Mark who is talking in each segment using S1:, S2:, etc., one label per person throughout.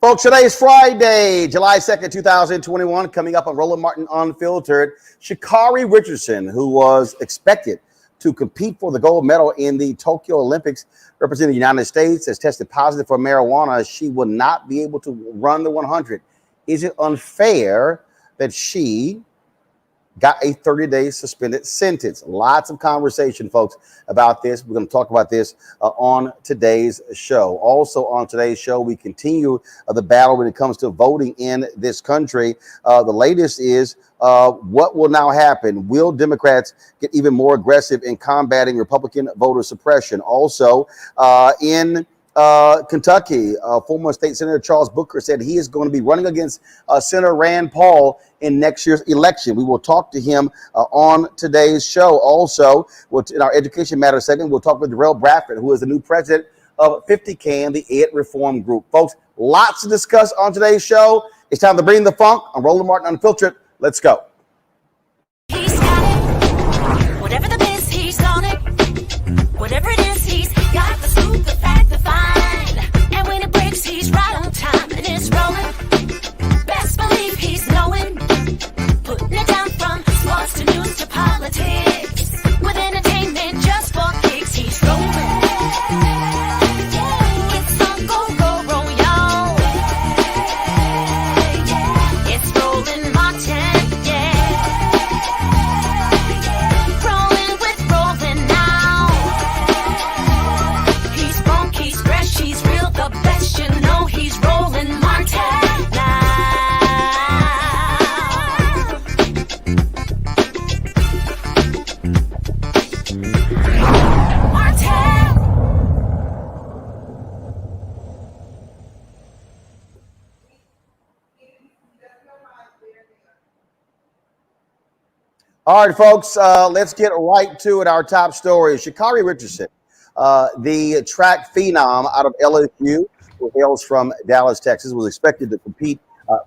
S1: Folks, today is Friday, July 2nd, 2021. Coming up on Roland Martin Unfiltered, Sha'Carri Richardson, who was expected to compete for the gold medal in the Tokyo Olympics representing the United States, has tested positive for marijuana. She will not be able to run the 100. Is it unfair that she got a 30-day suspended sentence. Lots of conversation, folks, about this. We're going to talk about this on today's show. Also on today's show, we continue the battle when it comes to voting in this country. The latest is what will now happen? Will Democrats get even more aggressive in combating Republican voter suppression? Also, in Kentucky, former state senator Charles Booker said he is going to be running against Senator Rand Paul in next year's election. We will talk to him on today's show. Also, in our Education Matters segment, we'll talk with Darrell Bradford, who is the new president of 50CAN, the Ed Reform Group. Folks, lots to discuss on today's show. It's time to bring the funk. I'm Roland Martin Unfiltered. Let's go.
S2: He's got it. Whatever the biz, he's on it. Whatever it is, he's got the scoop, the fact, the find. And when it breaks, he's right on time and it's rolling. Best believe he's knowing. Putting it down from sports to news to politics. With entertainment just for kicks, he's rolling. It's on go, roll, y'all. It's Roland Martin, yeah. Rolling with Roland now. He's funk, he's fresh, he's real, the best, you know he's Roland Martin now. Martin.
S1: All right, folks, let's get right to it. Our top story. Sha'Carri Richardson, the track phenom out of LSU, who hails from Dallas, Texas, was expected to compete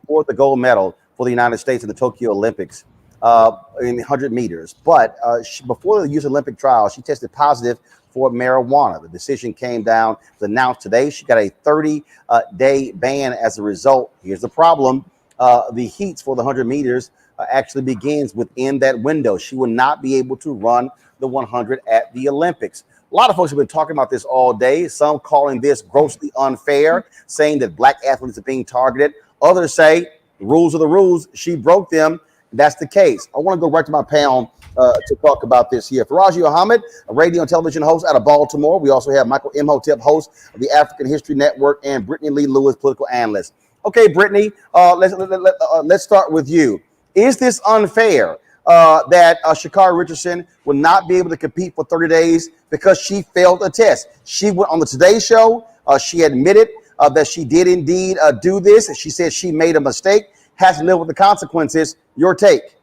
S1: for the gold medal for the United States in the Tokyo Olympics in 100 meters. But before the Youth Olympic trials, she tested positive for marijuana. The decision came down, was announced today. She got a 30-day ban as a result. Here's the problem. The heats for the 100 meters actually begins within that window. She will not be able to run the 100 at the Olympics. A lot of folks have been talking about this all day, some calling this grossly unfair, saying that black athletes are being targeted. Others say the rules are the rules. She broke them. That's the case. I want to go right to my panel to talk about this here. Faraji Ahmed, a radio and television host out of Baltimore. We also have Michael Imhotep, host of the African History Network, and Brittany Lee Lewis, political analyst. Okay, Brittany, let's start with you. Is this unfair that Sha'Carri Richardson will not be able to compete for 30 days because she failed a test? She went on the Today Show. She admitted that she did indeed do this. She said she made a mistake, has to live with the consequences. Your take?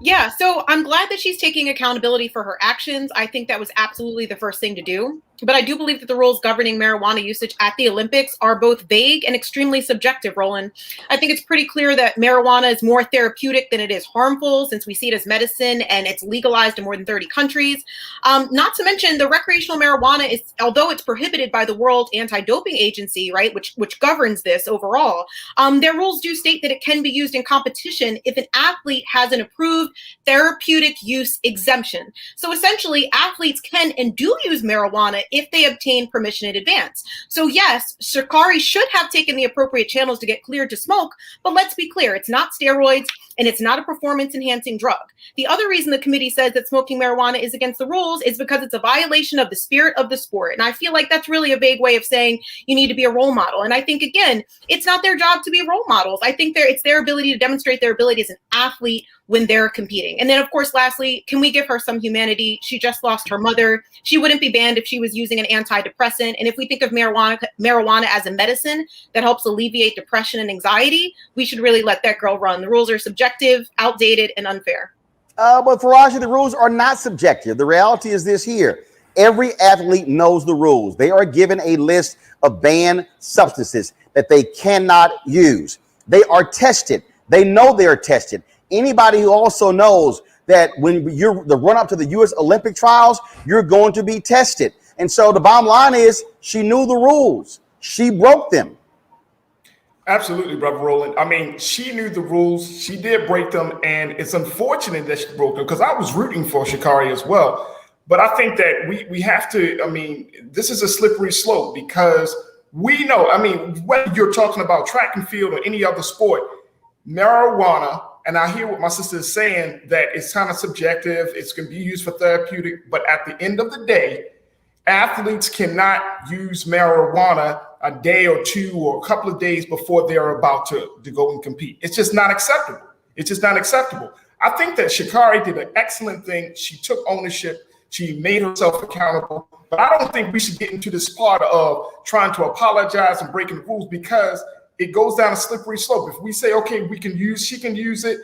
S3: Yeah, so I'm glad that she's taking accountability for her actions. I think that was absolutely the first thing to do. But I do believe that the rules governing marijuana usage at the Olympics are both vague and extremely subjective, Roland. I think it's pretty clear that marijuana is more therapeutic than it is harmful, since we see it as medicine and it's legalized in more than 30 countries. Not to mention the recreational marijuana is, although it's prohibited by the World Anti-Doping Agency, right, which governs this overall, their rules do state that it can be used in competition if an athlete has an approved therapeutic use exemption. So essentially, athletes can and do use marijuana if they obtain permission in advance. So yes, Sha'Carri should have taken the appropriate channels to get cleared to smoke, but let's be clear, it's not steroids and it's not a performance-enhancing drug. The other reason the committee says that smoking marijuana is against the rules is because it's a violation of the spirit of the sport. And I feel like that's really a vague way of saying you need to be a role model. And I think, again, it's not their job to be role models. I think it's their ability to demonstrate their ability as an athlete when they're competing. And then, of course, lastly, can we give her some humanity? She just lost her mother. She wouldn't be banned if she was using an antidepressant. And if we think of marijuana as a medicine that helps alleviate depression and anxiety, we should really let that girl run. The rules are subjective, outdated, and unfair.
S1: But Faraji, the rules are not subjective. The reality is this here. Every athlete knows the rules. They are given a list of banned substances that they cannot use. They are tested. They know they are tested. Anybody who also knows that when you're the run up to the U.S. Olympic trials, you're going to be tested. And so the bottom line is she knew the rules. She broke them.
S4: Absolutely, Brother Roland. I mean, she knew the rules. She did break them. And it's unfortunate that she broke them because I was rooting for Sha'Carri as well. But I think that we have to, I mean, this is a slippery slope because we know, I mean, whether you're talking about track and field or any other sport, marijuana And I hear what my sister is saying, that it's kind of subjective. It's going to be used for therapeutic. But at the end of the day, athletes cannot use marijuana a day or two or a couple of days before they're about to go and compete. It's just not acceptable. It's just not acceptable. I think that Sha'Carri did an excellent thing. She took ownership. She made herself accountable. But I don't think we should get into this part of trying to apologize and breaking the rules, because it goes down a slippery slope. If we say, okay, she can use it.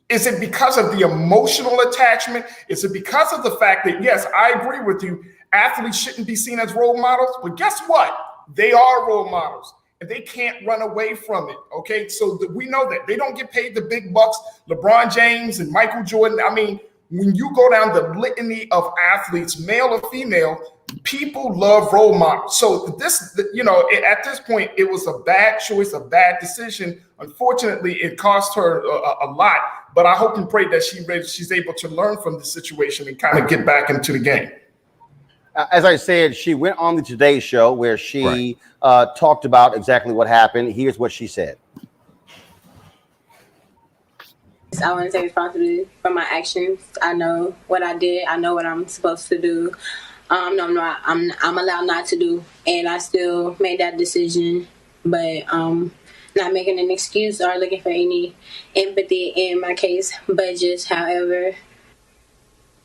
S4: Is it because of the emotional attachment? Is it because of the fact that, yes, I agree with you, athletes shouldn't be seen as role models, but guess what? They are role models and they can't run away from it. Okay. So we know that they don't get paid the big bucks. LeBron James and Michael Jordan. I mean, when you go down the litany of athletes, male or female, people love role models. So this, at this point, it was a bad choice, a bad decision. Unfortunately, it cost her a lot, but I hope and pray that she's able to learn from the situation and kind of get back into the game.
S1: As I said, she went on the Today Show where she talked about exactly what happened. Here's what she said.
S5: I want to take responsibility for my actions. I know what I did. I know what I'm supposed to do. I'm allowed not to do, and I still made that decision. But not making an excuse or looking for any empathy in my case, but just, however,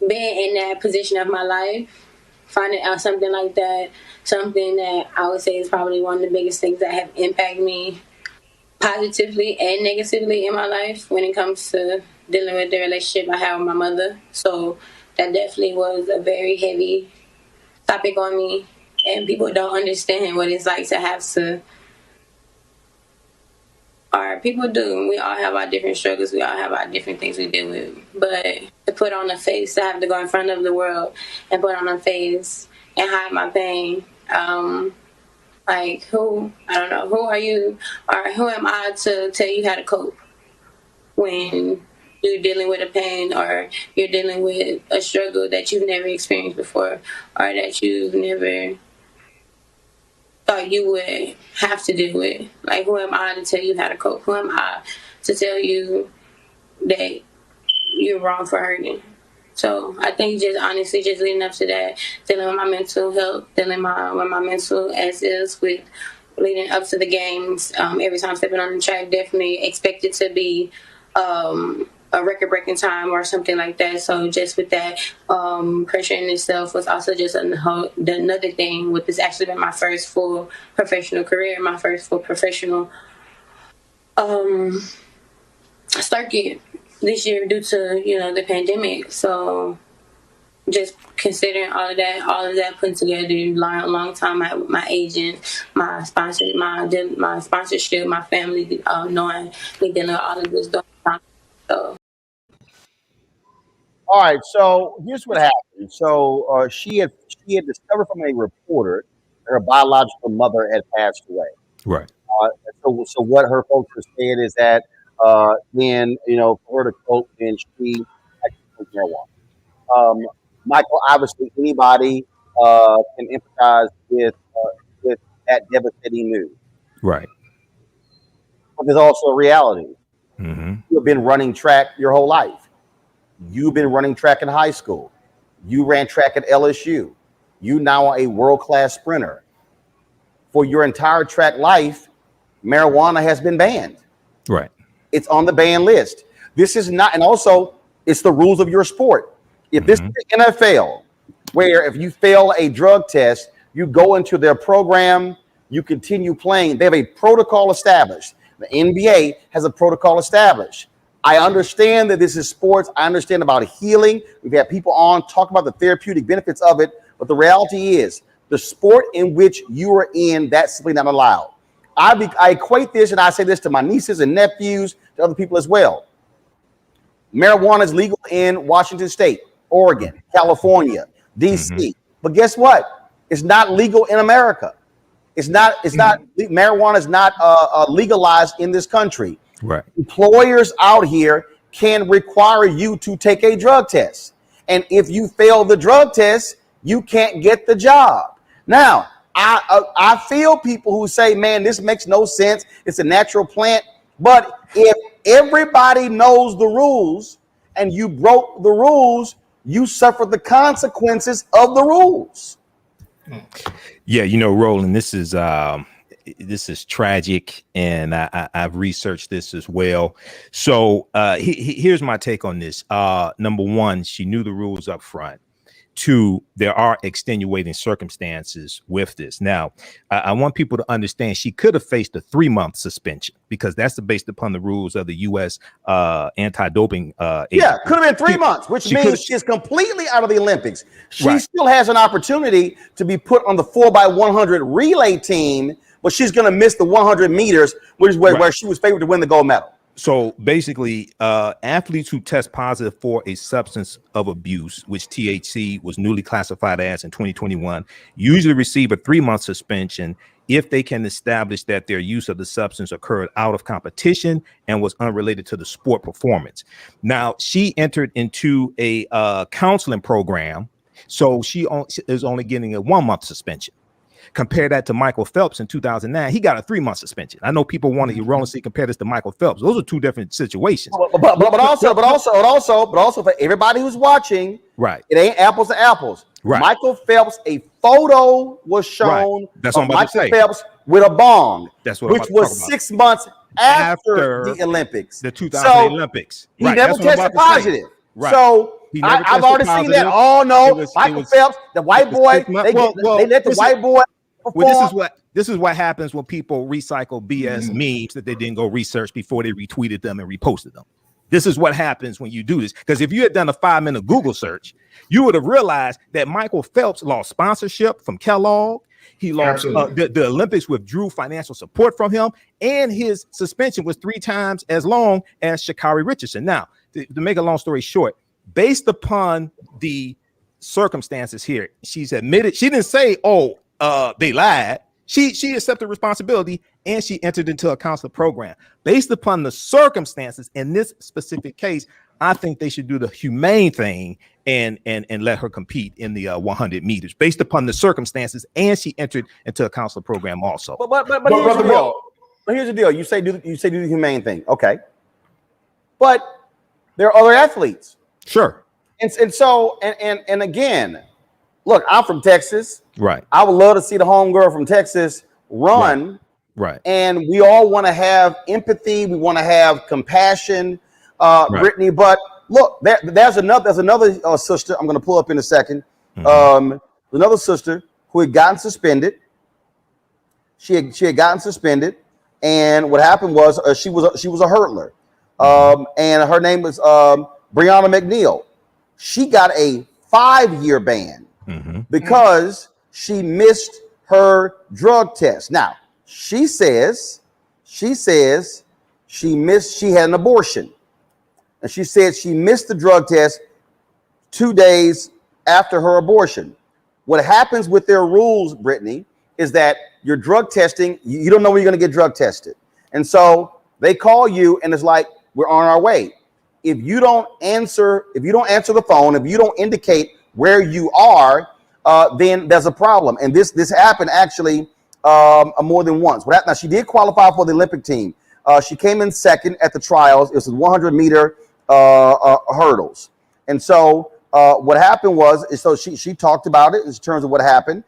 S5: being in that position of my life, finding out something like that, something that I would say is probably one of the biggest things that have impacted me positively and negatively in my life when it comes to dealing with the relationship I have with my mother. So that definitely was a very heavy topic on me, and people don't understand what it's like to have to, or people do. We all have our different struggles. We all have our different things we deal with. But to put on a face, to have to go in front of the world and put on a face and hide my pain, who are you, or who am I to tell you how to cope when you're dealing with a pain or you're dealing with a struggle that you've never experienced before, or that you've never thought you would have to deal with. Like, who am I to tell you how to cope? Who am I to tell you that you're wrong for hurting? So I think just honestly, just leading up to that, dealing with my mental health, dealing with my mental as is, with leading up to the games, every time stepping on the track, definitely expected to be a record-breaking time or something like that. So just with that, pressure in itself was also just another thing. With this actually been my first full professional career, my first full professional circuit this year due to the pandemic. So just considering all of that put together, long time with my agent, my sponsor, my sponsorship, my family, knowing we dealing with all of this during time. So.
S1: All right, so here's what happened. So she had discovered from a reporter that her biological mother had passed away.
S6: Right.
S1: So what her folks were saying is that then for her to cope, then she actually took marijuana. Michael, obviously anybody can empathize with that devastating news.
S6: Right.
S1: But there's also a reality.
S6: Mm-hmm.
S1: You've been running track your whole life. You've been running track in high school. You ran track at LSU. You now are a world-class sprinter. For your entire track life, marijuana has been banned.
S6: Right.
S1: It's on the ban list. This is not, and also it's the rules of your sport. If this is the NFL, where if you fail a drug test, you go into their program, you continue playing. They have a protocol established. The NBA has a protocol established. I understand that this is sports. I understand about healing. We've had people on talk about the therapeutic benefits of it. But the reality is the sport in which you are in, that's simply not allowed. I equate this, and I say this to my nieces and nephews, to other people as well. Marijuana is legal in Washington State, Oregon, California, DC. But guess what? It's not legal in America. Marijuana is not legalized in this country.
S6: Right.
S1: Employers out here can require you to take a drug test. And if you fail the drug test, you can't get the job. Now, I feel people who say, man, this makes no sense. It's a natural plant. But if everybody knows the rules, and you broke the rules, you suffer the consequences of the rules.
S6: Yeah, you know, Roland, this is tragic, and I've researched this as well. So here's my take on this. Number one, she knew the rules up front. Two, there are extenuating circumstances with this. Now, I want people to understand she could have faced a 3-month suspension because that's based upon the rules of the U.S. Anti-doping.
S1: Yeah, could have been 3 months, which means she's completely out of the Olympics. She still has an opportunity to be put on the 4x100 relay team, but she's going to miss the 100 meters, which is where she was favored to win the gold medal.
S6: So basically, athletes who test positive for a substance of abuse, which THC was newly classified as in 2021, usually receive a 3-month suspension if they can establish that their use of the substance occurred out of competition and was unrelated to the sport performance. Now, she entered into a counseling program, so she is only getting a 1-month suspension. Compare that to Michael Phelps in 2009. He got a 3-month suspension. I know people want to hear Roland see compare this to Michael Phelps. Those are two different situations.
S1: But also for everybody who's watching, it ain't apples to apples. Michael Phelps, a photo was shown of Michael Phelps with a bong, which was 6 months after the Olympics,
S6: the 2000 Olympics.
S1: He never tested positive. So I've already seen that. Oh no, Michael Phelps, the white boy, they let the white boy perform.
S6: Well, this is what happens when people recycle BS memes that they didn't go research before they retweeted them and reposted them. This is what happens when you do this. Because if you had done a 5-minute Google search, you would have realized that Michael Phelps lost sponsorship from Kellogg. He lost the Olympics withdrew financial support from him, and his suspension was 3 times as long as Sha'Carri Richardson. Now, to make a long story short, based upon the circumstances here, she's admitted, she didn't say, they lied. She accepted responsibility, and she entered into a counseling program. Based upon the circumstances in this specific case, I think they should do the humane thing and let her compete in the 100 meters based upon the circumstances, and she entered into a counseling program also.
S1: But here's the deal. You say do the humane thing, okay? But there are other athletes.
S6: Sure.
S1: And so again, look, I'm from Texas.
S6: Right.
S1: I would love to see the homegirl from Texas run.
S6: Right.
S1: And we all want to have empathy. We want to have compassion, Brittany. But look, there's another sister I'm going to pull up in a second. Another sister who had gotten suspended. She had gotten suspended, and what happened was she was a hurdler, and her name was Brianna McNeil. She got a 5-year ban because she missed her drug test. Now, she says she had an abortion, and she said she missed the drug test 2 days after her abortion. What happens with their rules, Brittany, is that your drug testing, you don't know when you're going to get drug tested. And so they call you and it's like, we're on our way. If you don't answer the phone, if you don't indicate where you are, then there's a problem. And this happened actually more than once. Now, she did qualify for the Olympic team. She came in second at the trials. It was 100-meter hurdles. And so what happened was, so she talked about it in terms of what happened.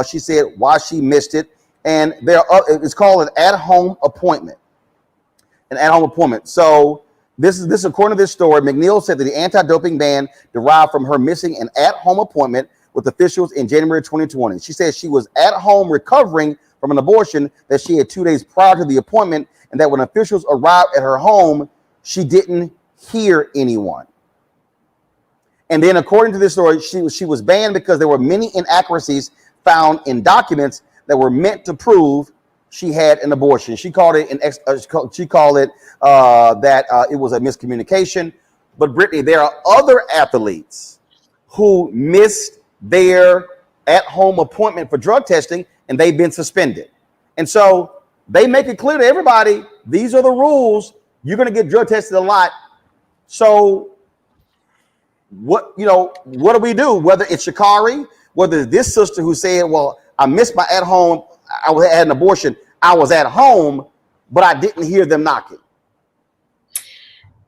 S1: She said why she missed it. And it's called an at-home appointment. An at-home appointment. So this is according to this story. McNeil said that the anti-doping ban derived from her missing an at-home appointment with officials in January 2020. She said she was at home recovering from an abortion that she had 2 days prior to the appointment, and that when officials arrived at her home, she didn't hear anyone. And then, according to this story, she was banned because there were many inaccuracies found in documents that were meant to prove she had an abortion. She called it that it was a miscommunication. But Brittany, there are other athletes who missed their at-home appointment for drug testing, and they've been suspended. And so they make it clear to everybody, these are the rules. You're going to get drug tested a lot. So what do we do? Whether it's Sha'Carri, whether it's this sister who said, well, I missed my at-home, I had an abortion, I was at home, but I didn't hear them knocking.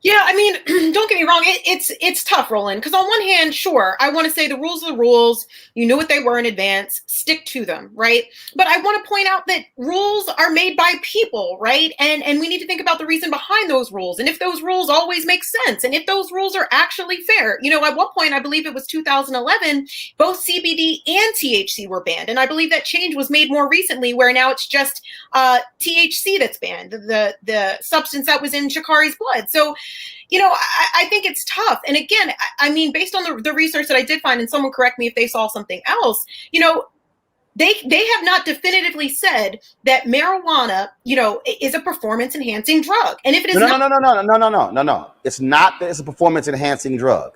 S3: Yeah, I mean, don't get me wrong. It's tough, Roland, because on one hand, sure, I want to say the rules are the rules. You knew what they were in advance. Stick to them, right? But I want to point out that rules are made by people, right? And we need to think about the reason behind those rules, and if those rules always make sense, and if those rules are actually fair. You know, at one point, I believe it was 2011, both CBD and THC were banned, and I believe that change was made more recently, where now it's just THC that's banned, the substance that was in Sha'Carri's blood. So, you know, I think it's tough. And again, I mean, based on the research that I did find, and someone correct me if they saw something else, you know, they have not definitively said that marijuana, you know, is a performance enhancing drug. And if it is
S1: no. It's not that it's a performance enhancing drug.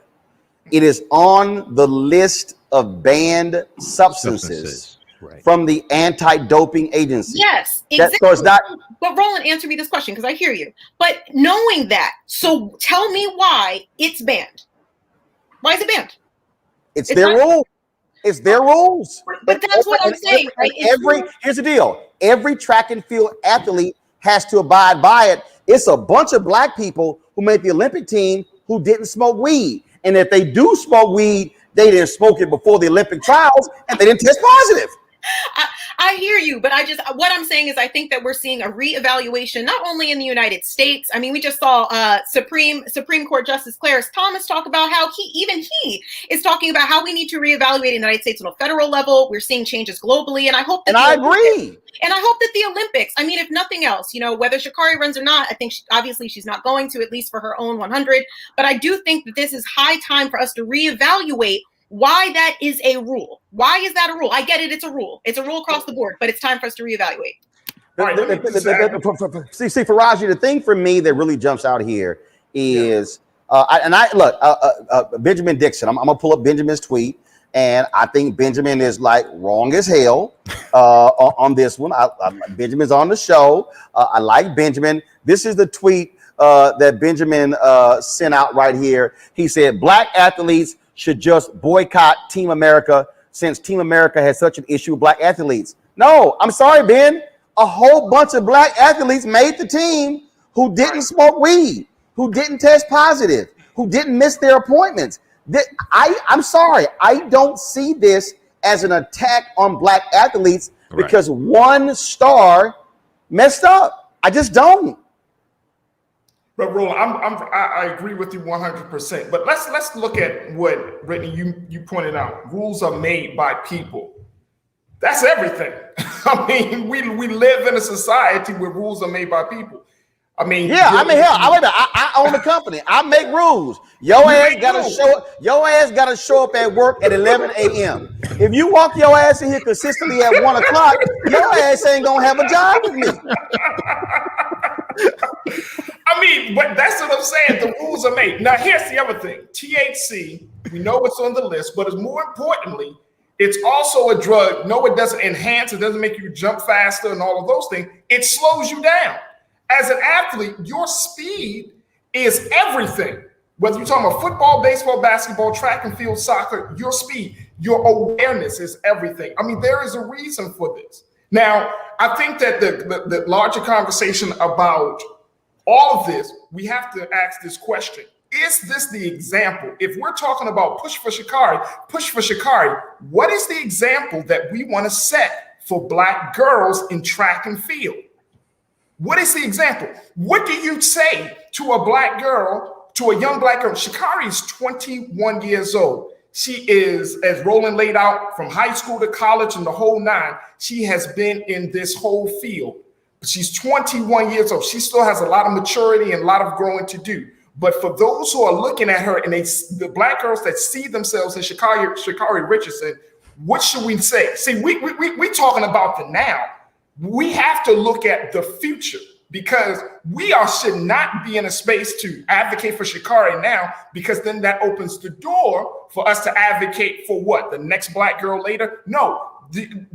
S1: It is on the list of banned substances. Right. From the anti-doping agency.
S3: Yes, exactly.
S1: So it's not.
S3: But Roland, answer me this question because I hear you. But knowing that, so tell me why it's banned. Why is it banned?
S1: It's their rules. It's their rules.
S3: But that's what I'm saying, right?
S1: Here's the deal. Every track and field athlete has to abide by it. It's a bunch of black people who made the Olympic team who didn't smoke weed. And if they do smoke weed, they didn't smoke it before the Olympic trials and they didn't test positive.
S3: I hear you, but what I'm saying is I think that we're seeing a reevaluation, not only in the United States. I mean, we just saw Supreme Court Justice Clarence Thomas talk about how he is talking about how we need to reevaluate in the United States on a federal level. We're seeing changes globally, and I hope that
S1: I agree.
S3: And I hope that the Olympics, I mean, if nothing else, you know, whether Sha'Carri runs or not, I think obviously she's not going to, at least for her own 100. But I do think that this is high time for us to reevaluate why that is a rule. Why is that a rule? I get it. It's a rule. It's a rule across the board, but it's time for us to reevaluate.
S1: See, Faraji, the thing for me that really jumps out here is, Benjamin Dixon, I'm going to pull up Benjamin's tweet, and I think Benjamin is like wrong as hell on this one. Benjamin's on the show. I like Benjamin. This is the tweet that Benjamin sent out right here. He said, black athletes should just boycott Team America since Team America has such an issue with black athletes. No, I'm sorry, Ben. A whole bunch of black athletes made the team who didn't smoke weed, who didn't test positive, who didn't miss their appointments. I'm sorry. I don't see this as an attack on black athletes because one star messed up. I just don't.
S4: But Roland, I agree with you 100%. But let's look at what Brittany you pointed out. Rules are made by people. That's everything. I mean, we live in a society where rules are made by people. I mean,
S1: yeah. I mean, hell, I own a company. I make rules. Your ass gotta show up at work at 11 a.m. If you walk your ass in here consistently at 1 o'clock, your ass ain't gonna have a job with me.
S4: I mean, but that's what I'm saying. The rules are made. Now, here's the other thing. THC, we know it's on the list, but it's more importantly, it's also a drug. No, it doesn't enhance. It doesn't make you jump faster and all of those things. It slows you down. As an athlete, your speed is everything. Whether you're talking about football, baseball, basketball, track and field, soccer, your speed, your awareness is everything. I mean, there is a reason for this. Now, I think that the larger conversation about all of this, we have to ask this question. Is this the example? If we're talking about push for Sha'Carri, what is the example that we want to set for black girls in track and field? What is the example? What do you say to a black girl, to a young black girl? Sha'Carri is 21 years old. She is, as Roland laid out, from high school to college and the whole nine. She has been in this whole field. She's 21 years old. She still has a lot of maturity and a lot of growing to do. But for those who are looking at her and the black girls that see themselves in Sha'Carri Richardson, what should we say? See, we talking about the now. We have to look at the future because should not be in a space to advocate for Sha'Carri now, because then that opens the door for us to advocate for what? The next black girl later? No.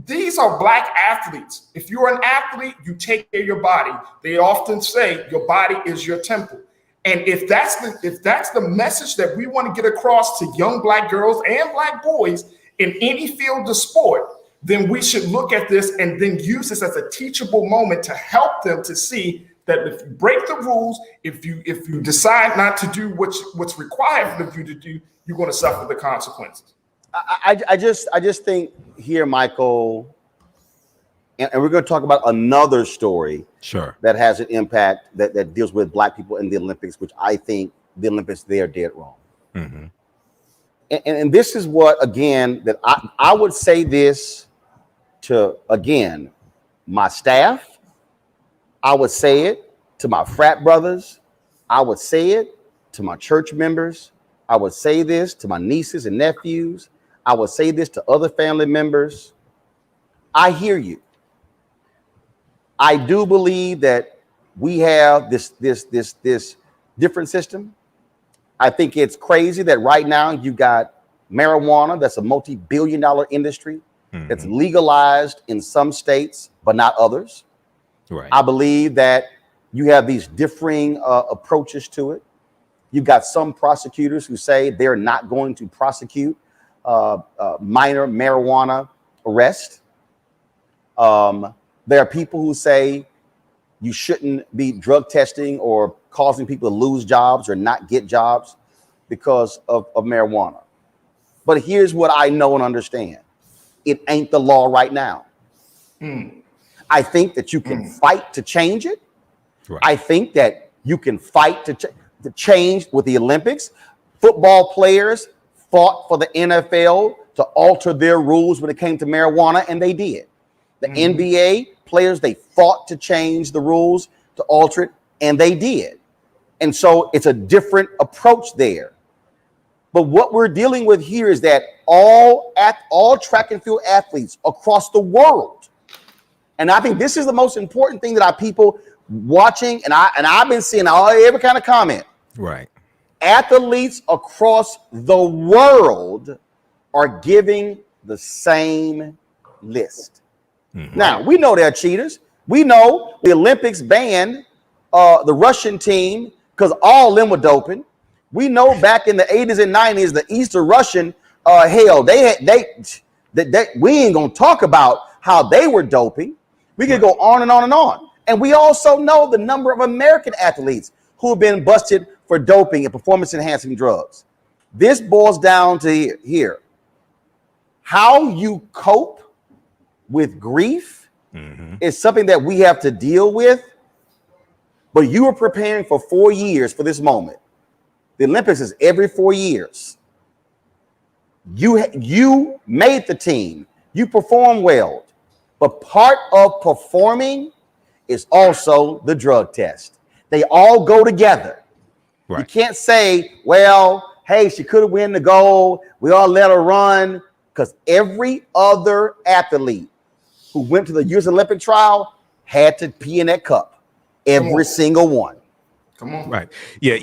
S4: These are black athletes. If you're an athlete, you take care of your body. They often say your body is your temple. And if that's the message that we want to get across to young black girls and black boys in any field of sport, then we should look at this and then use this as a teachable moment to help them to see that if you break the rules, if you decide not to do what's required of you to do, you're going to suffer the consequences.
S1: I just think here, Michael, and we're going to talk about another story that has an impact that deals with Black people in the Olympics, which I think the Olympics, they are dead wrong.
S6: Mm-hmm.
S1: And this is what, again, that I would say this to, again, my staff. I would say it to my frat brothers. I would say it to my church members. I would say this to my nieces and nephews. I would say this to other family members. I hear you. I do believe that we have this different system. I think it's crazy that right now you got marijuana, that's a multi-billion-dollar industry, that's legalized in some states, but not others.
S6: Right.
S1: I believe that you have these differing approaches to it. You've got some prosecutors who say they're not going to prosecute minor marijuana arrest. There are people who say you shouldn't be drug testing or causing people to lose jobs or not get jobs because of marijuana. But here's what I know and understand. It ain't the law right now. I think that you can fight to change it.
S6: Right.
S1: I think that you can fight to change with the Olympics. Football players fought for the NFL to alter their rules when it came to marijuana, and they did. The NBA players, they fought to change the rules, to alter it, and they did. And so it's a different approach there. But what we're dealing with here is that all track and field athletes across the world, and I think this is the most important thing that our people watching, and I've been seeing every kind of comment.
S6: Right.
S1: Athletes across the world are giving the same list. Now, we know they're cheaters. We know the Olympics banned the Russian team because all of them were doping. We know back in the 80s and 90s, the Eastern Russian, we ain't gonna talk about how they were doping. We could go on and on and on. And we also know the number of American athletes who have been busted for doping and performance-enhancing drugs. This boils down to here. How you cope with grief is something that we have to deal with. But you were preparing for 4 years for this moment. The Olympics is every 4 years. You made the team. You performed well. But part of performing is also the drug test. They all go together. Right. You can't say, well, hey, she could have won the gold. We all let her run. Because every other athlete who went to the U.S. Olympic trial had to pee in that cup. Every single one.
S4: Come on.
S6: Right. Yeah.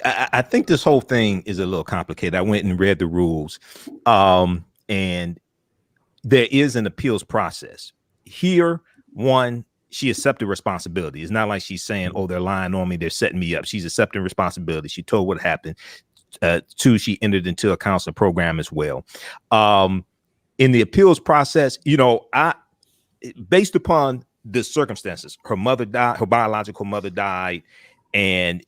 S6: I think this whole thing is a little complicated. I went and read the rules. And there is an appeals process. Here, one, she accepted responsibility. It's not like she's saying, oh, they're lying on me, they're setting me up. She's accepting responsibility. She told what happened. Two, she entered into a counseling program as well. In the appeals process, based upon the circumstances, her mother died, her biological mother died, and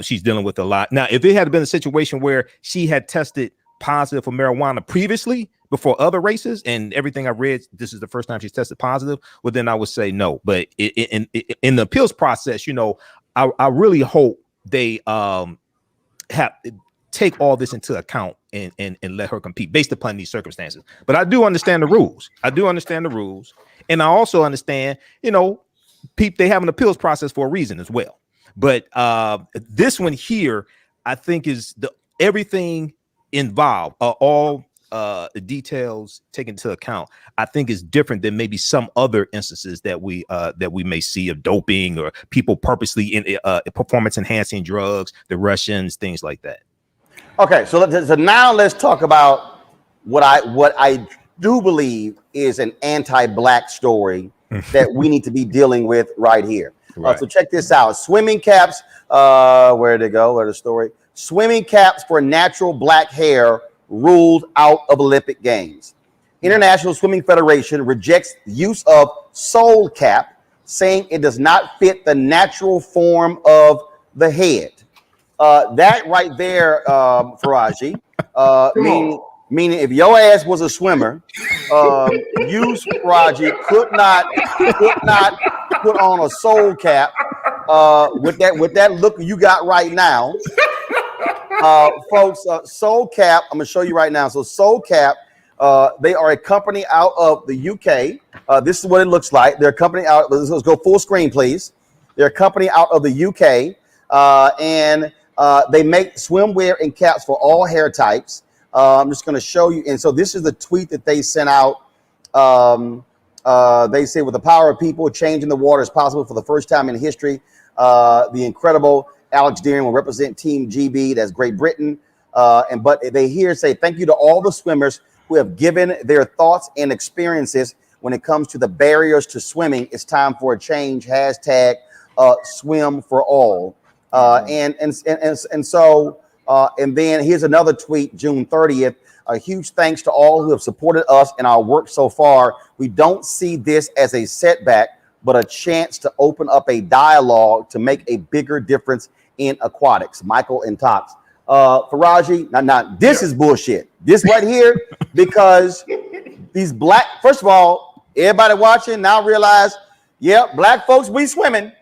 S6: she's dealing with a lot. Now, if it had been a situation where she had tested positive for marijuana previously before other races, and everything I read, this is the first time she's tested positive, well, then I would say no. But in the appeals process, I really hope they take all this into account and let her compete based upon these circumstances. But I do understand the rules. And I also understand, they have an appeals process for a reason as well. But this one here, I think is everything involved, all the details taken into account, I think is different than maybe some other instances that we may see of doping or people purposely in performance enhancing drugs, the Russians, things like that.
S1: Okay, so now let's talk about what I do believe is an anti-Black story that we need to be dealing with right here. Right. So check this out. Swimming caps, where'd it go? Where's the story? Swimming caps for natural Black hair ruled out of Olympic Games. International Swimming Federation rejects the use of soul cap saying it does not fit the natural form of the head. That right there, Faraji, meaning if your ass was a swimmer, you, Faraji, could not put on a soul cap with that look you got right now. Folks, Soul Cap, I'm gonna show you right now. So Soul Cap, they are a company out of the UK. This is what it looks like. They're a company out. Let's go full screen, please. They're a company out of the UK, and they make swimwear and caps for all hair types. I'm just going to show you. And so this is the tweet that they sent out. They say, with the power of people, changing the water is possible for the first time in history. The incredible Alex Deering will represent Team GB, that's Great Britain. But they here say, thank you to all the swimmers who have given their thoughts and experiences when it comes to the barriers to swimming. It's time for a change. Hashtag swim for all. And then here's another tweet, June 30th. A huge thanks to all who have supported us in our work so far. We don't see this as a setback, but a chance to open up a dialogue to make a bigger difference in aquatics. Michael and Tox. Faraji, now this is bullshit. This right here, because these black, first of all, everybody watching now realize, yeah, black folks, we swimming.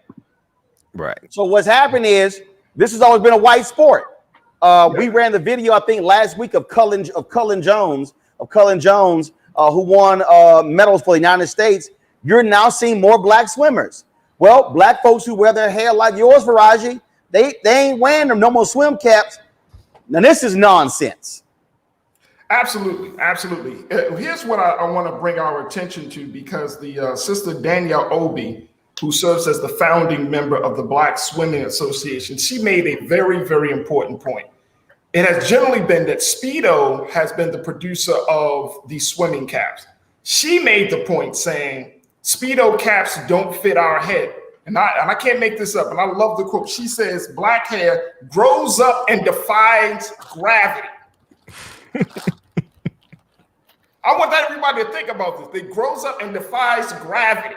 S6: Right. So
S1: what's happened is this has always been a white sport. We ran the video, I think, last week of Cullen Jones, who won medals for the United States. You're now seeing more black swimmers. Well, black folks who wear their hair like yours, Faraji, they ain't wearing them no more swim caps. Now this is nonsense.
S4: Absolutely. Here's what I want to bring our attention to, because the sister Danielle Obi, who serves as the founding member of the Black Swimming Association, she made a very, very important point. It has generally been that Speedo has been the producer of these swimming caps. She made the point saying, Speedo caps don't fit our head. And I can't make this up, and I love the quote. She says, black hair grows up and defies gravity. I want everybody to think about this. It grows up and defies gravity.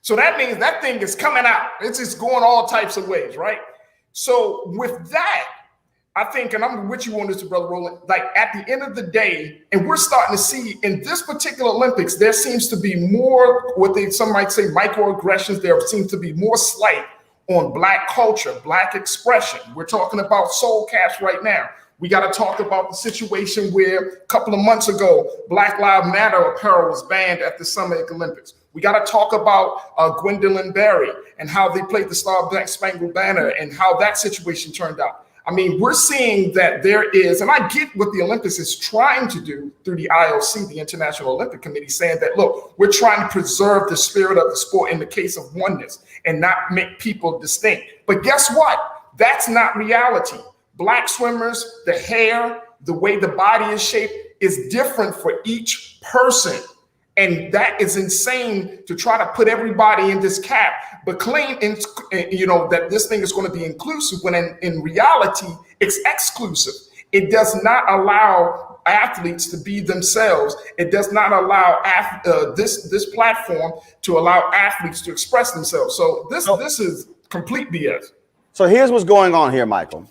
S4: So that means that thing is coming out. It's just going all types of ways, right? So with that, I think, and I'm with you on this, Brother Roland, like at the end of the day, and we're starting to see in this particular Olympics, there seems to be more, some might say microaggressions. There seems to be more slight on black culture, black expression. We're talking about soul caps right now. We got to talk about the situation where a couple of months ago, Black Lives Matter apparel was banned at the Summer Olympics. We got to talk about Gwendolyn Berry and how they played the Star Spangled Banner and how that situation turned out. I mean, we're seeing that there is, and I get what the Olympics is trying to do through the IOC, the International Olympic Committee, saying that, look, we're trying to preserve the spirit of the sport in the case of oneness and not make people distinct. But guess what? That's not reality. Black swimmers, the hair, the way the body is shaped is different for each person. And that is insane to try to put everybody in this cap, but claim that this thing is going to be inclusive when in reality, it's exclusive. It does not allow athletes to be themselves. It does not allow this platform to allow athletes to express themselves. So this is complete BS.
S1: So here's what's going on here, Michael.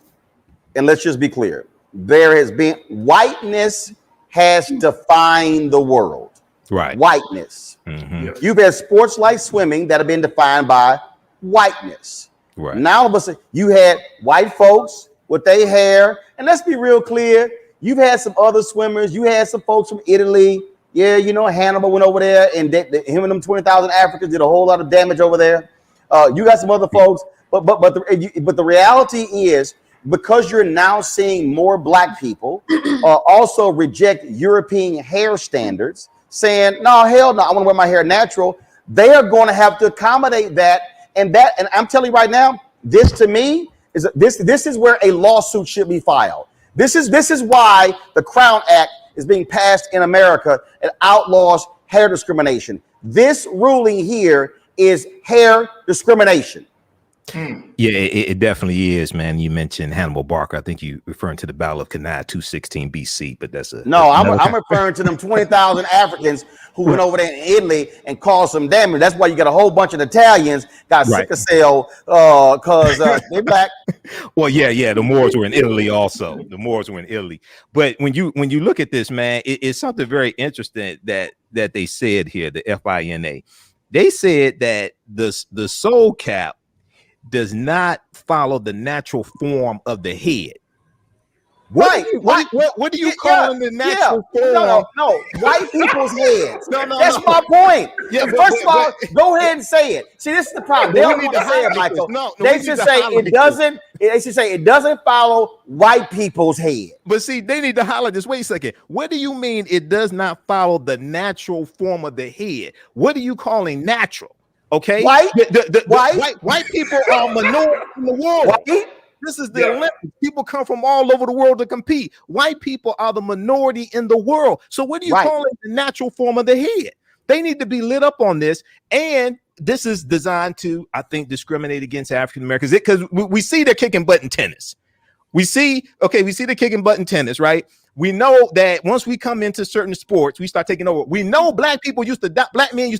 S1: And let's just be clear. There has been whiteness has defined the world.
S6: Right.
S1: Whiteness.
S6: Mm-hmm.
S1: You've had sports like swimming that have been defined by whiteness.
S6: Right.
S1: Now all of a sudden you had white folks with their hair. And let's be real clear. You've had some other swimmers. You had some folks from Italy. Yeah, Hannibal went over there and him and them 20,000 Africans did a whole lot of damage over there. You got some other folks. But the reality is, because you're now seeing more black people also reject European hair standards, saying, no, hell no, I want to wear my hair natural. They are going to have to accommodate that. And I'm telling you right now, this to me is this is where a lawsuit should be filed. This is why the Crown Act is being passed in America and outlaws hair discrimination. This ruling here is hair discrimination.
S6: Yeah, it definitely is, man. You mentioned Hannibal Barker. I think you referring to the Battle of Cannae 216 BC, but that's a
S1: no. I'm referring to them 20,000 Africans who went over there in Italy and caused some damage. That's why you got a whole bunch of Italians got sickle cell because they're black.
S6: Well, yeah. The Moors were in Italy also. The Moors were in Italy. But when you look at this, man, it's something very interesting that they said here. The FINA, they said that the soul cap does not follow the natural form of the head. What do you call the natural form?
S1: No, white people's heads.
S6: No.
S1: That's my point. Yeah, first of all, go ahead and say it. See, this is the problem. They don't want to say it, Michael. They should say it doesn't. They should say it doesn't follow white people's head.
S6: But see, they need to highlight this. Wait a second. What do you mean it does not follow the natural form of the head? What are you calling natural? Okay,
S1: white
S6: people are minority in the world.
S1: White?
S6: This is the Olympics. People come from all over the world to compete. White people are the minority in the world. So what do you call it? The natural form of the head? They need to be lit up on this. And this is designed to, I think, discriminate against African Americans because we see they're kicking butt in tennis. We see the kicking butt in tennis, right? We know that once we come into certain sports, we start taking over. We know black men used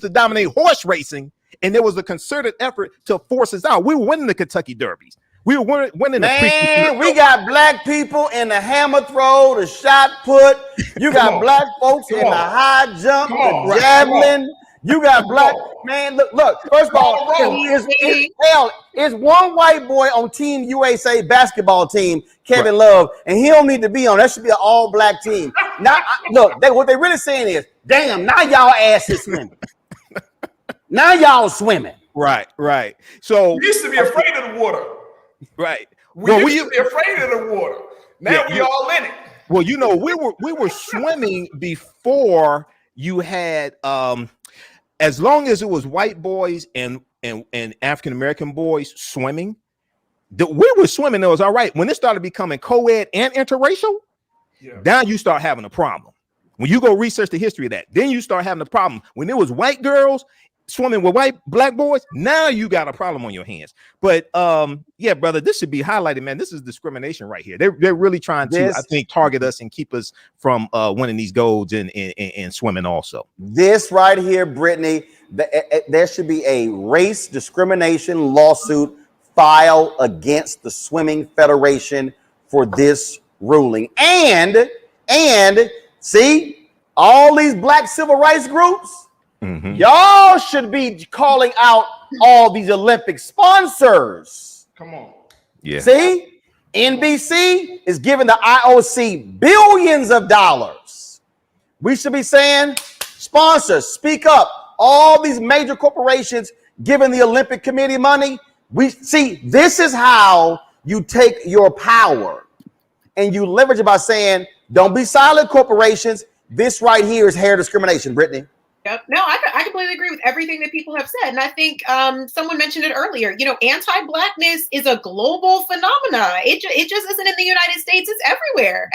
S6: to dominate horse racing, and there was a concerted effort to force us out. We were winning the Kentucky Derbies. We were winning.
S1: Man, we got black people in the hammer throw, the shot put. You got black folks in the high jump, the javelin. You got black man. Look. First of all, it's one white boy on Team USA basketball team, Kevin Love, and he don't need to be on. That should be an all black team. Now, what they really saying is, damn, now y'all ass is swimming. Now y'all swimming.
S6: Right. So
S4: we used to be afraid of the water.
S6: Right.
S4: We used to be afraid of the water. Now we all in it.
S6: Well, we were swimming before you had as long as it was white boys and African American boys swimming, we were swimming. It was all right. When it started becoming co-ed and interracial, now you start having a problem. When you go research the history of that, then you start having a problem. When it was white girls swimming with black boys, now you got a problem on your hands. But brother, this should be highlighted, man. This is discrimination right here. They're really trying to, I think, target us and keep us from winning these golds in swimming also.
S1: This right here, Brittany, there should be a race discrimination lawsuit filed against the Swimming Federation for this ruling. And see, all these black civil rights groups, y'all should be calling out all these Olympic sponsors.
S4: Come on.
S1: Yeah. See, NBC is giving the IOC billions of dollars. We should be saying, sponsors, speak up. All these major corporations giving the Olympic Committee money. We see, this is how you take your power and you leverage it by saying, don't be silent, corporations. This right here is hair discrimination, Brittany.
S3: Yep. No, I completely agree with everything that people have said. And I think someone mentioned it earlier. Anti-blackness is a global phenomenon. It just isn't in the United States. It's everywhere.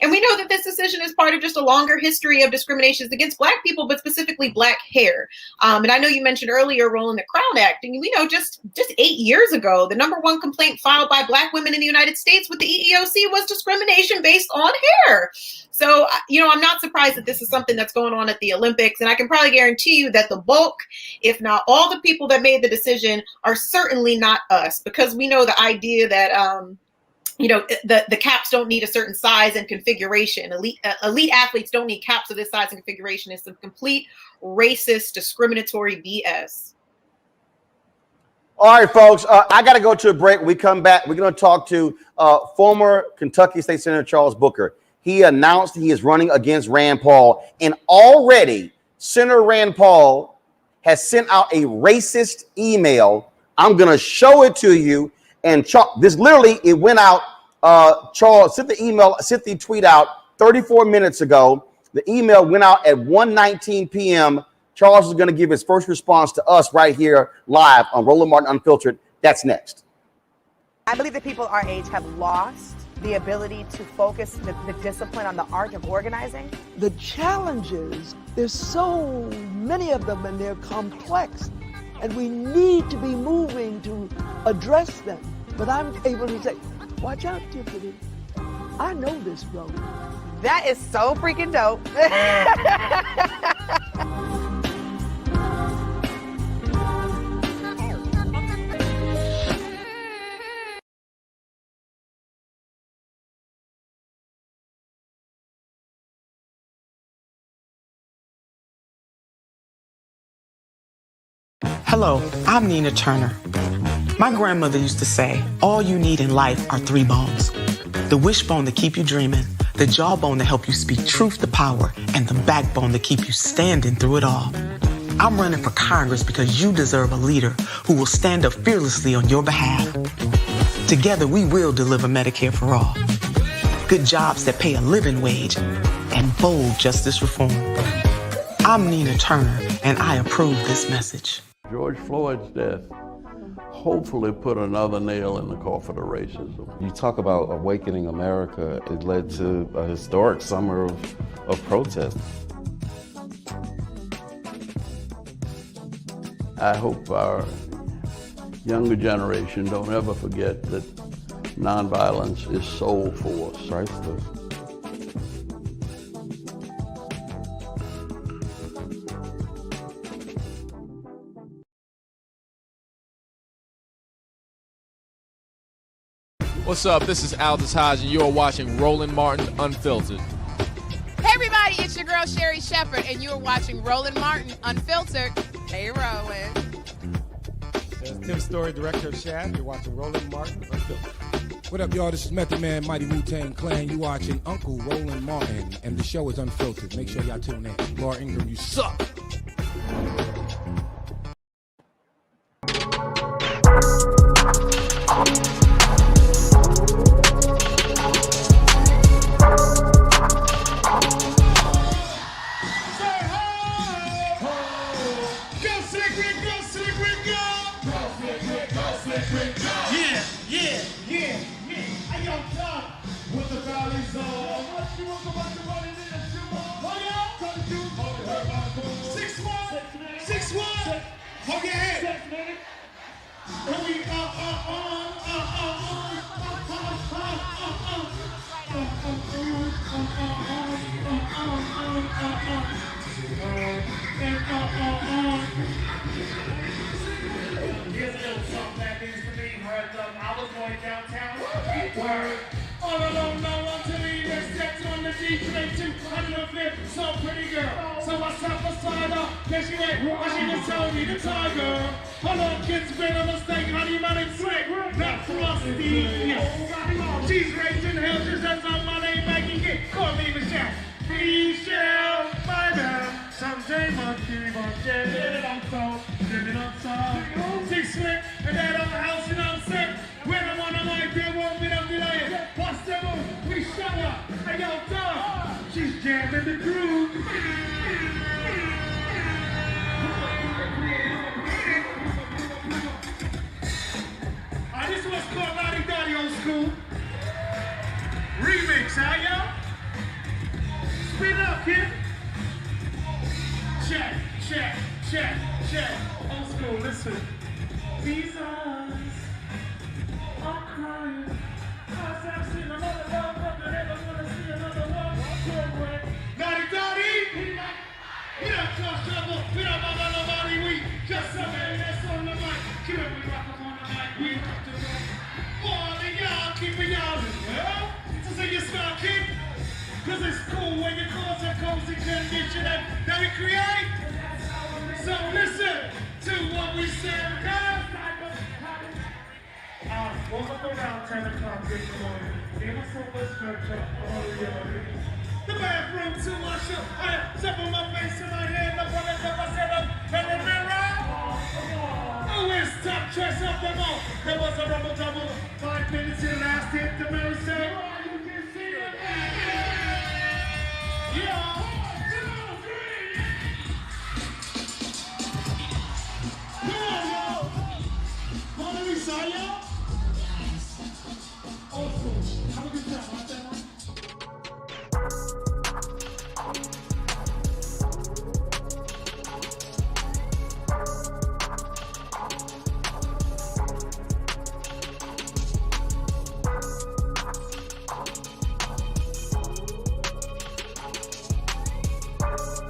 S3: And we know that this decision is part of just a longer history of discriminations against black people, but specifically black hair. And I know you mentioned earlier, Roland, the Crown Act. And we know just 8 years ago, the number one complaint filed by black women in the United States with the EEOC was discrimination based on hair. So, I'm not surprised that this is something that's going on at the Olympics. And I can probably guarantee you that the bulk, if not all the people that made the decision are certainly not us, because we know the idea that, the caps don't need a certain size and configuration. Elite athletes don't need caps of this size and configuration. It's some complete racist, discriminatory BS.
S1: All right, folks, I got to go to a break. When we come back, we're going to talk to former Kentucky State Senator Charles Booker. He announced he is running against Rand Paul, and already Senator Rand Paul has sent out a racist email. I'm going to show it to you. And this literally, it went out. Charles sent the tweet out 34 minutes ago. The email went out at 1:19 p.m. Charles is going to give his first response to us right here live on Roland Martin Unfiltered. That's next.
S7: I believe that people our age have lost the ability to focus the discipline on the art of organizing.
S8: The challenges, there's so many of them and they're complex. And we need to be moving to address them. But I'm able to say, watch out, Tiffany. I know this road.
S7: That is so freaking dope.
S9: Hello, I'm Nina Turner. My grandmother used to say, all you need in life are 3 bones. The wishbone to keep you dreaming, the jawbone to help you speak truth to power, and the backbone to keep you standing through it all. I'm running for Congress because you deserve a leader who will stand up fearlessly on your behalf. Together, we will deliver Medicare for all, good jobs that pay a living wage, and bold justice reform. I'm Nina Turner, and I approve this message.
S10: George Floyd's death hopefully put another nail in the coffin of racism.
S11: You talk about awakening America. It led to a historic summer of protest.
S10: I hope our younger generation don't ever forget that nonviolence is soul force.
S11: Priceless.
S12: What's up? This is Aldous Hodge, and you're watching Roland Martin Unfiltered.
S13: Hey, everybody, it's your girl, Sherry Shepherd, and you're watching Roland Martin Unfiltered. Hey, Roland.
S14: There's Tim Story, director of Shaft. You're watching Roland Martin Unfiltered. What up, y'all? This is Method Man, Mighty Wu-Tang Clan. You watching Uncle Roland Martin, and the show is Unfiltered. Make sure y'all tune in. Laura Ingram, you suck.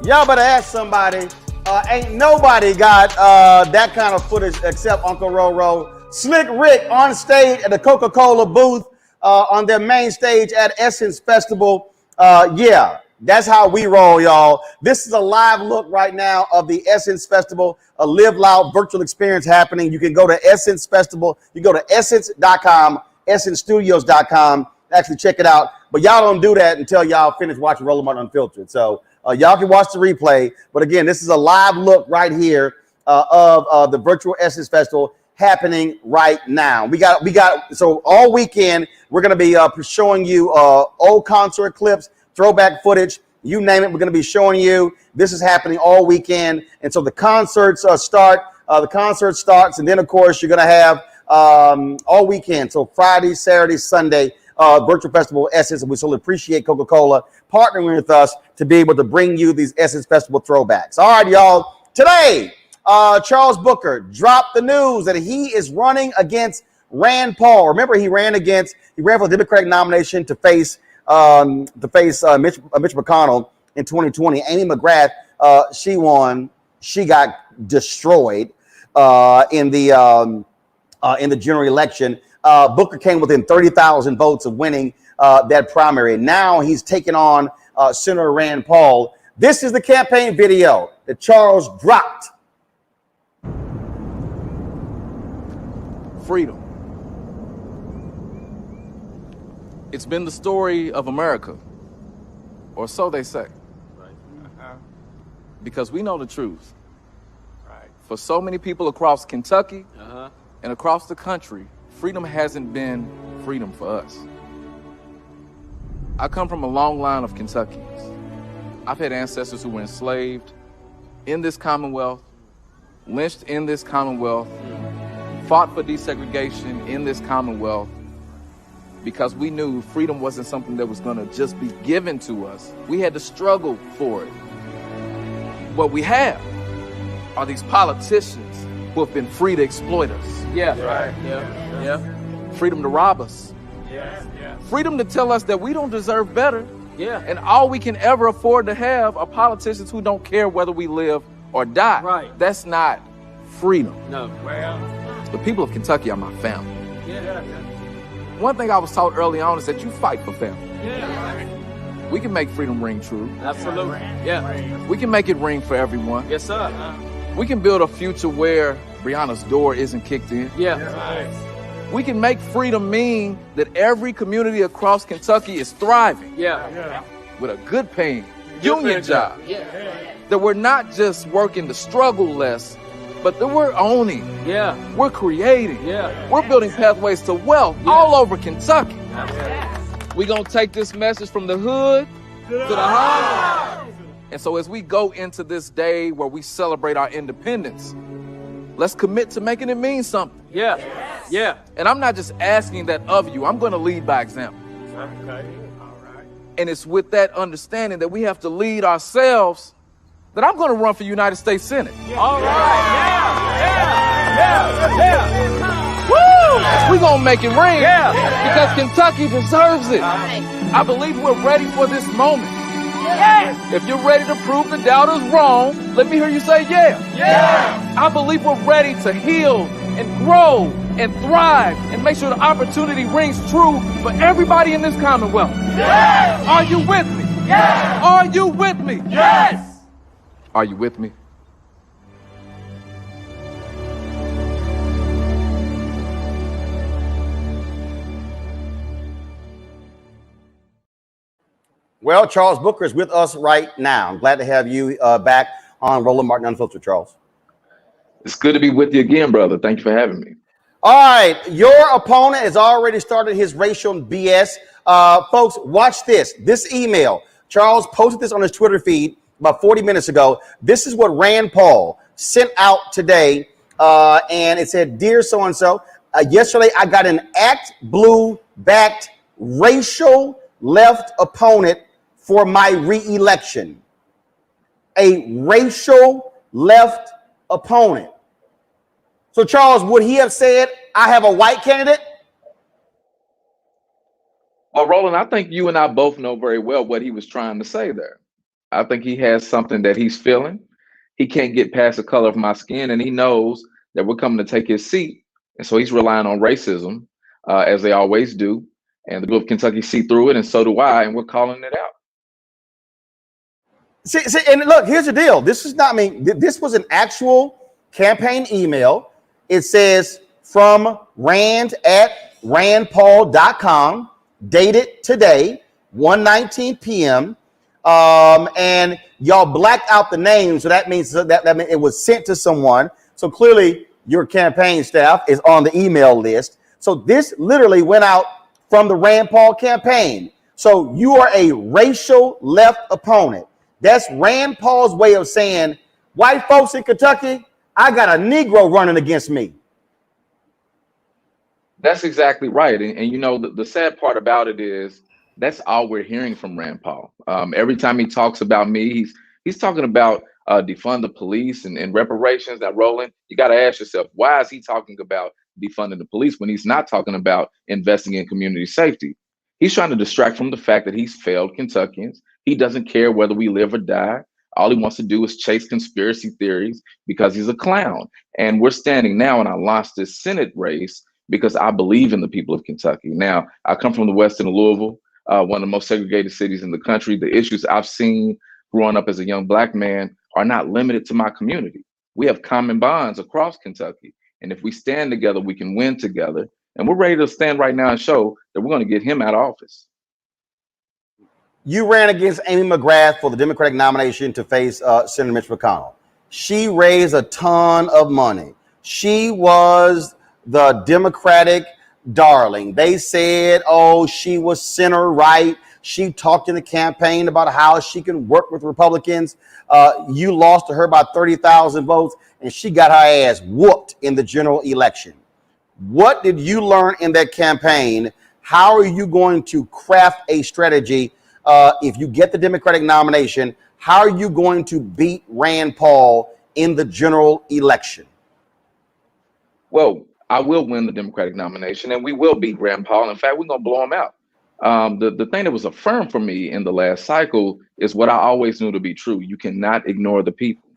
S1: Y'all better ask somebody. Ain't nobody got that kind of footage except Uncle Roro. Slick Rick on stage at the Coca-Cola booth on their main stage at Essence Festival. Yeah, that's how we roll, y'all. This is a live look right now of the Essence Festival, a Live Loud virtual experience happening. You can go to Essence Festival. You go to essence.com, essencestudios.com. Actually check it out. But y'all don't do that until y'all finish watching Roland Martin Unfiltered. So y'all can watch the replay. But again, this is a live look right here of the virtual Essence Festival happening right now. We got so all weekend we're going to be showing you old concert clips, throwback footage, you name it. We're going to be showing you. This is happening all weekend, and so the concerts start. The concert starts, and then of course you're going to have all weekend. So Friday, Saturday, Sunday, virtual festival Essence, and we so appreciate Coca-Cola partnering with us to be able to bring you these Essence Festival throwbacks. All right, y'all. Today, Charles Booker dropped the news that he is running against Rand Paul. Remember, he ran for the Democratic nomination to face Mitch McConnell in 2020. Amy McGrath, she won. She got destroyed in the general election. Booker came within 30,000 votes of winning that primary. Now he's taking on Senator Rand Paul. This is the campaign video that Charles dropped.
S11: Freedom. It's been the story of America, or so they say. Because we know the truth. For so many people across Kentucky and across the country, freedom hasn't been freedom for us. I come from a long line of Kentuckians. I've had ancestors who were enslaved in this Commonwealth, lynched in this Commonwealth, fought for desegregation in this Commonwealth, because we knew freedom wasn't something that was going to just be given to us. We had to struggle for it. What we have are these politicians who have been free to exploit us.
S15: Yeah. Right. Yeah.
S11: Freedom to rob us.
S15: Yeah.
S11: Freedom to tell us that we don't deserve better.
S15: Yeah.
S11: And all we can ever afford to have are politicians who don't care whether we live or die.
S15: Right.
S11: That's not freedom.
S15: No. Well.
S11: The people of Kentucky are my family.
S15: Yeah.
S11: One thing I was taught early on is that you fight for family.
S15: Yeah.
S11: We can make freedom ring true.
S15: Absolutely. Yeah.
S11: We can make it ring for everyone.
S15: Yes, sir.
S11: We can build a future where Breonna's door isn't kicked in.
S15: Yeah.
S11: We can make freedom mean that every community across Kentucky is thriving.
S15: Yeah.
S11: With a good paying union job.
S15: Yeah.
S11: That we're not just working to struggle less, but that we're owning.
S15: Yeah.
S11: We're creating.
S15: Yeah.
S11: We're building pathways to wealth all over Kentucky. We're going to take this message from the hood to the high. And so as we go into this day where we celebrate our independence, let's commit to making it mean something.
S15: Yeah. Yeah.
S11: And I'm not just asking that of you. I'm going to lead by example.
S15: Okay. All right.
S11: And it's with that understanding that we have to lead ourselves that I'm going to run for United States Senate.
S15: All right. Yeah.
S11: Woo! We're going to make it ring.
S15: Yeah.
S11: Because Kentucky deserves it. I believe we're ready for this moment.
S15: Yes.
S11: If you're ready to prove the doubters wrong, let me hear you say yeah.
S15: Yes.
S11: I believe we're ready to heal and grow and thrive and make sure the opportunity rings true for everybody in this Commonwealth.
S15: Yes.
S11: Are you with me?
S15: Yes.
S11: Are you with me?
S15: Yes.
S11: Are you with me?
S1: Well, Charles Booker is with us right now. I'm glad to have you back on Roland Martin Unfiltered, Charles.
S16: It's good to be with you again, brother. Thank you for having me.
S1: All right. Your opponent has already started his racial BS. Folks, watch this. This email. Charles posted this on his Twitter feed about 40 minutes ago. This is what Rand Paul sent out today. And it said, "Dear so-and-so, yesterday I got an Act Blue-backed racial left opponent for my re-election." A racial left opponent. So, Charles, would he have said, "I have a white candidate"?
S16: Well, Roland, I think you and I both know very well what he was trying to say there. I think he has something that he's feeling. He can't get past the color of my skin, and he knows that we're coming to take his seat. And so he's relying on racism, as they always do. And the people of Kentucky see through it, and so do I, and we're calling it out.
S1: See, and look, here's the deal. This is not me. This was an actual campaign email. It says from Rand at randpaul.com, dated today, 1:19 p.m. And y'all blacked out the name, so that means that means it was sent to someone. So clearly, your campaign staff is on the email list. So this literally went out from the Rand Paul campaign. So you are a racial left opponent. That's Rand Paul's way of saying, white folks in Kentucky, I got a Negro running against me.
S16: That's exactly right. And you know, the sad part about it is that's all we're hearing from Rand Paul. Every time he talks about me, he's talking about defund the police and reparations. Now, Roland, you got to ask yourself, why is he talking about defunding the police when he's not talking about investing in community safety? He's trying to distract from the fact that he's failed Kentuckians. He doesn't care whether we live or die. All he wants to do is chase conspiracy theories because he's a clown. And we're standing now, and I lost this Senate race because I believe in the people of Kentucky. Now, I come from the west end of Louisville, one of the most segregated cities in the country. The issues I've seen growing up as a young Black man are not limited to my community. We have common bonds across Kentucky. And if we stand together, we can win together. And we're ready to stand right now and show that we're going to get him out of office.
S1: You ran against Amy McGrath for the Democratic nomination to face Senator Mitch McConnell. She raised a ton of money. She was the Democratic darling. They said, oh, she was center right. She talked in the campaign about how she can work with Republicans. You lost to her by 30,000 votes, and she got her ass whooped in the general election. What did you learn in that campaign? How are you going to craft a strategy if you get the Democratic nomination? How are you going to beat Rand Paul in the general election?
S16: Well, I will win the Democratic nomination, and we will beat Rand Paul. In fact, we're going to blow him out. The thing that was affirmed for me in the last cycle is what I always knew to be true. You cannot ignore the people.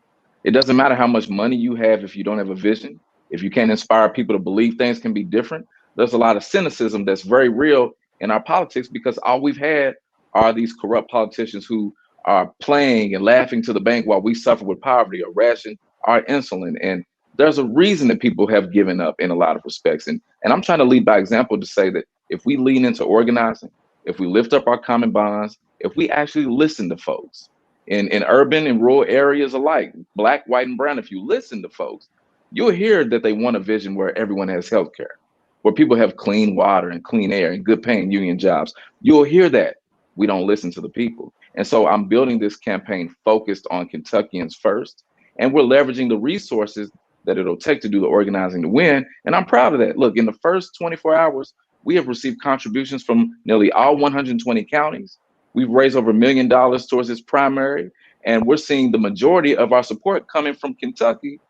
S16: It doesn't matter how much money you have if you don't have a vision. If you can't inspire people to believe things can be different. There's a lot of cynicism that's very real in our politics because all we've had are these corrupt politicians who are playing and laughing to the bank while we suffer with poverty or ration our insulin. And there's a reason that people have given up in a lot of respects. And I'm trying to lead by example to say that if we lean into organizing, if we lift up our common bonds, if we actually listen to folks in urban and rural areas alike, Black, white, and brown, if you listen to folks, you'll hear that they want a vision where everyone has health care, where people have clean water and clean air and good paying union jobs. You'll hear that. We don't listen to the people. And so I'm building this campaign focused on Kentuckians first, and we're leveraging the resources that it'll take to do the organizing to win. And I'm proud of that. Look, in the first 24 hours, we have received contributions from nearly all 120 counties. We've raised over $1 million towards this primary, and we're seeing the majority of our support coming from Kentucky.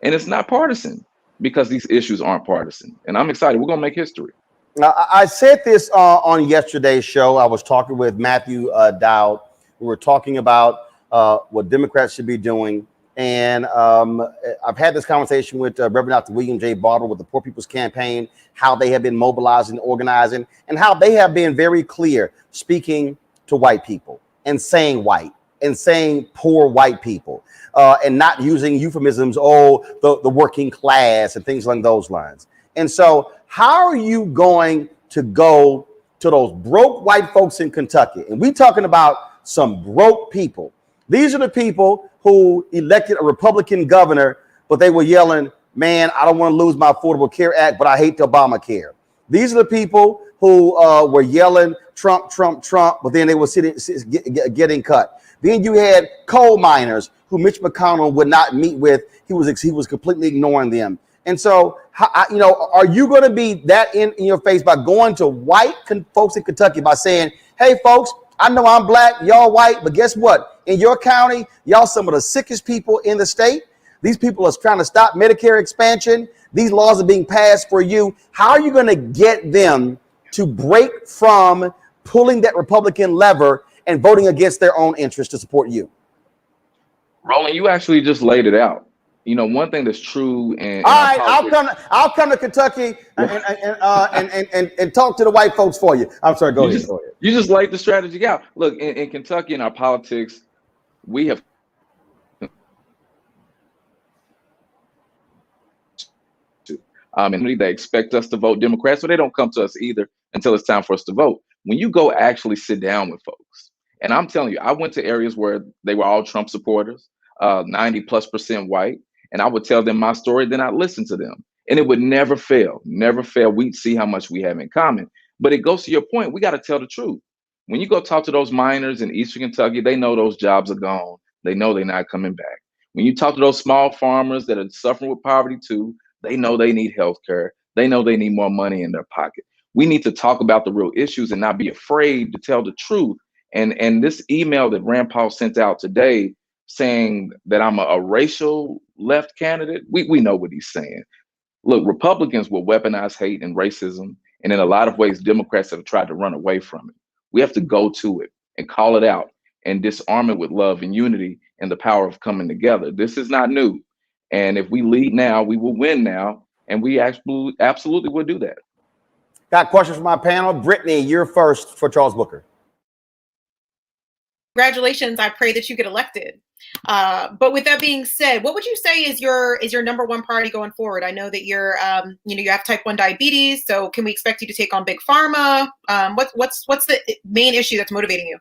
S16: And it's not partisan because these issues aren't partisan. And I'm excited. We're going to make history.
S1: Now, I said this on yesterday's show. I was talking with Matthew Dowd. We were talking about what Democrats should be doing. And I've had this conversation with Reverend Dr. William J. Barber with the Poor People's Campaign, how they have been mobilizing, organizing, and how they have been very clear speaking to white people and saying white and saying poor white people and not using euphemisms, the working class and things along those lines. And so how are you going to go to those broke white folks in Kentucky? And we're talking about some broke people. These are the people who elected a Republican governor, but they were yelling, man, I don't want to lose my Affordable Care Act, but I hate the Obamacare. These are the people who were yelling Trump, Trump, Trump, but then they were getting cut. Then you had coal miners who Mitch McConnell would not meet with. He was completely ignoring them. And so, are you going to be that in your face by going to white folks in Kentucky by saying, hey, folks, I know I'm Black, y'all white, but guess what? In your county, y'all some of the sickest people in the state. These people are trying to stop Medicare expansion. These laws are being passed for you. How are you going to get them to break from pulling that Republican lever and voting against their own interests to support you?
S16: Roland, you actually just laid it out. You know, one thing that's true in
S1: All
S16: our
S1: right,
S16: politics,
S1: I'll come to Kentucky and talk to the white folks for you. I'm sorry, go ahead.
S16: You just laid the strategy out. Look, in Kentucky, in our politics, we have and they expect us to vote Democrats, so they don't come to us either until it's time for us to vote. When you go actually sit down with folks, and I'm telling you, I went to areas where they were all Trump supporters, 90+% white, and I would tell them my story, then I'd listen to them. And it would never fail, never fail. We'd see how much we have in common. But it goes to your point, we got to tell the truth. When you go talk to those miners in Eastern Kentucky, they know those jobs are gone. They know they're not coming back. When you talk to those small farmers that are suffering with poverty too, they know they need health care. They know they need more money in their pocket. We need to talk about the real issues and not be afraid to tell the truth. And this email that Rand Paul sent out today saying that I'm a racial left candidate, we know what he's saying. Look, Republicans will weaponize hate and racism. And in a lot of ways, Democrats have tried to run away from it. We have to go to it and call it out and disarm it with love and unity and the power of coming together. This is not new. And if we lead now, we will win now. And we absolutely will do that.
S1: Got questions from my panel. Brittany, you're first for Charles Booker.
S3: Congratulations. I pray that you get elected. But with that being said, what would you say is your number one priority going forward? I know that you're, you have type 1 diabetes. So can we expect you to take on big pharma? What's the main issue that's motivating you?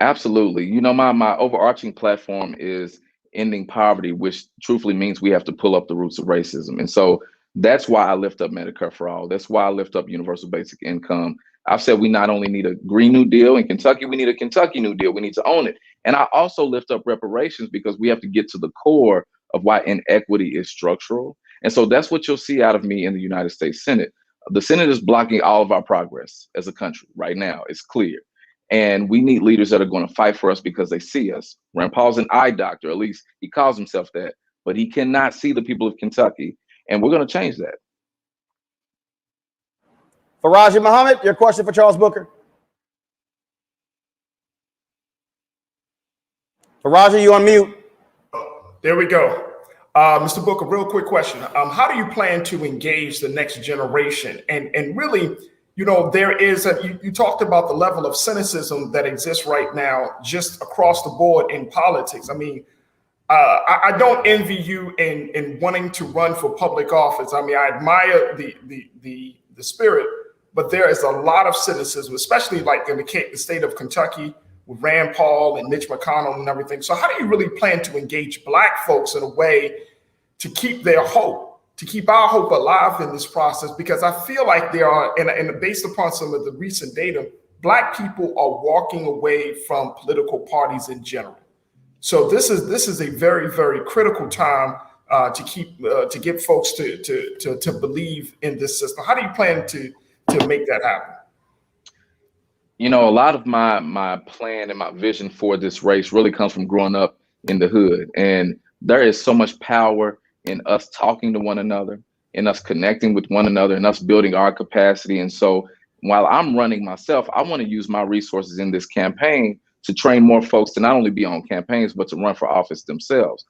S16: Absolutely. You know, my overarching platform is ending poverty, which truthfully means we have to pull up the roots of racism. And so that's why I lift up Medicare for all. That's why I lift up universal basic income. I've said we not only need a Green New Deal in Kentucky, we need a Kentucky New Deal. We need to own it. And I also lift up reparations because we have to get to the core of why inequity is structural. And so that's what you'll see out of me in the United States Senate. The Senate is blocking all of our progress as a country right now. It's clear. And we need leaders that are going to fight for us because they see us. Rand Paul's an eye doctor, at least he calls himself that, but he cannot see the people of Kentucky. And we're going to change that.
S1: Faraji Muhammad, your question for Charles Booker. Faraji, you on mute.
S4: There we go. Mr. Booker, real quick question. How do you plan to engage the next generation? And really, you know, there is you talked about the level of cynicism that exists right now just across the board in politics. I mean, I don't envy you in wanting to run for public office. I mean, I admire the spirit, but there is a lot of cynicism, especially like in the state of Kentucky with Rand Paul and Mitch McConnell and everything. So how do you really plan to engage Black folks in a way to keep their hope, to keep our hope alive in this process? Because I feel like there are, and based upon some of the recent data, Black people are walking away from political parties in general. So this is a very, very critical time to get folks to believe in this system. How do you plan to make that happen?
S16: You know, a lot of my plan and my vision for this race really comes from growing up in the hood. And there is so much power in us talking to one another, in us connecting with one another, and us building our capacity. And so while I'm running myself, I want to use my resources in this campaign to train more folks to not only be on campaigns, but to run for office themselves.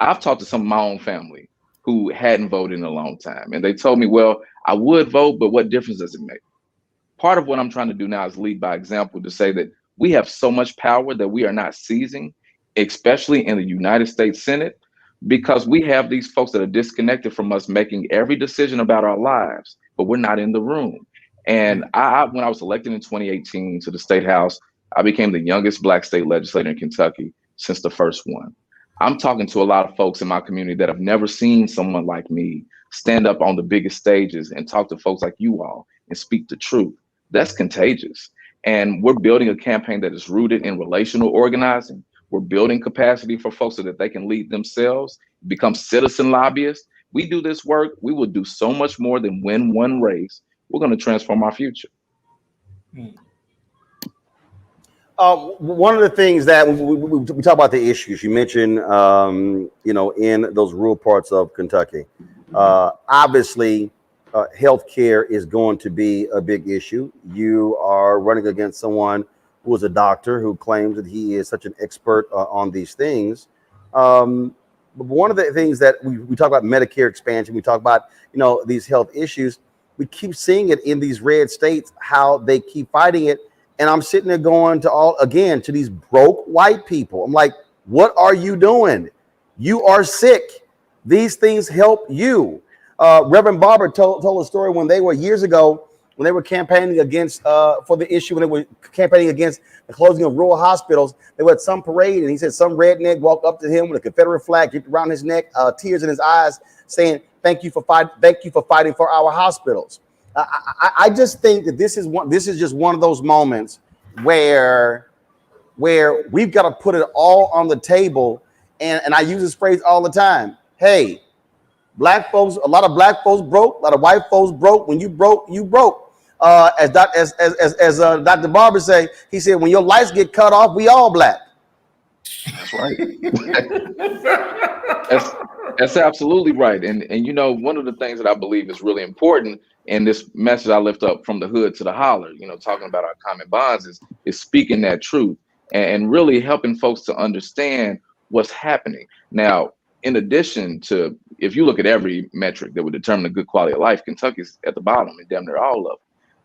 S16: I've talked to some of my own family who hadn't voted in a long time. And they told me, well, I would vote, but what difference does it make? Part of what I'm trying to do now is lead by example, to say that we have so much power that we are not seizing, especially in the United States Senate, because we have these folks that are disconnected from us making every decision about our lives, but we're not in the room. And when I was elected in 2018 to the State House, I became the youngest Black state legislator in Kentucky since the first one. I'm talking to a lot of folks in my community that have never seen someone like me stand up on the biggest stages and talk to folks like you all and speak the truth. That's contagious. And we're building a campaign that is rooted in relational organizing. We're building capacity for folks so that they can lead themselves, become citizen lobbyists. We do this work, we will do so much more than win one race. We're going to transform our future.
S1: One of the things that we talk about the issues you mentioned, you know, in those rural parts of Kentucky, obviously, healthcare is going to be a big issue. You are running against someone who is a doctor who claims that he is such an expert on these things. But one of the things that we talk about Medicare expansion, we talk about, these health issues, we keep seeing it in these red states, how they keep fighting it. And I'm sitting there going to these broke white people. I'm like, what are you doing? You are sick. These things help you. Reverend Barber told a story when they were years ago, when they were campaigning against for the issue, when they were campaigning against the closing of rural hospitals. They were at some parade, and he said some redneck walked up to him with a Confederate flag draped around his neck, tears in his eyes, saying, "Thank you for fighting for our hospitals." I just think that this is just one of those moments where we've got to put it all on the table, and I use this phrase all the time. Hey, black folks, a lot of black folks broke, a lot of white folks broke. When you broke, you broke. As Dr. Barber say, he said, when your lights get cut off, we all black.
S16: That's right. That's absolutely right. And one of the things that I believe is really important in this message I lift up from the hood to the holler, talking about our common bonds is speaking that truth and really helping folks to understand what's happening. Now, in addition to, if you look at every metric that would determine a good quality of life, Kentucky's at the bottom and damn near all of them.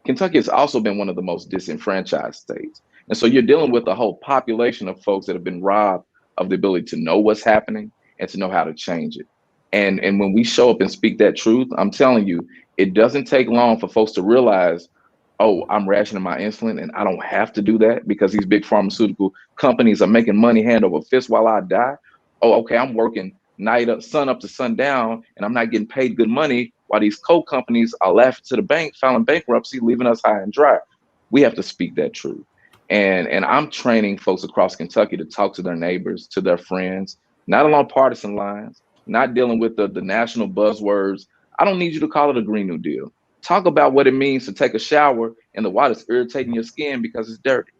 S16: Kentucky has also been one of the most disenfranchised states. And so you're dealing with a whole population of folks that have been robbed of the ability to know what's happening and to know how to change it. And when we show up and speak that truth, I'm telling you, it doesn't take long for folks to realize, oh, I'm rationing my insulin and I don't have to do that because these big pharmaceutical companies are making money hand over fist while I die. Oh, okay, I'm working sun up to sundown and I'm not getting paid good money while these coal companies are left to the bank, filing bankruptcy, leaving us high and dry. We have to speak that truth. And I'm training folks across Kentucky to talk to their neighbors, to their friends, not along partisan lines, not dealing with the national buzzwords. I don't need you to call it a Green New Deal. Talk about what it means to take a shower and the water's irritating your skin because it's dirty.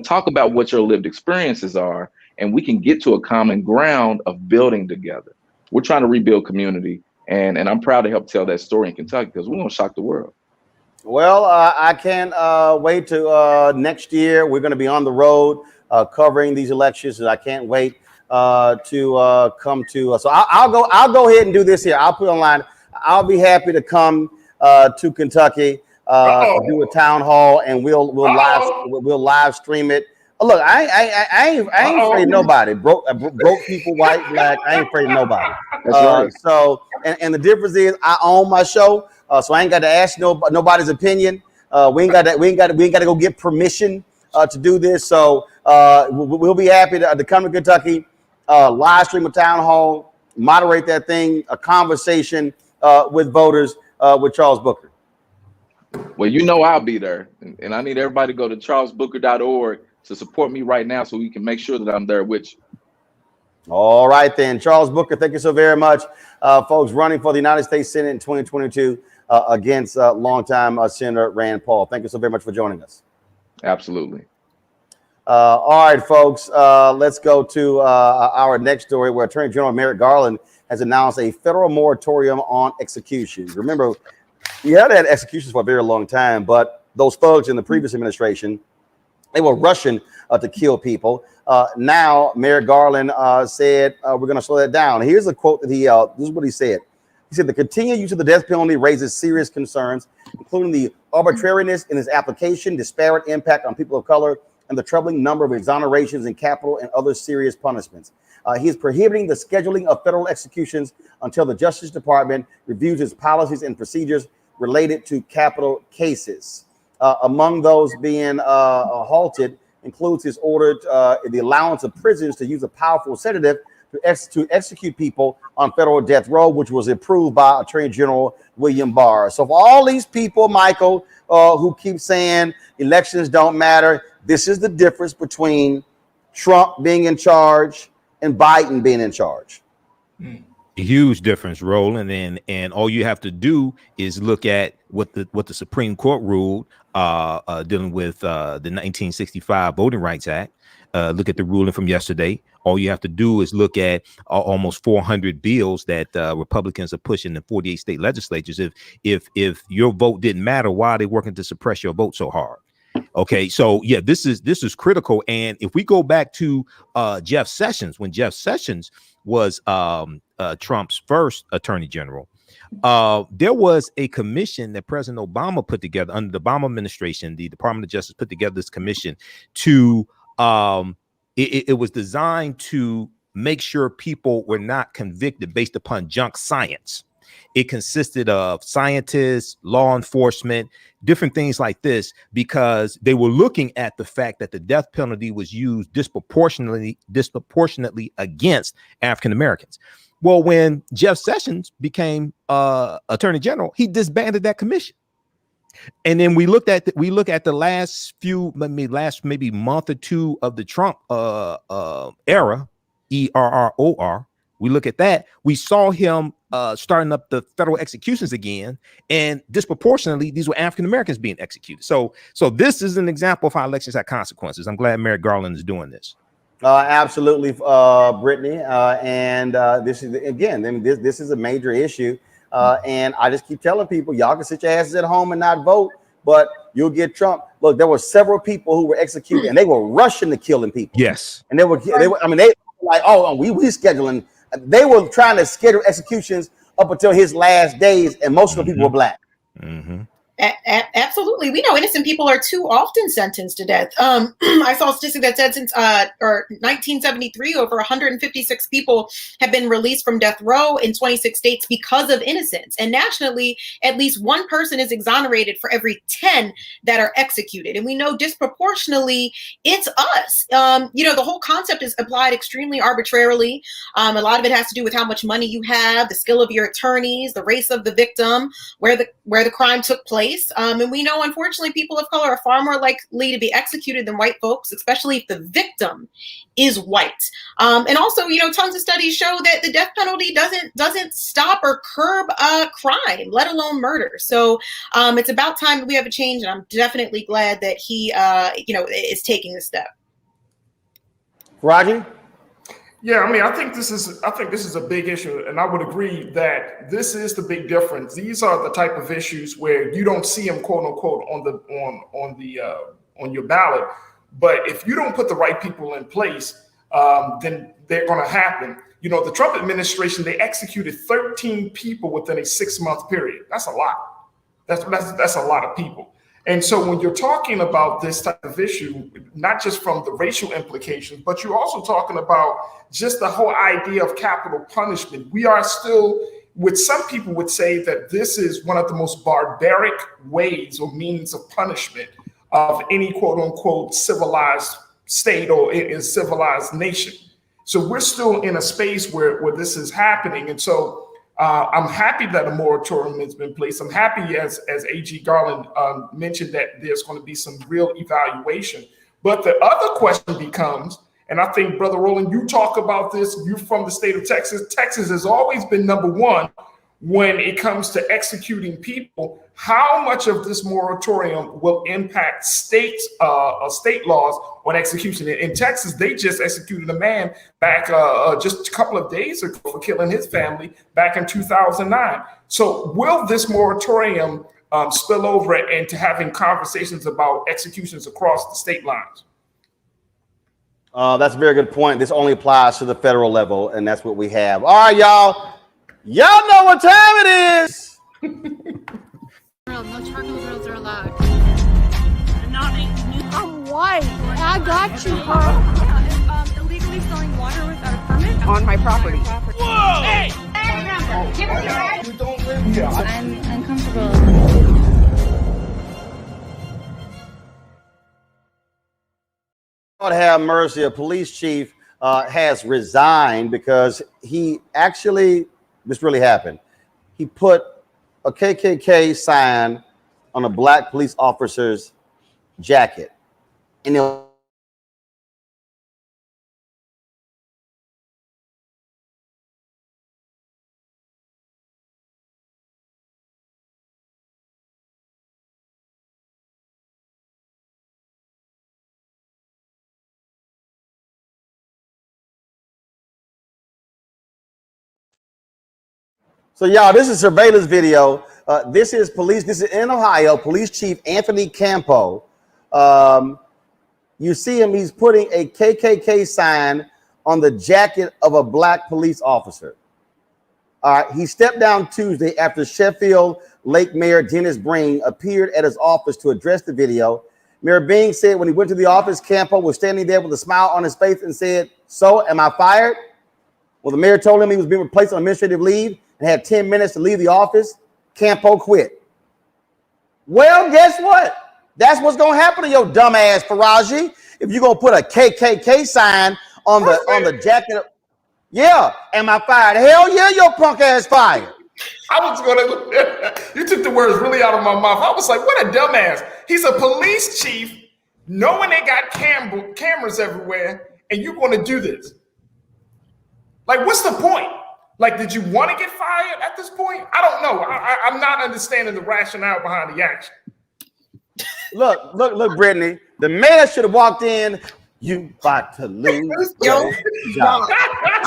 S16: Talk about what your lived experiences are, and we can get to a common ground of building together. We're trying to rebuild community, and I'm proud to help tell that story in Kentucky because we're going to shock the world.
S1: Well, I can't wait to next year. We're going to be on the road covering these elections, and I can't wait to come to. So I'll go ahead and do this here. I'll put online. I'll be happy to come to Kentucky, do a town hall, and we'll live stream it. Look, I ain't afraid of nobody. Broke people, white, black. I ain't afraid of nobody.
S16: That's right.
S1: So, and the difference is, I own my show, so I ain't got to ask nobody's opinion. We ain't got to go get permission to do this. So, we'll be happy to come to Kentucky, live stream a town hall, moderate that thing, a conversation with voters with Charles Booker.
S16: Well, I'll be there, and I need everybody to go to charlesbooker.org to support me right now so we can make sure that I'm there with you.
S1: All right, then. Charles Booker, thank you so very much. Folks, running for the United States Senate in 2022 against longtime Senator Rand Paul. Thank you so very much for joining us.
S16: Absolutely.
S1: All right, folks, let's go to our next story where Attorney General Merrick Garland has announced a federal moratorium on executions. Remember, we had executions for a very long time, but those thugs in the previous administration, they were rushing to kill people. Now, Merrick Garland said, we're going to slow that down. Here's a quote that this is what he said. He said, the continued use of the death penalty raises serious concerns, including the arbitrariness in its application, disparate impact on people of color, and the troubling number of exonerations in capital and other serious punishments. He is prohibiting the scheduling of federal executions until the Justice Department reviews its policies and procedures related to capital cases. Among those being halted includes his order the allowance of prisons to use a powerful sedative to execute people on federal death row, which was approved by Attorney General William Barr. So for all these people, Michael, who keep saying elections don't matter, this is the difference between Trump being in charge and Biden being in charge.
S6: A huge difference, Roland, and all you have to do is look at what the Supreme Court ruled dealing with the 1965 Voting Rights Act. Look at the ruling from yesterday. All you have to do is look at almost 400 bills that Republicans are pushing in 48 state legislatures. If your vote didn't matter, why are they working to suppress your vote so hard? Okay, so yeah, this is critical. And if we go back to Jeff Sessions, when Jeff Sessions was Trump's first attorney general, there was a commission that President Obama put together under the Obama administration. The Department of Justice put together this commission to it was designed to make sure people were not convicted based upon junk science. It consisted of scientists, law enforcement, different things like this, because they were looking at the fact that the death penalty was used disproportionately against African Americans. Well, when Jeff Sessions became attorney general, he disbanded that commission. And then we look at the last maybe month or two of the Trump era, ERROR. We look at that. We saw him starting up the federal executions again, and disproportionately, these were African Americans being executed. So this is an example of how elections have consequences. I'm glad Merrick Garland is doing this.
S1: Absolutely, Brittany. And this is again, this is a major issue. And I just keep telling people, y'all can sit your asses at home and not vote, but you'll get Trump. Look, there were several people who were executed, and they were rushing to killing people.
S6: Yes,
S1: and they were like, oh, we scheduling. They were trying to schedule executions up until his last days, and most of the people were black.
S3: Absolutely. We know innocent people are too often sentenced to death. I saw a statistic that said since 1973, over 156 people have been released from death row in 26 states because of innocence. And nationally, at least one person is exonerated for every 10 that are executed. And we know disproportionately it's us. The whole concept is applied extremely arbitrarily. A lot of it has to do with how much money you have, the skill of your attorneys, the race of the victim, where the crime took place. And we know, unfortunately, people of color are far more likely to be executed than white folks, especially if the victim is white. And also, tons of studies show that the death penalty doesn't stop or curb crime, let alone murder. So it's about time that we have a change, and I'm definitely glad that he, is taking this step.
S1: Raji?
S4: Yeah, I think this is a big issue, and I would agree that this is the big difference. These are the type of issues where you don't see them, quote unquote, on your ballot. But if you don't put the right people in place, then they're going to happen. The Trump administration, they executed 13 people within a 6-month period. That's a lot. That's a lot of people. And so when you're talking about this type of issue, not just from the racial implications, but you're also talking about just the whole idea of capital punishment. We are still, with some people would say that this is one of the most barbaric ways or means of punishment of any quote unquote civilized state or a civilized nation. So we're still in a space where this is happening. And so I'm happy that a moratorium has been placed. I'm happy, as A.G. Garland mentioned, that there's going to be some real evaluation. But the other question becomes, and I think, Brother Roland, you talk about this, you're from the state of Texas. Texas has always been number one when it comes to executing people. How much of this moratorium will impact state laws on execution? In Texas, they just executed a man back just a couple of days ago for killing his family back in 2009. So will this moratorium spill over into having conversations about executions across the state lines?
S1: That's a very good point. This only applies to the federal level, and that's what we have. All right, y'all. Y'all know what time it is.
S17: No charcoal grills are allowed.
S18: I'm white. I got you, huh?
S17: Illegally selling water without a permit
S18: On my property.
S17: Whoa! Hey! Give us your right.
S4: You don't live here.
S17: I'm uncomfortable.
S1: God have mercy. A police chief has resigned because he actually, this really happened. He put a KKK sign on a black police officer's jacket. And so, y'all, this is surveillance video. This is in Ohio, Police Chief Anthony Campo You see him, he's putting a KKK sign on the jacket of a black police officer. All right, he stepped down Tuesday after Sheffield Lake Mayor Dennis Breen appeared at his office to address the video. Mayor Breen said when he went to the office, Campo was standing there with a smile on his face and said, "So, am I fired?" Well, the mayor told him he was being replaced on administrative leave and had 10 minutes to leave the office. Campo quit. Well, guess what? That's what's gonna happen to your dumb ass, Faraji. If you're gonna put a KKK sign on the jacket. Yeah, am I fired? Hell yeah, your punk ass fired.
S4: I was gonna. You took the words really out of my mouth. I was like, what a dumbass. He's a police chief, knowing they got cameras everywhere, and you're gonna do this. Like, what's the point? Like, did you want to get fired at this point? I don't know. I'm not understanding the rationale behind the action.
S1: Look, Brittany. The mayor should have walked in. You about to lose your job.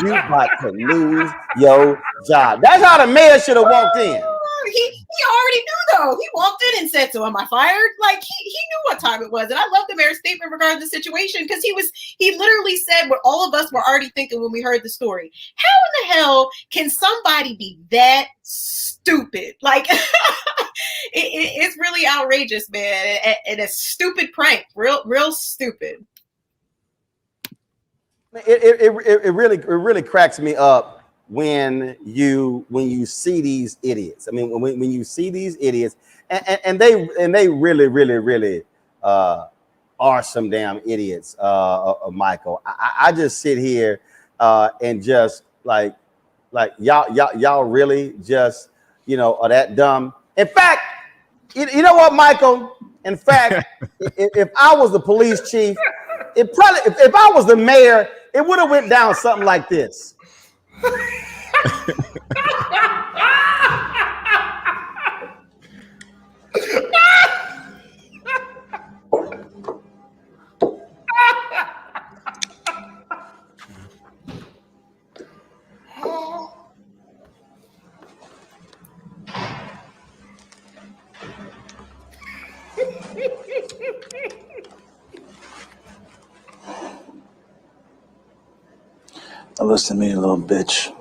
S1: You about to lose your job. That's how the mayor should have walked in.
S3: He already knew, though. He walked in and said, "So am I fired?" Like he knew what time it was. And I love the mayor's statement regarding the situation because he literally said what all of us were already thinking when we heard the story. How in the hell can somebody be that stupid? Like it's really outrageous, man, and a stupid prank. Real stupid.
S1: It really cracks me up when you see these idiots. I mean, when you see these idiots, and they really are some damn idiots, Michael. I just sit here and just like y'all really just are that dumb. In fact, you know what, Michael? In fact, if I was the police chief, it probably if I was the mayor, it would have went down something like this.
S19: Now listen to me, little bitch.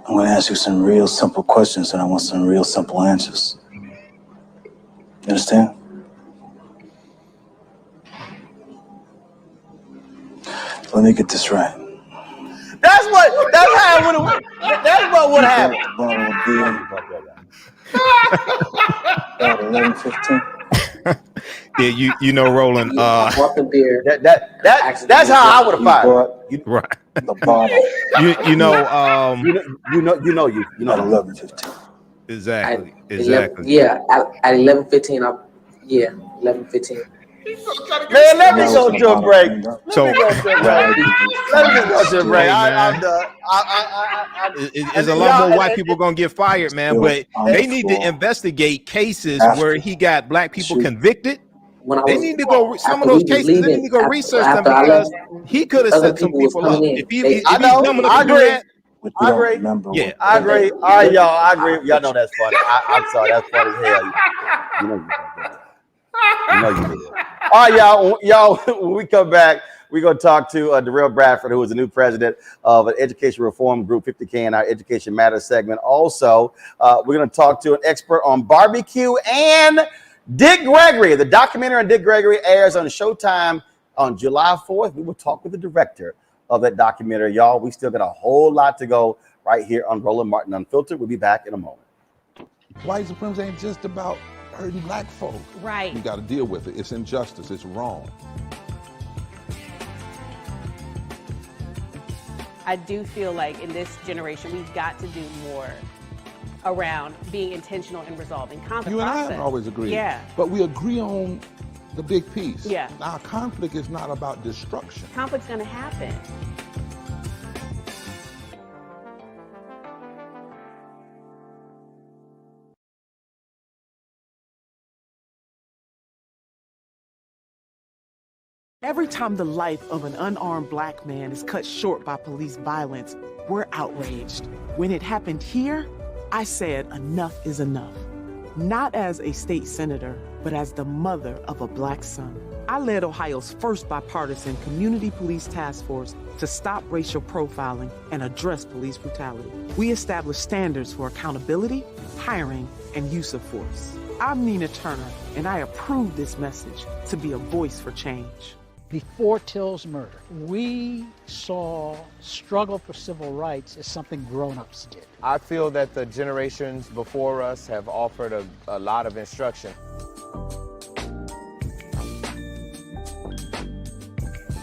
S19: I'm going to ask you some real simple questions, and I want some real simple answers. You understand? Let me get this right.
S1: That's how it would have. That's what would happen.
S19: About 11:15.
S6: Yeah, you know, Roland.
S1: That's how I would have fired.
S6: Right.
S19: The bottle.
S6: You know.
S19: At 11:15.
S6: Exactly.
S20: At 11:15. 11:15.
S1: Man, let me go to a break.
S6: There's a lot more white people gonna get fired, man. But they need to investigate cases where he got black people convicted. They need to go. Some of those cases, they need to go research them because he could have set some people up. If he's coming up to do that.
S1: I agree.
S6: Yeah,
S1: I agree. All right, y'all. I agree. Y'all know that's funny. I'm sorry. That's funny as hell. You know you did. All right, y'all. When we come back, we're going to talk to Darrell Bradford, who is the new president of an education reform group, 50K, in our Education Matters segment. Also, we're going to talk to an expert on barbecue and Dick Gregory. The documentary on Dick Gregory airs on Showtime on July 4th. We will talk with the director of that documentary. Y'all, we still got a whole lot to go right here on Roland Martin Unfiltered. We'll be back in a moment.
S21: White supremacy ain't just about hurting black folk.
S22: Right.
S21: You got to deal with it. It's injustice. It's wrong.
S22: I do feel like in this generation, we've got to do more around being intentional in resolving conflict.
S21: You and I haven't always agreed.
S22: Yeah.
S21: But we agree on the big piece.
S22: Yeah.
S21: Our conflict is not about destruction.
S22: Conflict's going to happen.
S9: Every time the life of an unarmed black man is cut short by police violence, we're outraged. When it happened here, I said enough is enough. not as a state senator, but as the mother of a black son. I led Ohio's first bipartisan community police task force to stop racial profiling and address police brutality. We established standards for accountability, hiring, and use of force. I'm Nina Turner, and I approve this message to be a voice for change.
S2: Before Till's murder, we saw struggle for civil rights as something grown-ups did.
S5: I feel that the generations before us have offered a lot of instruction.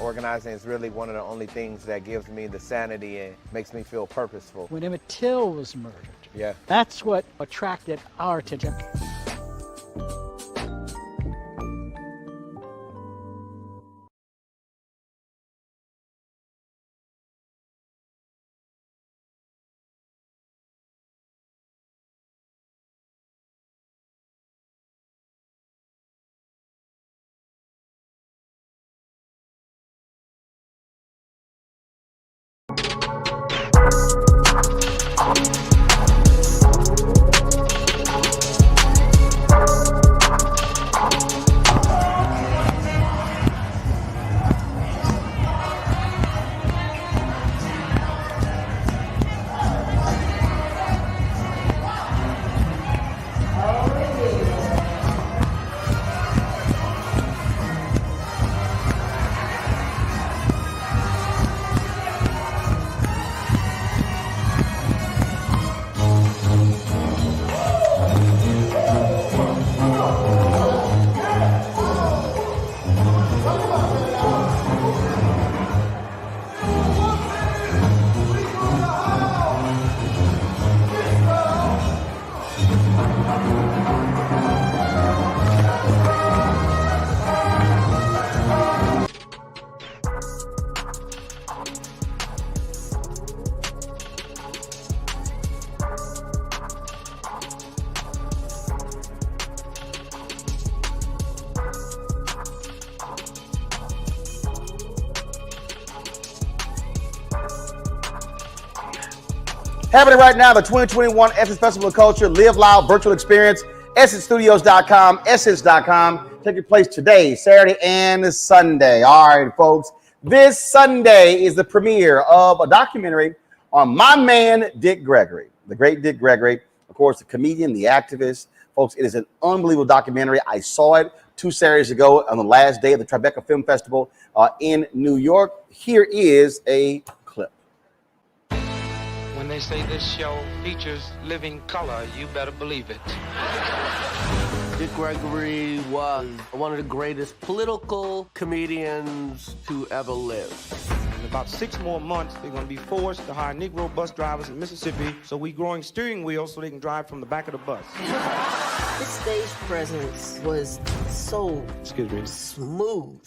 S5: Organizing is really one of the only things that gives me the sanity and makes me feel purposeful.
S2: When Emmett Till was murdered,
S5: yeah,
S2: that's what attracted our attention.
S1: Happening right now, the 2021 Essence Festival of Culture Live Loud Virtual Experience, EssenceStudios.com, Essence.com. Taking place today, Saturday, and Sunday. All right, folks. This Sunday is the premiere of a documentary on my man, Dick Gregory, the great Dick Gregory, of course, the comedian, the activist. Folks, it is an unbelievable documentary. I saw it 2 Saturdays ago on the last day of the Tribeca Film Festival in New York. Here is a clip.
S23: When they say this show features living color, you better believe it.
S24: Dick Gregory was one of the greatest political comedians to ever live.
S23: In about 6 more months, they're going to be forced to hire Negro bus drivers in Mississippi, so we're growing steering wheels so they can drive from the back of the bus.
S25: His stage presence was so smooth.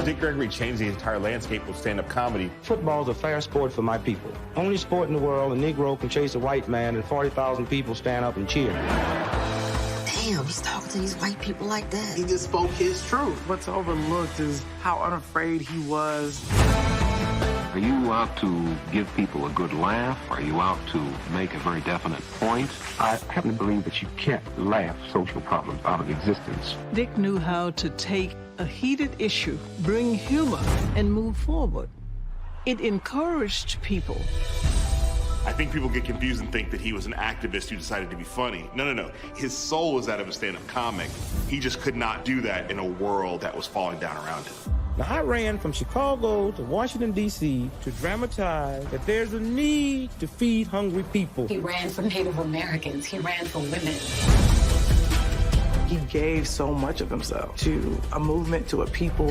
S26: Dick Gregory changed the entire landscape of stand-up comedy.
S23: Football's a fair sport for my people. Only sport in the world a Negro can chase a white man and 40,000 people stand up and cheer.
S25: Damn, he's talking to these white people like that.
S24: He just spoke his truth.
S9: What's overlooked is how unafraid he was.
S27: Are you out to give people a good laugh? Are you out to make a very definite point? I happen to believe that you can't laugh social problems out of existence.
S28: Dick knew how to take a heated issue, bring humor, and move forward. It encouraged people.
S26: I think people get confused and think that he was an activist who decided to be funny. No. His soul was that of a stand-up comic. He just could not do that in a world that was falling down around him.
S23: Now, I ran from Chicago to Washington, D.C. to dramatize that there's a need to feed hungry people.
S25: He ran for Native Americans. He ran for women.
S9: He gave so much of himself to a movement, to a people.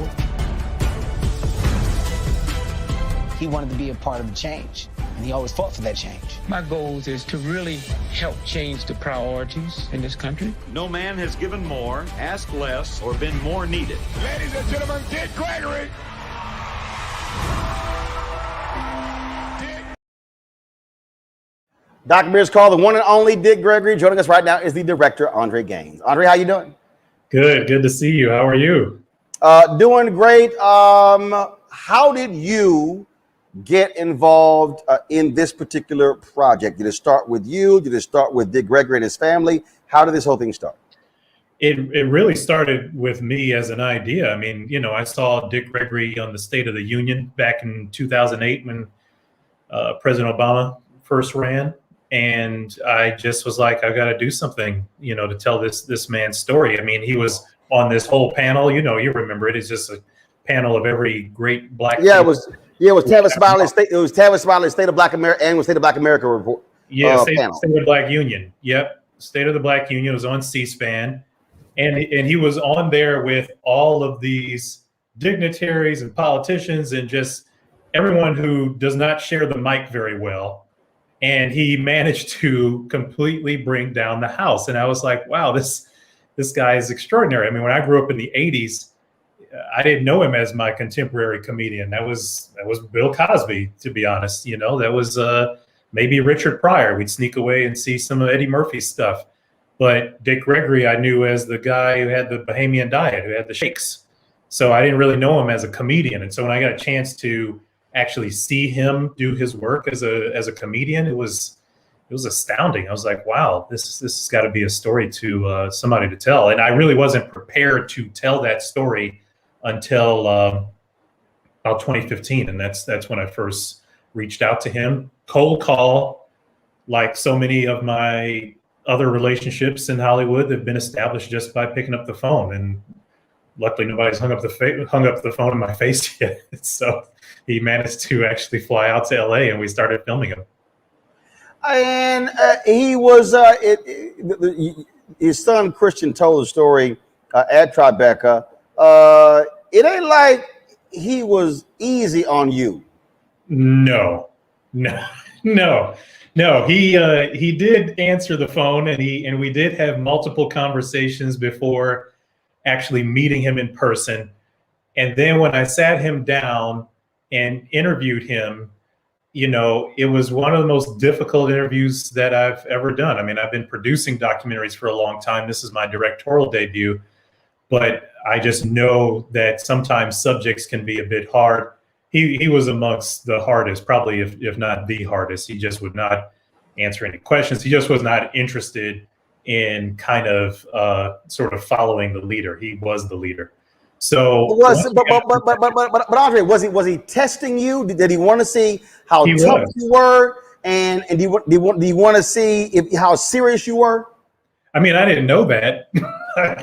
S29: He wanted to be a part of the change, and he always fought for that change.
S23: My goal is to really help change the priorities in this country.
S26: No man has given more, asked less, or been more needed.
S15: Ladies and gentlemen, Dick Gregory.
S1: Documentary is called The One and Only Dick Gregory. Joining us right now is the director, Andre Gaines. Andre, how you doing?
S30: Good to see you. How are you?
S1: Doing great. How did you get involved in this particular project? Did it start with you? Did it start with Dick Gregory and his family? How did this whole thing start?
S30: It really started with me as an idea. I mean, you know, I saw Dick Gregory on the State of the Union back in 2008 when President Obama first ran, and I just was like, I've got to do something, you know, to tell this man's story. I mean, he was on this whole panel. You know, you remember it. It's just a panel of every great black.
S1: Yeah, it was Tavis Smiley State. It was Tavis Smiley State of Black America and State of Black America report.
S30: Yeah, State of the Black Union. Yep, State of the Black Union was on C-SPAN. And he was on there with all of these dignitaries and politicians and just everyone who does not share the mic very well. And he managed to completely bring down the house. And I was like, wow, this guy is extraordinary. I mean, when I grew up in the 80s, I didn't know him as my contemporary comedian. That was Bill Cosby, to be honest. You know, that was maybe Richard Pryor. We'd sneak away and see some of Eddie Murphy's stuff. But Dick Gregory, I knew as the guy who had the Bahamian diet, who had the shakes. So I didn't really know him as a comedian. And so when I got a chance to actually see him do his work as a comedian, it was astounding. I was like, wow, this has got to be a story to somebody to tell. And I really wasn't prepared to tell that story until about 2015. And that's when I first reached out to him. Cold call, like so many of my other relationships in Hollywood have been established just by picking up the phone, and luckily nobody's hung up the phone in my face yet. So he managed to actually fly out to LA, and we started filming him.
S1: And he was his son Christian told the story at Tribeca. It ain't like he was easy on you.
S30: No. He did answer the phone, and we did have multiple conversations before actually meeting him in person. And then when I sat him down and interviewed him, you know, it was one of the most difficult interviews that I've ever done. I mean, I've been producing documentaries for a long time. This is my directorial debut, but I just know that sometimes subjects can be a bit hard. He was amongst the hardest, probably if not the hardest. He just would not answer any questions. He just was not interested in kind of sort of following the leader. He was the leader. So
S1: but Andre, was he testing you? Did he want to see how tough you were, and do you want to see how serious you were?
S30: I mean, I didn't know that.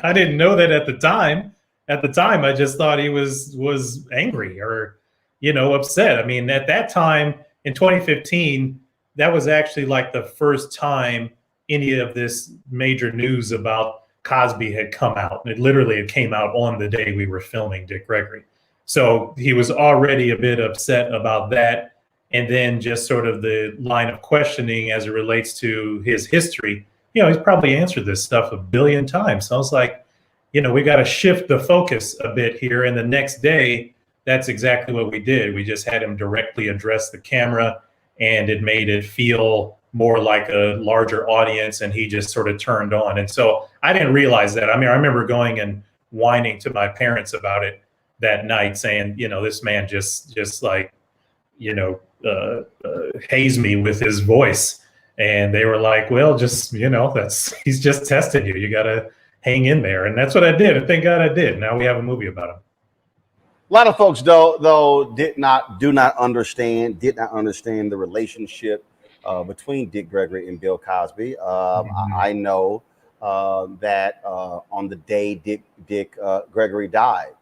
S30: I didn't know that at the time. At the time, I just thought he was angry or, you know, upset. I mean, at that time in 2015, that was actually like the first time any of this major news about Cosby had come out. It came out on the day we were filming Dick Gregory. So he was already a bit upset about that. And then just sort of the line of questioning as it relates to his history, you know, he's probably answered this stuff a billion times. So I was like, you know, we got to shift the focus a bit here. And the next day, that's exactly what we did. We just had him directly address the camera, and it made it feel more like a larger audience, and he just sort of turned on. And so I didn't realize that. I mean, I remember going and whining to my parents about it that night, saying, you know, this man just like, you know, hazed me with his voice. And they were like, well, just, you know, he's just testing you. You got to hang in there. And that's what I did. And thank God I did. Now we have a movie about him.
S1: A lot of folks, though, do not understand the relationship between Dick Gregory and Bill Cosby. I know that on the day Dick Gregory died,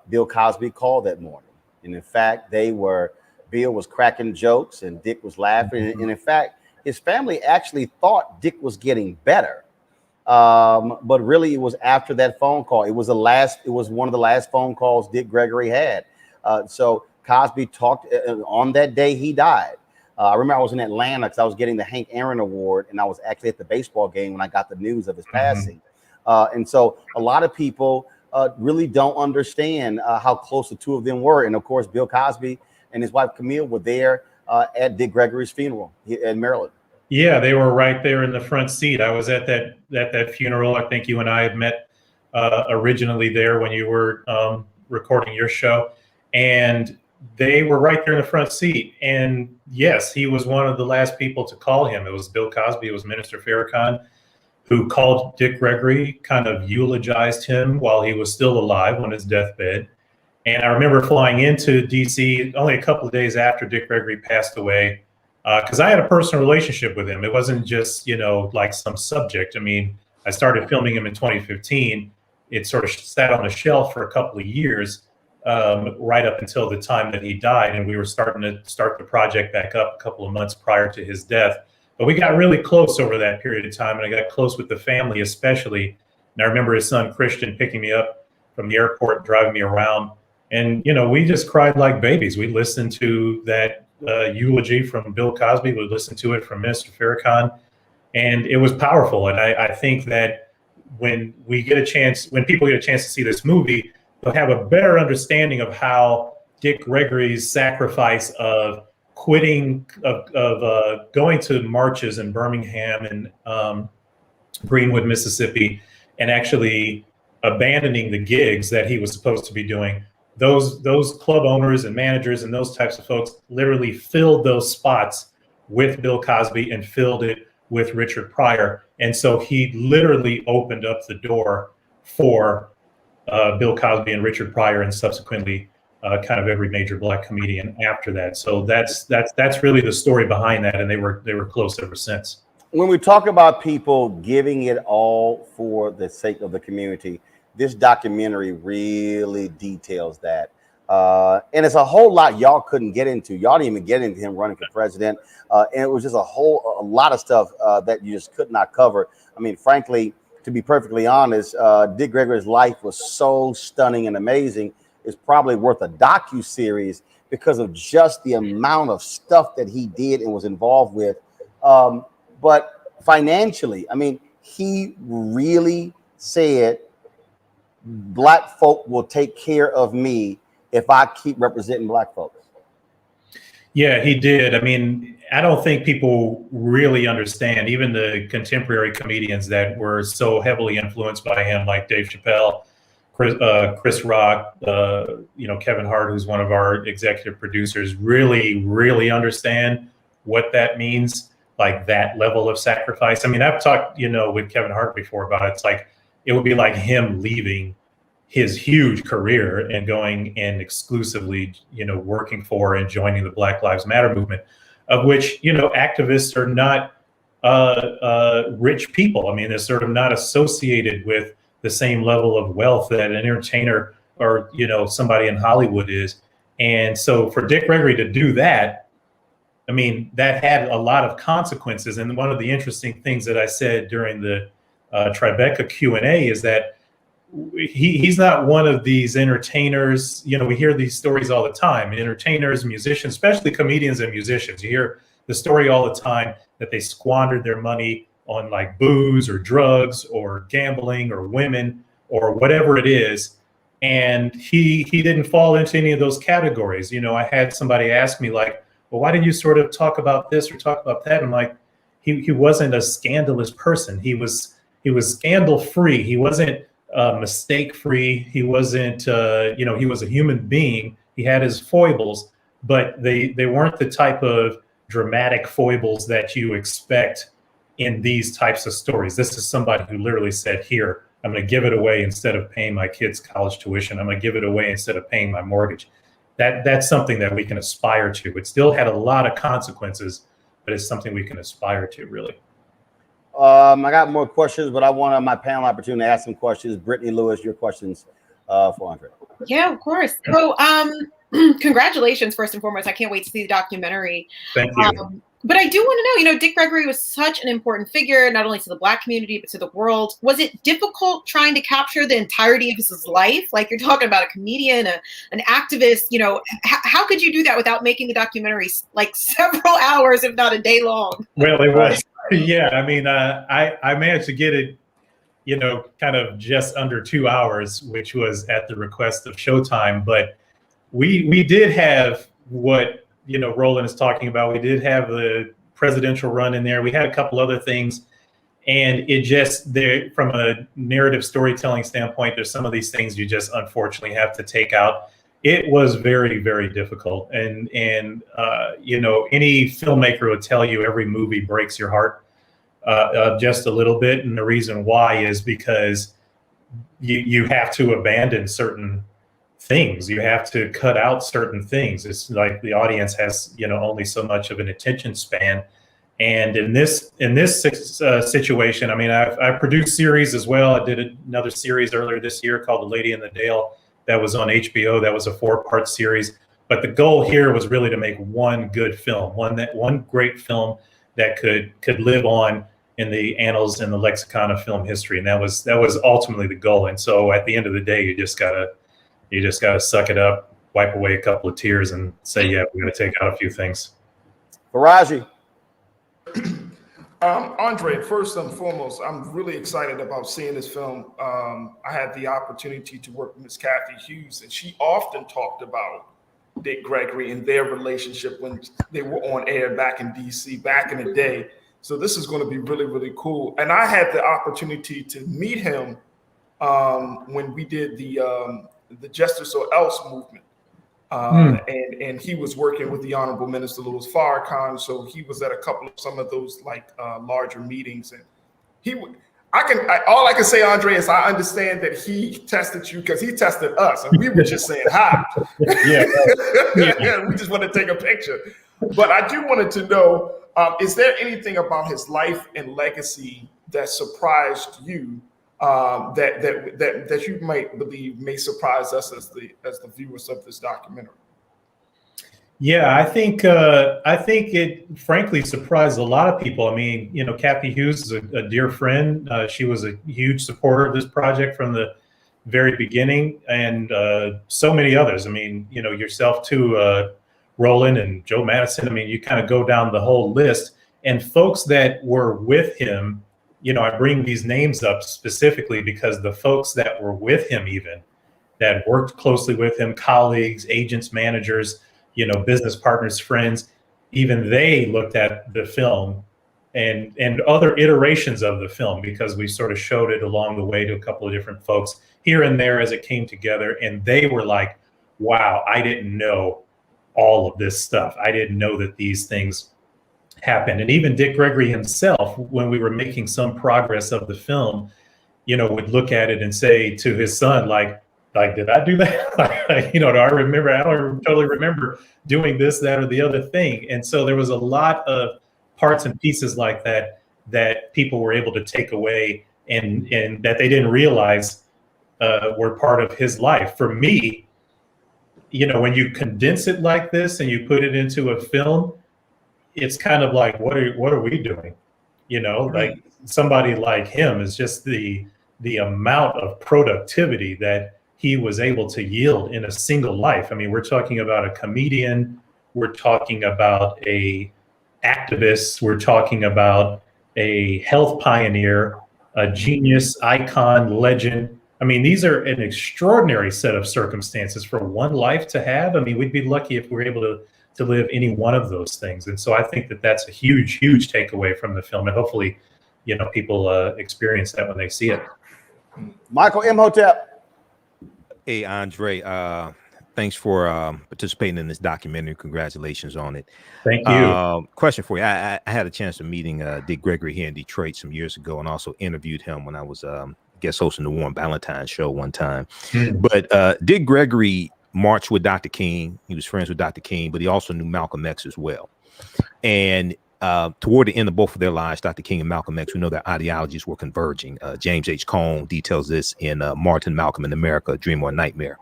S1: Bill Cosby called that morning, and in fact, Bill was cracking jokes and Dick was laughing, and in fact, his family actually thought Dick was getting better, but really it was after that phone call. It was one of the last phone calls Dick Gregory had. So Cosby talked on that day he died. I remember I was in Atlanta because I was getting the Hank Aaron Award, and I was actually at the baseball game when I got the news of his passing. And so a lot of people really don't understand how close the two of them were. And of course, Bill Cosby and his wife Camille were there at Dick Gregory's funeral in Maryland.
S30: Yeah, they were right there in the front seat. I was at that funeral. I think you and I had met originally there when you were recording your show. And they were right there in the front seat. And yes, he was one of the last people to call him. It was Bill Cosby, it was Minister Farrakhan, who called Dick Gregory, kind of eulogized him while he was still alive on his deathbed. And I remember flying into DC only a couple of days after Dick Gregory passed away, because I had a personal relationship with him. It wasn't just, like some subject. I mean, I started filming him in 2015. It sort of sat on a shelf for a couple of years, right up until the time that he died. And we were starting to start the project back up a couple of months prior to his death. But we got really close over that period of time. And I got close with the family, especially. And I remember his son, Christian, picking me up from the airport, driving me around. And, we just cried like babies. We listened to that eulogy from Bill Cosby. We listened to it from Minister Farrakhan. And it was powerful. And I think that when people get a chance to see this movie, they'll have a better understanding of how Dick Gregory's sacrifice of quitting, of going to marches in Birmingham and Greenwood, Mississippi, and actually abandoning the gigs that he was supposed to be doing. Those club owners and managers and those types of folks literally filled those spots with Bill Cosby and filled it with Richard Pryor. And so he literally opened up the door for Bill Cosby and Richard Pryor, and subsequently kind of every major Black comedian after that. So that's really the story behind that, and they were close ever since.
S1: When we talk about people giving it all for the sake of the community, this documentary really details that. And it's a whole lot y'all couldn't get into. Y'all didn't even get into him running for president. And it was just a lot of stuff that you just could not cover. I mean, frankly, to be perfectly honest, Dick Gregory's life was so stunning and amazing. It's probably worth a docu-series because of just the amount of stuff that he did and was involved with. But financially, I mean, he really said, Black folk will take care of me if I keep representing Black folks.
S30: Yeah, he did. I mean, I don't think people really understand, even the contemporary comedians that were so heavily influenced by him, like Dave Chappelle, Chris Rock, Kevin Hart, who's one of our executive producers, really, really understand what that means, like that level of sacrifice. I mean, I've talked, with Kevin Hart before about it. It's like, it would be like him leaving his huge career and going and exclusively, working for and joining the Black Lives Matter movement, of which, activists are not rich people. I mean, they're sort of not associated with the same level of wealth that an entertainer or, somebody in Hollywood is. And so for Dick Gregory to do that, I mean, that had a lot of consequences. And one of the interesting things that I said during the Tribeca Q&A is that he's not one of these entertainers. We hear these stories all the time. Entertainers, musicians, especially comedians and musicians. You hear the story all the time that they squandered their money on like booze or drugs or gambling or women or whatever it is. And he didn't fall into any of those categories. I had somebody ask me like, well, why didn't you sort of talk about this or talk about that? I'm like, he wasn't a scandalous person. He was scandal free. He wasn't mistake free. He wasn't, he was a human being. He had his foibles, but they weren't the type of dramatic foibles that you expect in these types of stories. This is somebody who literally said, here, I'm going to give it away instead of paying my kids' college tuition. I'm going to give it away instead of paying my mortgage. That's something that we can aspire to. It still had a lot of consequences, but it's something we can aspire to, really.
S1: I got more questions, but I want my panel opportunity to ask some questions. Brittany Lewis, your questions for Andre.
S3: Yeah, of course. So congratulations, first and foremost. I can't wait to see the documentary.
S30: Thank you.
S3: But I do want to know, Dick Gregory was such an important figure, not only to the Black community, but to the world. Was it difficult trying to capture the entirety of his life? Like, you're talking about a comedian, an activist, how could you do that without making the documentary like several hours, if not a day long?
S30: Well, it was. Yeah, I mean, I managed to get it, kind of just under 2 hours, which was at the request of Showtime. But we did have what, Roland is talking about. We did have the presidential run in there. We had a couple other things. And it just, from a narrative storytelling standpoint, there's some of these things you just unfortunately have to take out. it was very, very difficult. And you know, any filmmaker will tell you every movie breaks your heart just a little bit. And the reason why is because you have to abandon certain things. You have to cut out certain things. It's like the audience has, you know, only so much of an attention span. And in this situation, I mean, I produced series as well. I did another series earlier this year called The Lady in the Dale that was on HBO. That was a 4-part series. But the goal here was really to make one good film, one great film that could live on in the annals and the lexicon of film history. And that was ultimately the goal. And so at the end of the day, you just gotta suck it up, wipe away a couple of tears, and say, yeah, we're gonna take out a few things.
S1: Faraji.
S4: Andre, first and foremost, I'm really excited about seeing this film. I had the opportunity to work with Miss Kathy Hughes, and she often talked about Dick Gregory and their relationship when they were on air back in DC, back in the day. So this is going to be really, really cool. And I had the opportunity to meet him when we did the Justice or Else movement. And he was working with the Honorable Minister Louis Farrakhan, so he was at some of those like larger meetings, and all I can say, Andre, is I understand that he tested you because he tested us, and we were just saying hi. Yeah, we just want to take a picture. But I do wanted to know, is there anything about his life and legacy that surprised you? That you might believe may surprise us as the viewers of this documentary.
S30: Yeah, I think it frankly surprised a lot of people. I mean, you know, Kathy Hughes is a dear friend. She was a huge supporter of this project from the very beginning, and so many others. I mean, you know, yourself too, Roland and Joe Madison. I mean, you kind of go down the whole list, and folks that were with him. You know, I bring these names up specifically because the folks that were with him, even that worked closely with him, colleagues, agents, managers, you know, business partners, friends, even they looked at the film and other iterations of the film, because we sort of showed it along the way to a couple of different folks here and there as it came together. And they were like, wow, I didn't know all of this stuff. I didn't know that these things happened. And even Dick Gregory himself, when we were making some progress of the film, you know, would look at it and say to his son, like, did I do that? You know, do I remember? I don't totally remember doing this, that, or the other thing. And so there was a lot of parts and pieces like that people were able to take away and that they didn't realize were part of his life. For me, you know, when you condense it like this and you put it into a film, it's kind of like, what are we doing? You know, like somebody like him is just the amount of productivity that he was able to yield in a single life. I mean, we're talking about a comedian, we're talking about a activist, we're talking about a health pioneer, a genius, icon, legend. I mean, these are an extraordinary set of circumstances for one life to have. I mean, we'd be lucky if we were able to live any one of those things. And so I think that that's a huge, huge takeaway from the film. And hopefully, you know, people experience that when they see it.
S1: Michael Imhotep.
S6: Hey, Andre, thanks for participating in this documentary. Congratulations on it.
S30: Thank you.
S6: Question for you. I had a chance of meeting Dick Gregory here in Detroit some years ago, and also interviewed him when I was guest hosting the Warren Ballantyne show one time. But Dick Gregory marched with Dr. King. He was friends with Dr. King, but he also knew Malcolm X as well. And toward the end of both of their lives, Dr. King and Malcolm X, we know their ideologies were converging. James H. Cone details this in Martin, Malcolm in America, Dream or Nightmare.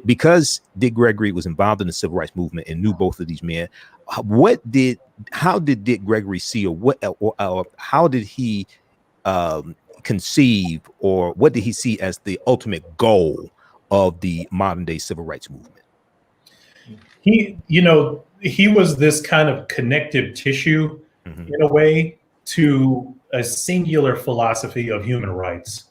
S6: Because Dick Gregory was involved in the civil rights movement and knew both of these men, how did Dick Gregory see, or how did he conceive, or what did he see as the ultimate goal of the modern day civil rights movement?
S30: He was this kind of connective tissue in a way to a singular philosophy of human rights.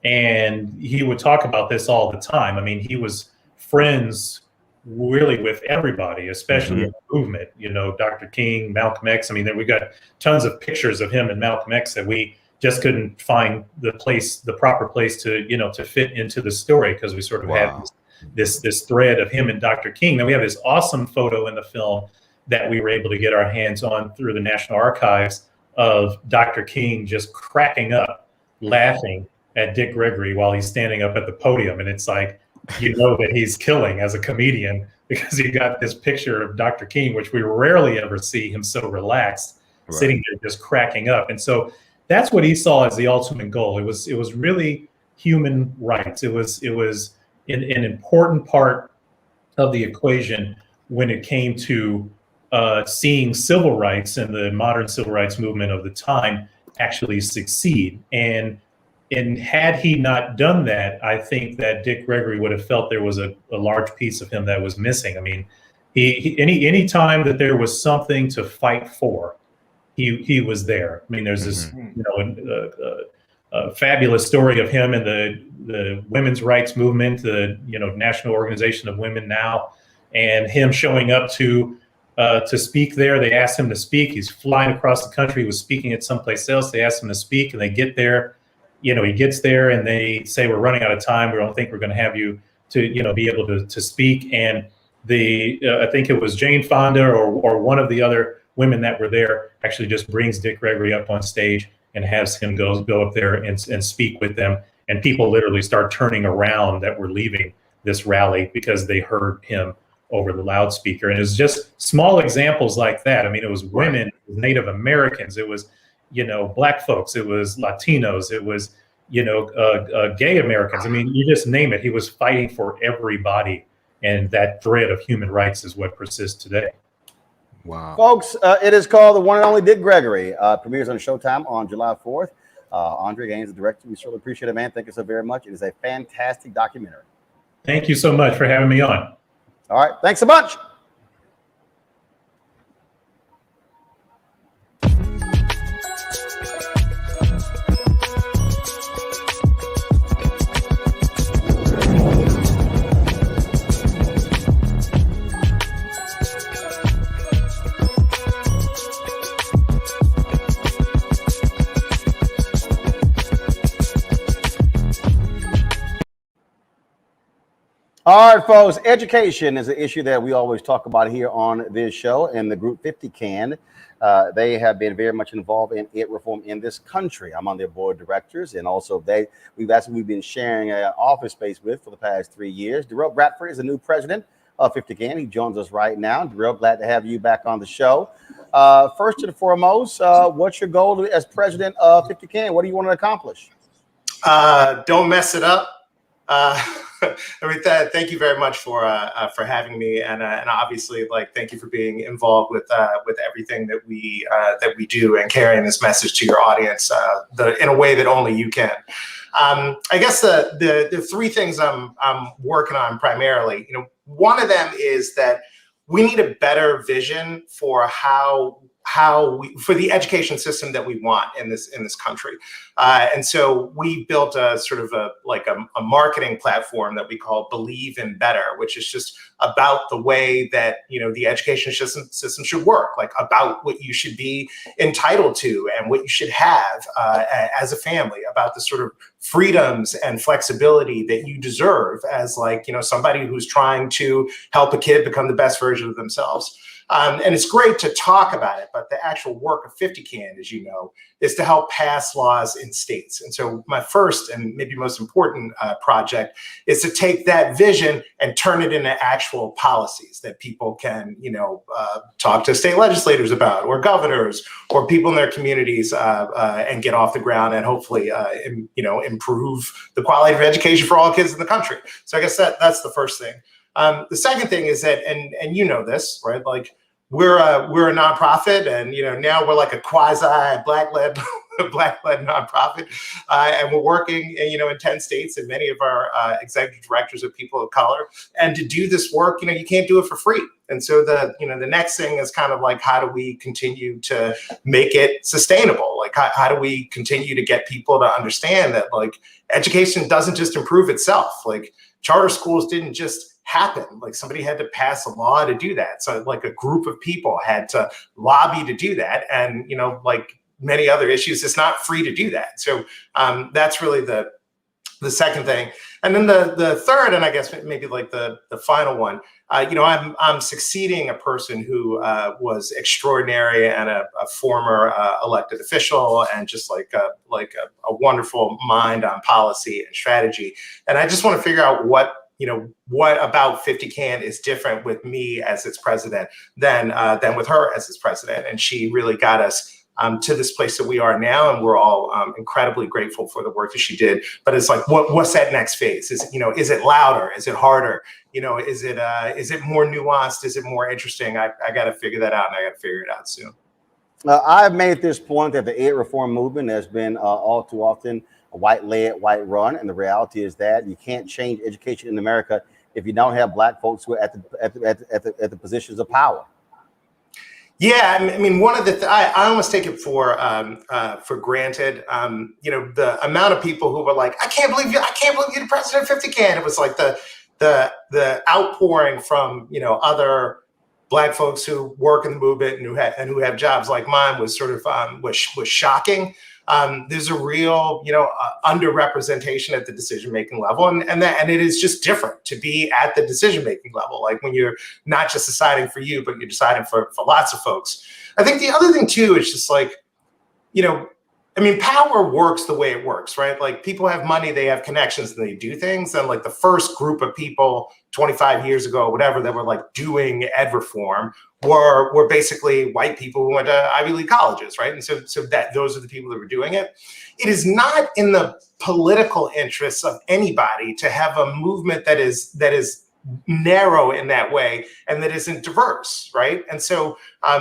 S30: And he would talk about this all the time. I mean, he was friends really with everybody, especially in the movement, you know, Dr. King, Malcolm X. I mean, we got tons of pictures of him and Malcolm X that we just couldn't find the proper place to, you know, to fit into the story, because we sort of had this thread of him and Dr. King. Now we have this awesome photo in the film that we were able to get our hands on through the National Archives of Dr. King just cracking up, laughing at Dick Gregory while he's standing up at the podium. And it's like, you know that he's killing as a comedian because you got this picture of Dr. King, which we rarely ever see him so relaxed, sitting there just cracking up. And so that's what he saw as the ultimate goal. It was really human rights. It was an important part of the equation when it came to seeing civil rights and the modern civil rights movement of the time actually succeed. And had he not done that, I think that Dick Gregory would have felt there was a large piece of him that was missing. I mean, any time that there was something to fight for, he was there. I mean, there's this a fabulous story of him and the women's rights movement, the National Organization of Women now, and him showing up to speak there. They asked him to speak. He's flying across the country. He was speaking at someplace else. They asked him to speak, and they get there. He gets there and they say, we're running out of time. We don't think we're going to have you to, be able to speak. And I think it was Jane Fonda or one of the other women that were there actually just brings Dick Gregory up on stage and has him go up there and speak with them. And people literally start turning around that were leaving this rally because they heard him over the loudspeaker. And it was just small examples like that. I mean, it was women, it was Native Americans, it was Black folks, it was Latinos, it was, gay Americans. I mean, you just name it. He was fighting for everybody. And that thread of human rights is what persists today.
S1: Wow. Folks, it is called The One and Only Dick Gregory. Premieres on Showtime on July 4th. Andre Gaines, the director. We certainly appreciate it, man. Thank you so very much. It is a fantastic documentary.
S30: Thank you so much for having me on.
S1: All right. Thanks so much. All right, folks, education is an issue that we always talk about here on this show, and the group 50 Can. They have been very much involved in ed reform in this country. I'm on their board of directors, and also we've been sharing an office space with for the past 3 years. Darrell Bradford is the new president of 50 Can. He joins us right now. Darrell, glad to have you back on the show. First and foremost, what's your goal as president of 50 Can? What do you want to accomplish?
S7: Don't mess it up. Thank you very much for having me, and obviously, thank you for being involved with everything that we do and carrying this message to your audience in a way that only you can. I guess the three things I'm working on primarily, one of them is that we need a better vision for for the education system that we want in this country. And so we built a sort of a marketing platform that we call Believe in Better, which is just about the way that, the education system should work, about what you should be entitled to and what you should have as a family, about the sort of freedoms and flexibility that you deserve as somebody who's trying to help a kid become the best version of themselves. And it's great to talk about it, but the actual work of 50 Can, as you know, is to help pass laws in states. And so my first and maybe most important project is to take that vision and turn it into actual policies that people can, talk to state legislators about, or governors, or people in their communities, and get off the ground and hopefully, improve the quality of education for all kids in the country. So I guess that's the first thing. The second thing is that, and you know this, right? We're a nonprofit, and now we're like a quasi black-led nonprofit, and we're working in 10 states, and many of our executive directors are people of color. And to do this work, you can't do it for free. And so the next thing is kind of how do we continue to make it sustainable? How do we continue to get people to understand that education doesn't just improve itself? Charter schools didn't just happen. Somebody had to pass a law to do that. So a group of people had to lobby to do that. And, many other issues, it's not free to do that. So that's really the the second thing. And then the third, and I guess maybe like the final one, I'm succeeding a person who was extraordinary and a former elected official and just like a wonderful mind on policy and strategy. And I just want to figure out what about 50 Can is different with me as its president than with her as its president. And she really got us to this place that we are now, and we're all incredibly grateful for the work that she did. But it's like, what's that next phase? Is it louder? Is it harder? Is it more nuanced? Is it more interesting? I got to figure that out, and I got to figure it out soon.
S1: I've made this point that the ed reform movement has been all too often a white-led, white-run, and the reality is that you can't change education in America if you don't have Black folks who are at the positions of power.
S7: Yeah, I mean, one of the I almost take it for granted. The amount of people who were like, I can't believe you're the president of 50 Can. It was like the outpouring from other Black folks who work in the movement and who have jobs like mine was sort of was shocking. There's a real underrepresentation at the decision making level, and it is just different to be at the decision making level. Like when you're not just deciding for you, but you're deciding for lots of folks. I think the other thing too is just like, power works the way it works, right? Like people have money, they have connections, and they do things. And like the first group of people 25 years ago, or whatever, that were like doing ed reform were basically white people who went to Ivy League colleges, right? And so that those are the people that were doing it. It is not in the political interests of anybody to have a movement that is narrow in that way and that isn't diverse, right? And so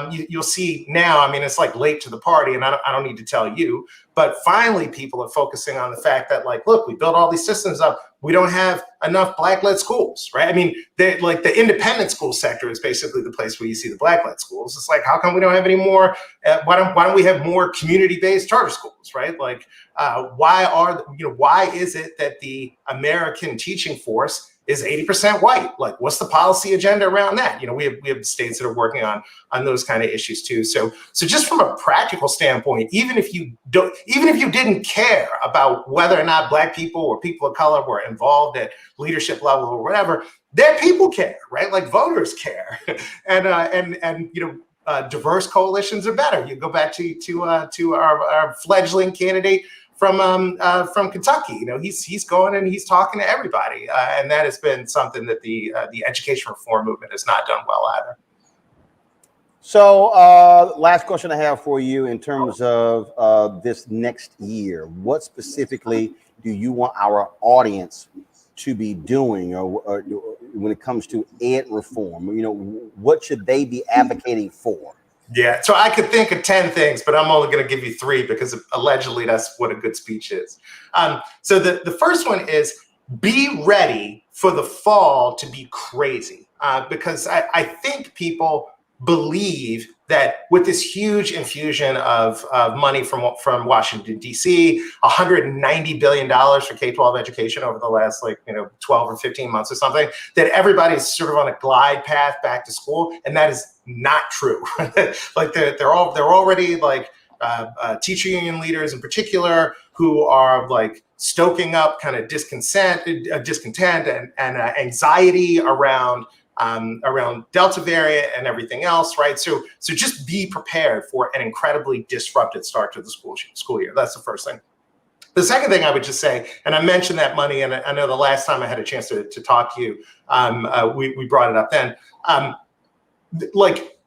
S7: you'll see now, it's like late to the party, and I don't need to tell you, but finally people are focusing on the fact that like, look, we built all these systems up. We don't have enough Black-led schools, right? Like the independent school sector is basically the place where you see the Black-led schools. It's like, how come we don't have any more? Why don't we have more community-based charter schools, right? Like, why is it that the American teaching force is 80% white? Like, what's the policy agenda around that? We have states that are working on those kind of issues too. So just from a practical standpoint, even if you didn't care about whether or not Black people or people of color were involved at leadership level or whatever, their people care, right? Like voters care, and diverse coalitions are better. You go back to our fledgling candidate from Kentucky. He's going and he's talking to everybody, and that has been something that the education reform movement has not done well either.
S1: So last question I have for you in terms of this next year, what specifically do you want our audience to be doing, or when it comes to ed reform? What should they be advocating for?
S7: Yeah, so I could think of 10 things, but I'm only going to give you 3 because allegedly that's what a good speech is. So the first one is be ready for the fall to be crazy, because I think people believe that with this huge infusion of money from Washington, D.C., $190 billion for K-12 education over the last 12 or 15 months or something, that everybody's sort of on a glide path back to school, and that is not true. Like they're already like teacher union leaders in particular who are like stoking up kind of discontent and anxiety around Delta variant and everything else, right? So just be prepared for an incredibly disrupted start to the school year. That's the first thing. The second thing I would just say, and I mentioned that money, and I know the last time I had a chance to talk to you, we brought it up then. Like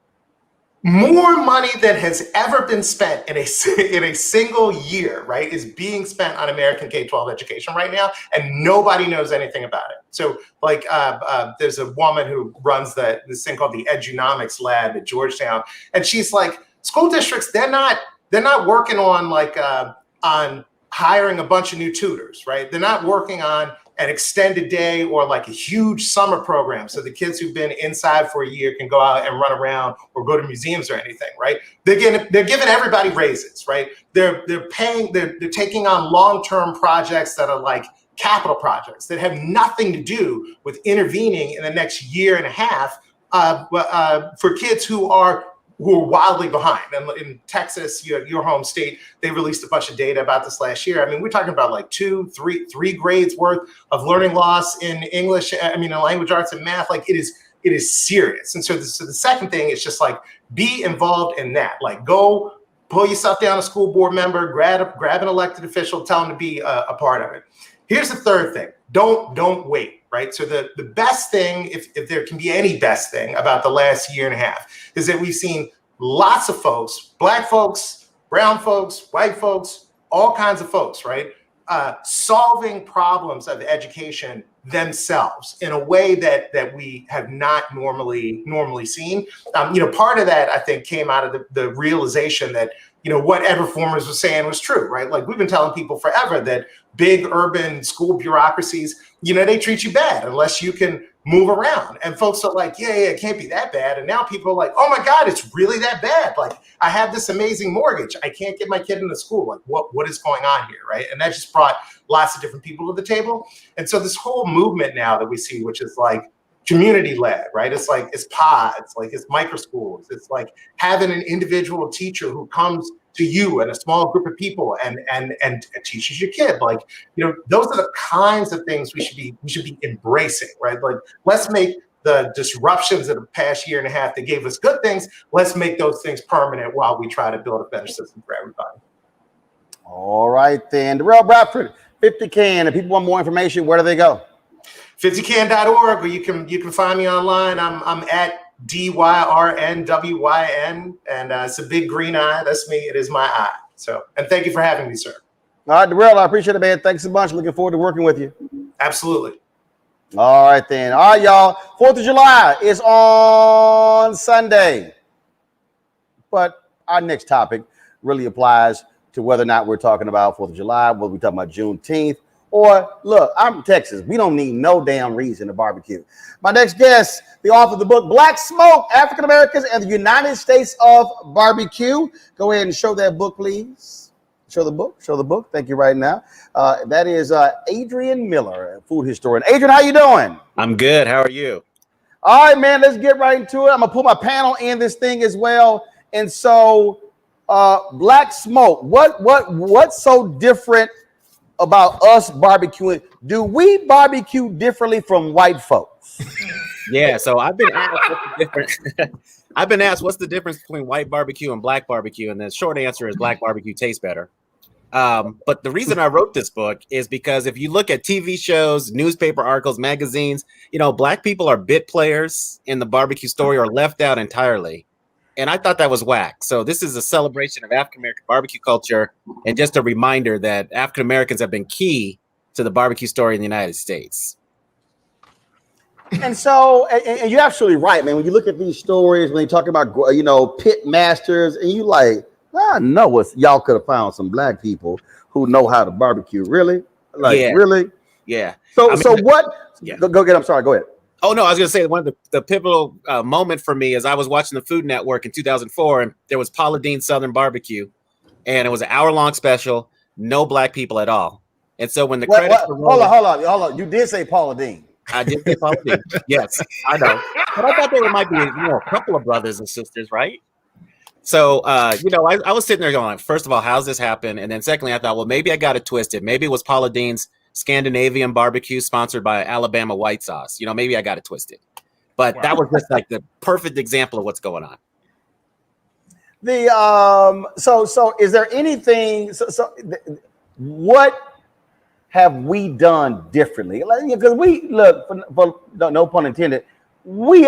S7: more money than has ever been spent in a single year, right, is being spent on American K-12 education right now, and nobody knows anything about it. So, like, there's a woman who runs this thing called the Edunomics Lab at Georgetown, and she's like, school districts, they're not working on on hiring a bunch of new tutors, right? They're not working on an extended day or like a huge summer program so the kids who've been inside for a year can go out and run around or go to museums or anything, right? They're giving everybody raises, right? They're taking on long-term projects that are like capital projects that have nothing to do with intervening in the next year and a half for kids who are who are wildly behind. And in Texas, your home state, they released a bunch of data about this last year. I mean, we're talking about like 2, 3 grades worth of learning loss in English. I mean, in language arts and math. Like it is serious. And so the second thing is just like be involved in that. Like go pull yourself down a school board member, grab an elected official, tell them to be a part of it. Here's the third thing. Don't wait, right? So the best thing, if there can be any best thing about the last year and a half, is that we've seen lots of folks, Black folks, brown folks, white folks, all kinds of folks, right? Solving problems of education themselves in a way that we have not normally seen. Part of that I think came out of the realization that what Ed reformers was saying was true, right? Like we've been telling people forever that big urban school bureaucracies, they treat you bad unless you can move around. And folks are like, yeah, it can't be that bad. And now people are like, oh my God, it's really that bad. Like I have this amazing mortgage. I can't get my kid into school. Like what is going on here, right? And that just brought lots of different people to the table. And so this whole movement now that we see, which is like community-led, right? It's like, it's pods, like it's micro schools. It's like having an individual teacher who comes to you and a small group of people and teaches your kid. Like, those are the kinds of things we should be embracing, right? Like, let's make the disruptions of the past year and a half that gave us good things, let's make those things permanent while we try to build a better system for everybody.
S1: All right, then. Darrell Bradford, 50CAN. If people want more information, where do they go?
S7: 50can.org, or you can find me online. I'm at DYRNWYN, and it's a big green eye. That's me. It is my eye. So, and thank you for having me, sir.
S1: All right, Darrell, I appreciate it, man. Thanks a bunch. Looking forward to working with you.
S7: Absolutely.
S1: All right, then. All right, y'all. 4th of July is on Sunday. But our next topic really applies to whether or not we're talking about 4th of July, whether we're talking about Juneteenth, or look, I'm from Texas. We don't need no damn reason to barbecue. My next guest, the author of the book, Black Smoke, African Americans and the United States of Barbecue. Go ahead and show that book, please. Show the book. Thank you right now. That is Adrian Miller, a food historian. Adrian, how you doing?
S8: I'm good. How are you?
S1: All right, man, let's get right into it. I'm going to put my panel in this thing as well. And so Black Smoke, what's so different about us barbecuing? Do we barbecue differently from white folks?
S8: Yeah, so I've been asked what's the difference between white barbecue and black barbecue, and the short answer is black barbecue tastes better. But the reason I wrote this book is because if you look at TV shows, newspaper articles, magazines, black people are bit players in the barbecue story or left out entirely. And I thought that was whack. So this is a celebration of African-American barbecue culture and just a reminder that African-Americans have been key to the barbecue story in the United States.
S1: And so, and you're absolutely right, man. When you look at these stories, when they talk about, pit masters, and you like, I know what y'all could have found some black people who know how to barbecue. Really? Really?
S8: Yeah.
S1: So what? Yeah. Go get. I'm sorry. Go ahead.
S8: Oh, no, I was going to say one of the pivotal moment for me is I was watching the Food Network in 2004, and there was Paula Deen's Southern Barbecue, and it was an hour-long special, no black people at all. And so when the credits were rolling,
S1: hold on. You did say Paula Deen.
S8: I did say Paula Deen. Yes, I know. But I thought there might be a couple of brothers and sisters, right? So, I was sitting there going, first of all, how's this happen? And then secondly, I thought, well, maybe I got it twisted. Maybe it was Paula Deen's Scandinavian barbecue sponsored by Alabama white sauce. Maybe I got it twisted, but that was just like the perfect example of what's going on.
S1: So is there anything? What have we done differently? Because we look, for no pun intended, we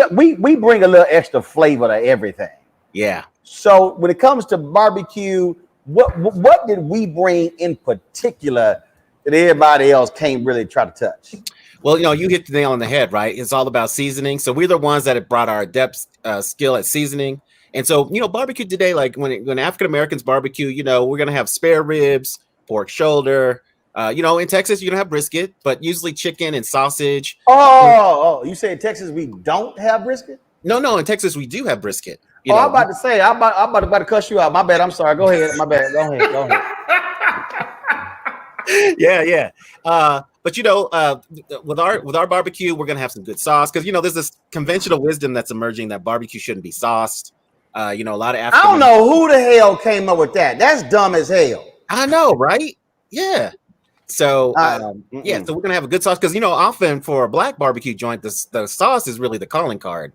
S1: bring a little extra flavor to everything.
S8: Yeah. So
S1: when it comes to barbecue, what did we bring in particular that everybody else can't really try to touch?
S8: Well, you hit the nail on the head, right? It's all about seasoning. So we're the ones that have brought our adept skill at seasoning. And so, barbecue today, like when African Americans barbecue, we're going to have spare ribs, pork shoulder. In Texas, you're going to have brisket, but usually chicken and sausage.
S1: Oh, you say in Texas we don't have brisket?
S8: No, in Texas we do have brisket.
S1: I'm about to say, I'm about to cuss you out. My bad. I'm sorry. Go ahead. My bad. Go ahead.
S8: Yeah. But with our barbecue, we're gonna have some good sauce because there's this conventional wisdom that's emerging that barbecue shouldn't be sauced. A lot of
S1: I don't know who the hell came up with that. That's dumb as hell.
S8: I know, right? Yeah. So so we're gonna have a good sauce because often for a black barbecue joint, the sauce is really the calling card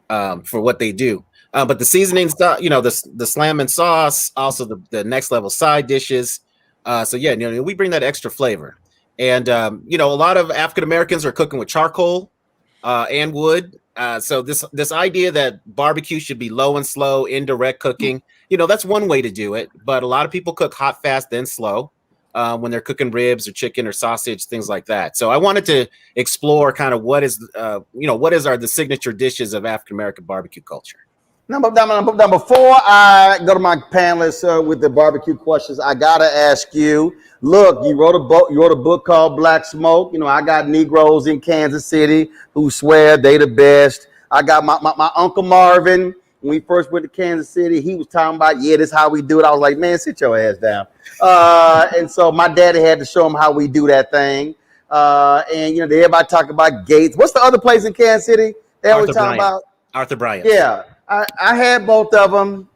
S8: for what they do. But the seasoning stuff, the slamming sauce, also the next level side dishes. We bring that extra flavor. And a lot of African Americans are cooking with charcoal and wood. So this idea that barbecue should be low and slow, indirect cooking, that's one way to do it. But a lot of people cook hot, fast, then slow when they're cooking ribs or chicken or sausage, things like that. So I wanted to explore kind of what is the signature dishes of African American barbecue culture.
S1: Now, before I go to my panelists with the barbecue questions, I gotta ask you. Look, you wrote a book called Black Smoke. I got Negroes in Kansas City who swear they the best. I got my Uncle Marvin. When we first went to Kansas City, he was talking about, this is how we do it. I was like, man, sit your ass down. And so my daddy had to show him how we do that thing. And everybody talking about Gates. What's the other place in Kansas City they always talking about?
S8: Arthur Bryant.
S1: Yeah. I had both of them.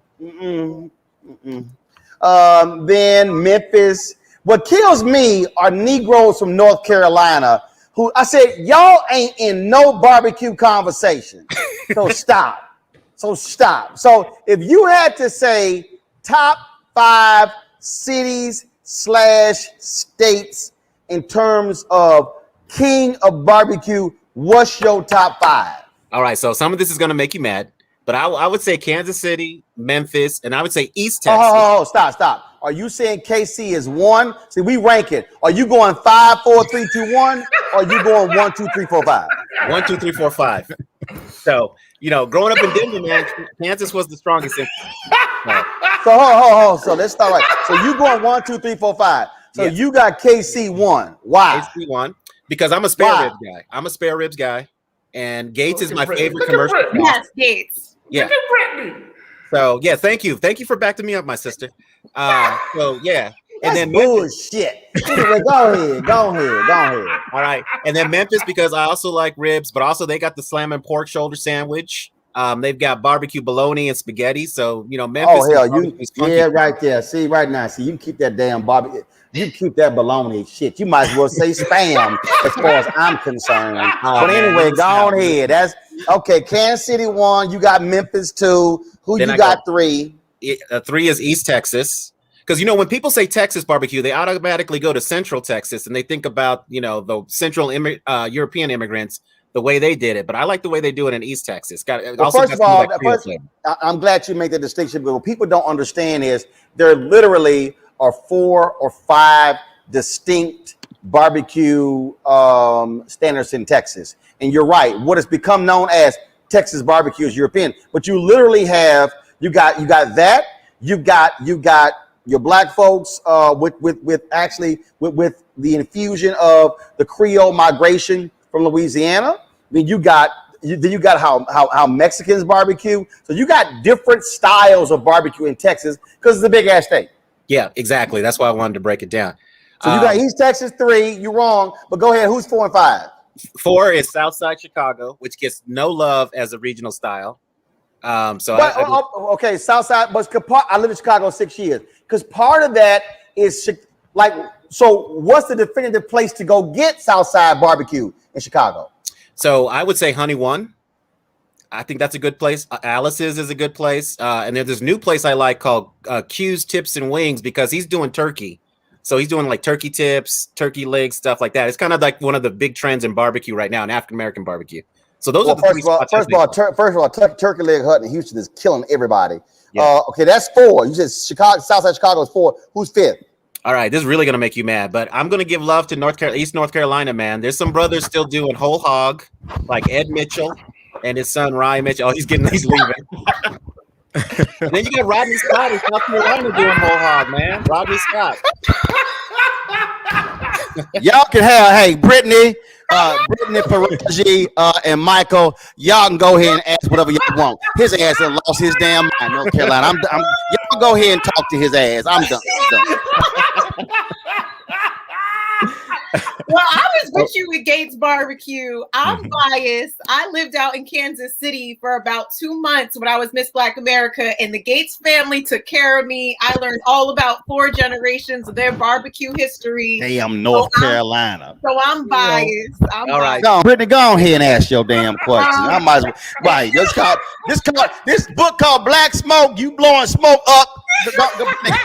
S1: Then Memphis. What kills me are Negroes from North Carolina who I said, y'all ain't in no barbecue conversation. So stop. So if you had to say top 5 cities / states in terms of king of barbecue, what's your top 5?
S8: All right. So some of this is going to make you mad. But I would say Kansas City, Memphis, and I would say East Texas.
S1: Oh, stop. Are you saying KC is 1? See, we rank it. Are you going 5, 4, 3, 2, 1? Or are you going 1, 2, 3, 4, 5?
S8: 1, 2, 3, 4, 5. So, growing up in Denver, man, Kansas was the strongest.
S1: So let's start right. So you going 1, 2, 3, 4, 5. So you got KC 1. Why?
S8: KC 1 because I'm a spare ribs guy. And Gates is my favorite commercial.
S3: Yes, Gates.
S8: Yeah. So thank you for backing me up, my sister. And then
S1: bullshit. Anyway, go ahead.
S8: All right, and then Memphis because I also like ribs, but also they got the slamming pork shoulder sandwich. They've got barbecue bologna and spaghetti. So Memphis.
S1: Oh hell, right there. See right now. See you keep that damn barbecue. You keep that bologna shit. You might as well say spam as far as I'm concerned. But anyway, go on ahead. That's okay. Kansas City 1. You got Memphis 2. Who then you got 3?
S8: 3 is East Texas. Because when people say Texas barbecue, they automatically go to Central Texas and they think about the Central European immigrants, the way they did it. But I like the way they do it in East Texas.
S1: First of all, I'm glad you make that distinction. But what people don't understand is there literally are 4 or 5 distinct barbecue standards in Texas. And you're right. What has become known as Texas barbecue is European. But you literally have you got that. You got your black folks with the infusion of the Creole migration from Louisiana. I mean, you got how Mexicans barbecue. So you got different styles of barbecue in Texas because it's a big ass state.
S8: Yeah, exactly. That's why I wanted to break it down.
S1: So you got East Texas 3. You're wrong, but go ahead. Who's 4 and 5?
S8: 4 is Southside Chicago, which gets no love as a regional style.
S1: Okay, Southside. But I lived in Chicago 6 years. Because part of that is so. What's the definitive place to go get Southside barbecue in Chicago?
S8: So I would say Honey 1. I think that's a good place. Alice's is a good place. And there's this new place I like called Q's Tips and Wings because he's doing turkey. So he's doing like turkey tips, turkey legs, stuff like that. It's kind of like one of the big trends in barbecue right now, in African-American barbecue. So those are the three spots. First
S1: of all, Turkey Leg Hut in Houston is killing everybody. Yeah. Okay, that's 4. You said Southside Chicago is 4. Who's 5th?
S8: All right, this is really going to make you mad, but I'm going to give love to East North Carolina, man. There's some brothers still doing whole hog, like Ed Mitchell and his son Ryan Mitchell. Oh, he's leaving. And then you got Rodney Scott in South Carolina doing whole hog, man. Rodney Scott.
S1: Y'all can have, Brittany, Paraji, and Michael. Y'all can go ahead and ask whatever y'all want. His ass has lost his damn mind, North Carolina. Y'all go ahead and talk to his ass. I'm done.
S3: Well, I was with you with Gates Barbecue. I'm biased. I lived out in Kansas City for about 2 months when I was Miss Black America, and the Gates family took care of me. I learned all about 4 generations of their barbecue history.
S1: Damn North Carolina.
S3: So I'm biased. I'm
S8: All right.
S1: No, Brittany, go on here and ask your damn question. I might as well. Right. This book called Black Smoke. You blowing smoke up.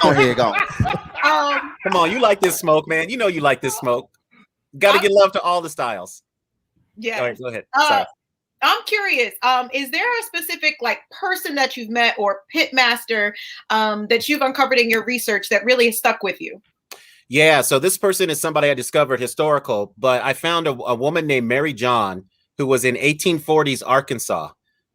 S1: Go ahead, go.
S8: Come on, you like this smoke, man. You know you like this smoke. Got to give love to all the styles.
S3: Yeah.
S8: All right, go ahead. Sorry.
S3: I'm curious. Is there a specific person that you've met or pitmaster that you've uncovered in your research that really stuck with you?
S8: Yeah, so this person is somebody I discovered historical, but I found a woman named Mary John who was in 1840s Arkansas.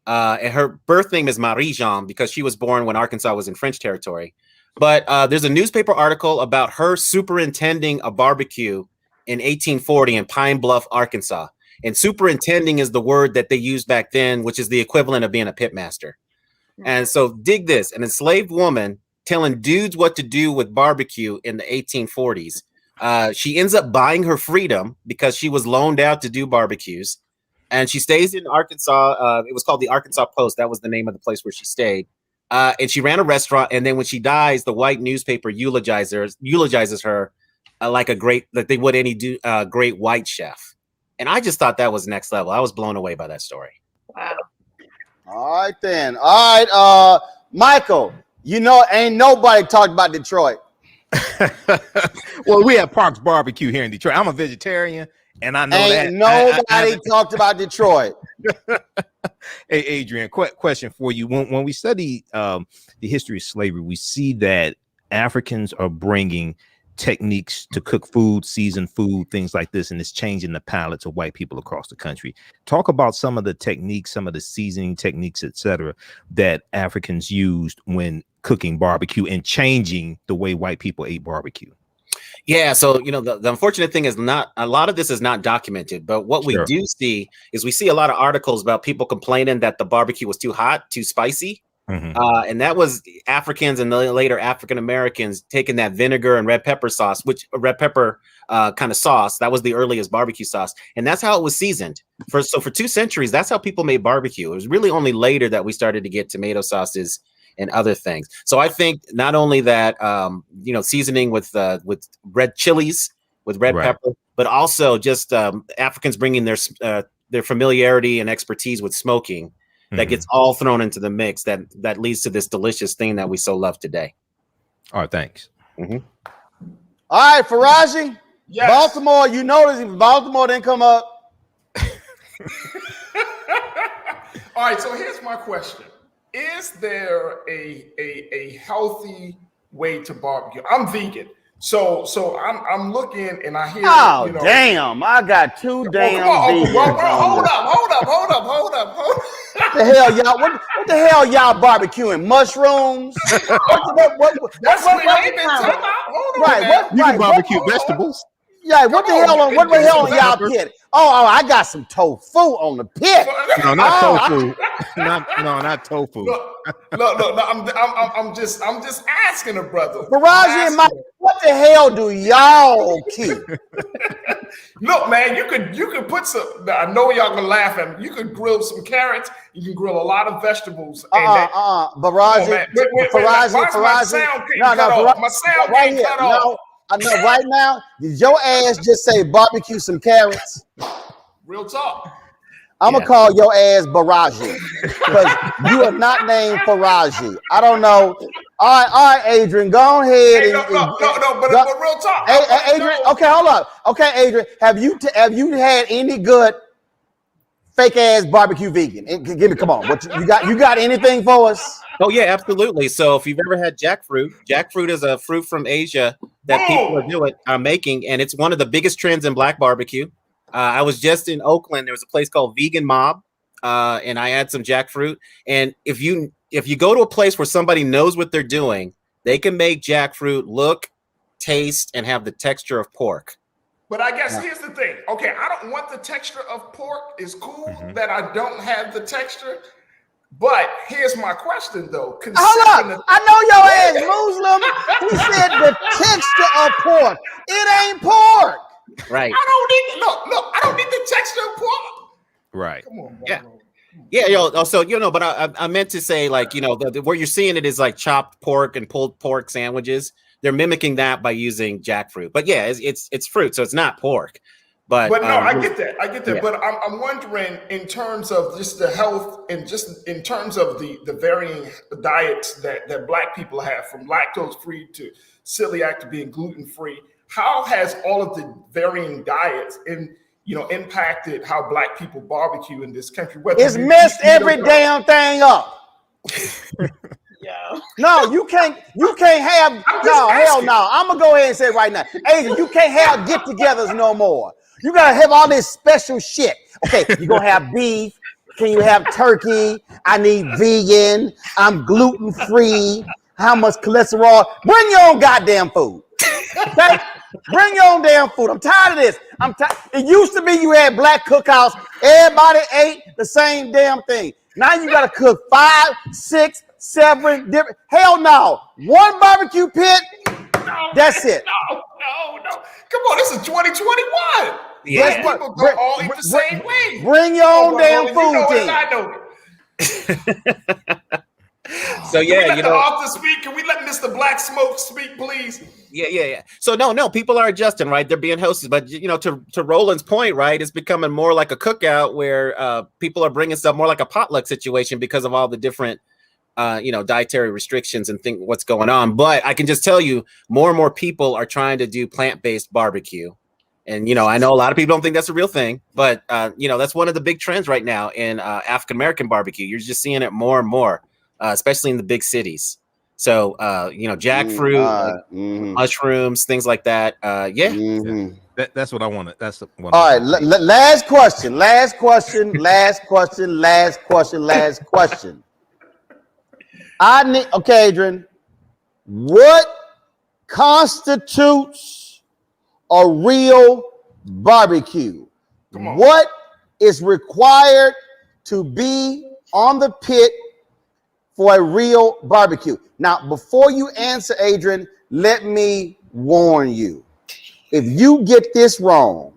S8: And her birth name is Marie Jean because she was born when Arkansas was in French territory. But there's a newspaper article about her superintending a barbecue in 1840 in Pine Bluff, Arkansas. And superintending is the word that they used back then, which is the equivalent of being a pitmaster. And so dig this, an enslaved woman telling dudes what to do with barbecue in the 1840s. She ends up buying her freedom because she was loaned out to do barbecues. And she stays in Arkansas. It was called the Arkansas Post. That was the name of the place where she stayed. And she ran a restaurant. And then when she dies, the white newspaper eulogizes her like they would any great white chef. And I just thought that was next level. I was blown away by that story.
S3: Wow.
S1: All right, then. All right, Michael, ain't nobody talked about Detroit.
S6: Well, we have Parks Barbecue here in Detroit. I'm a vegetarian, and I know
S1: ain't nobody talked about Detroit.
S6: Hey, Adrian, question for you. When we study the history of slavery, we see that Africans are bringing techniques to cook food, season food, things like this, and it's changing the palates of white people across the country. Talk about some of the techniques, some of the seasoning techniques, etc., that Africans used when cooking barbecue and changing the way white people ate barbecue.
S8: Yeah, so the unfortunate thing is a lot of this is not documented, but what we do see is we see a lot of articles about people complaining that the barbecue was too hot, too spicy. And that was Africans and later African Americans taking that vinegar and red pepper sauce, which red pepper kind of sauce, that was the earliest barbecue sauce. And that's how it was seasoned. For 2 centuries, that's how people made barbecue. It was really only later that we started to get tomato sauces and other things. So I think not only that, seasoning with red chilies, with red pepper, but also just Africans bringing their familiarity and expertise with smoking. That gets all thrown into the mix that leads to this delicious thing that we so love today.
S6: All right, thanks.
S1: All right, Faraji. Yes. Baltimore, Baltimore didn't come up.
S4: All right, so here's my question. Is there a healthy way to barbecue? I'm vegan. So I'm looking and I hear.
S1: Oh, damn! I got 2 damn vegans.
S4: Hold up.
S1: What the hell, y'all? What the hell, y'all barbecuing? Mushrooms?
S4: That's what we've been talking about. Hold on, man.
S6: You can barbecue vegetables.
S1: Yeah, what the hell on y'all pit? Oh, I got some tofu on the pit.
S6: No, not tofu. Not tofu.
S4: Look, I'm just asking a brother.
S1: Faraji and Mike, what the hell do y'all keep?
S4: Look, man, you could put some. I know y'all gonna laugh at me. You could grill some carrots. You can grill a lot of vegetables.
S1: Faraji.
S4: My sound can't cut off. My sound can't cut off.
S1: I know right now, did your ass just say barbecue some carrots?
S4: Real talk.
S1: I'm gonna call your ass Baraji because you are not named Faraji. I don't know. All right, Adrian, go ahead.
S4: But real talk.
S1: Adrian, okay, hold up. Okay, Adrian, have you had any good fake ass barbecue vegan? Give me, come on. What you got anything for us?
S8: Oh yeah, absolutely. So if you've ever had jackfruit is a fruit from Asia that people are making, and it's one of the biggest trends in black barbecue. I was just in Oakland. There was a place called Vegan Mob, and I had some jackfruit. And if you go to a place where somebody knows what they're doing, they can make jackfruit look, taste, and have the texture of pork.
S4: But I guess here's the thing. Okay, I don't want the texture of pork. It's cool that I don't have the texture. But here's my question, though.
S1: Hold up. I know your ass Muslim. He said the texture of pork. It ain't pork.
S8: Right.
S4: I don't need look. I don't need the texture of pork.
S6: Right.
S4: Come on,
S8: yeah. Yeah, yo. So but I meant to say, like, where you're seeing it is like chopped pork and pulled pork sandwiches. They're mimicking that by using jackfruit. But yeah, it's fruit, so it's not pork. But
S4: no, I get that.
S8: Yeah.
S4: But I'm wondering, in terms of just the health and just in terms of the varying diets that Black people have, from lactose free to celiac to being gluten free, how has all of the varying diets impacted how Black people barbecue in this country?
S1: It's messed every damn thing up. No, you can't have hell no. I'm gonna go ahead and say it right now. Adrian, you can't have get-togethers no more. You gotta have all this special shit. Okay, you're gonna have beef. Can you have turkey? I need vegan. I'm gluten-free. How much cholesterol? Bring your own goddamn food. Okay? Bring your own damn food. I'm tired of this. It used to be you had Black cookouts. Everybody ate the same damn thing. Now you gotta cook 5, 6, 7 different. Hell no. One barbecue pit. That's it.
S4: No. Come on, this is 2021.
S8: Yeah.
S4: People go all eat the same way.
S1: Bring your own damn food team.
S4: I know it.
S8: So yeah,
S4: Can we let the author speak? Can we let Mr. Black Smoke speak, please?
S8: Yeah. So no, people are adjusting, right? They're being hosted, but to Roland's point, right? It's becoming more like a cookout where people are bringing stuff more like a potluck situation because of all the different, dietary restrictions and what's going on. But I can just tell you, more and more people are trying to do plant-based barbecue. And, I know a lot of people don't think that's a real thing, but, that's one of the big trends right now in African-American barbecue. You're just seeing it more and more, especially in the big cities. So, jackfruit, mushrooms, things like that.
S6: That's what I wanted. That's what.
S1: All right. Last question. Okay, Adrian. What constitutes a real barbecue? What is required to be on the pit for a real barbecue? Now, before you answer, Adrian, let me warn you. If you get this wrong,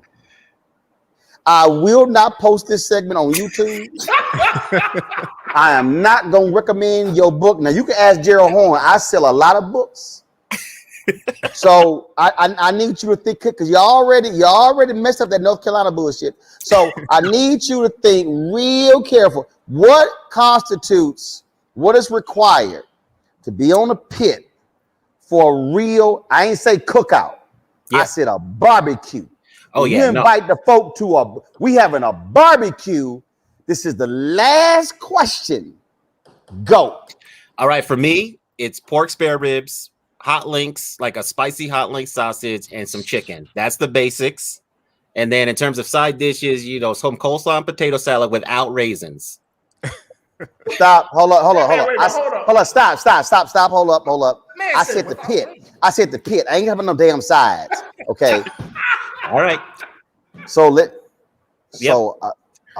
S1: I will not post this segment on YouTube. I am not going to recommend your book. Now, you can ask Gerald Horn. I sell a lot of books. So I need you to think, because you already messed up that North Carolina bullshit. So I need you to think real careful. What is required to be on a pit for a real, I ain't say cookout. Yeah. I said a barbecue.
S8: Oh,
S1: you invite the folk to we having a barbecue. This is the last question. Go.
S8: All right. For me, it's pork spare ribs, hot links, like a spicy hot link sausage, and some chicken. That's the basics. And then in terms of side dishes, some coleslaw and potato salad without raisins.
S1: Stop. Hold up. Stop. Hold up. Man, I said the pit. I ain't having no damn sides. Okay.
S8: All right.
S1: So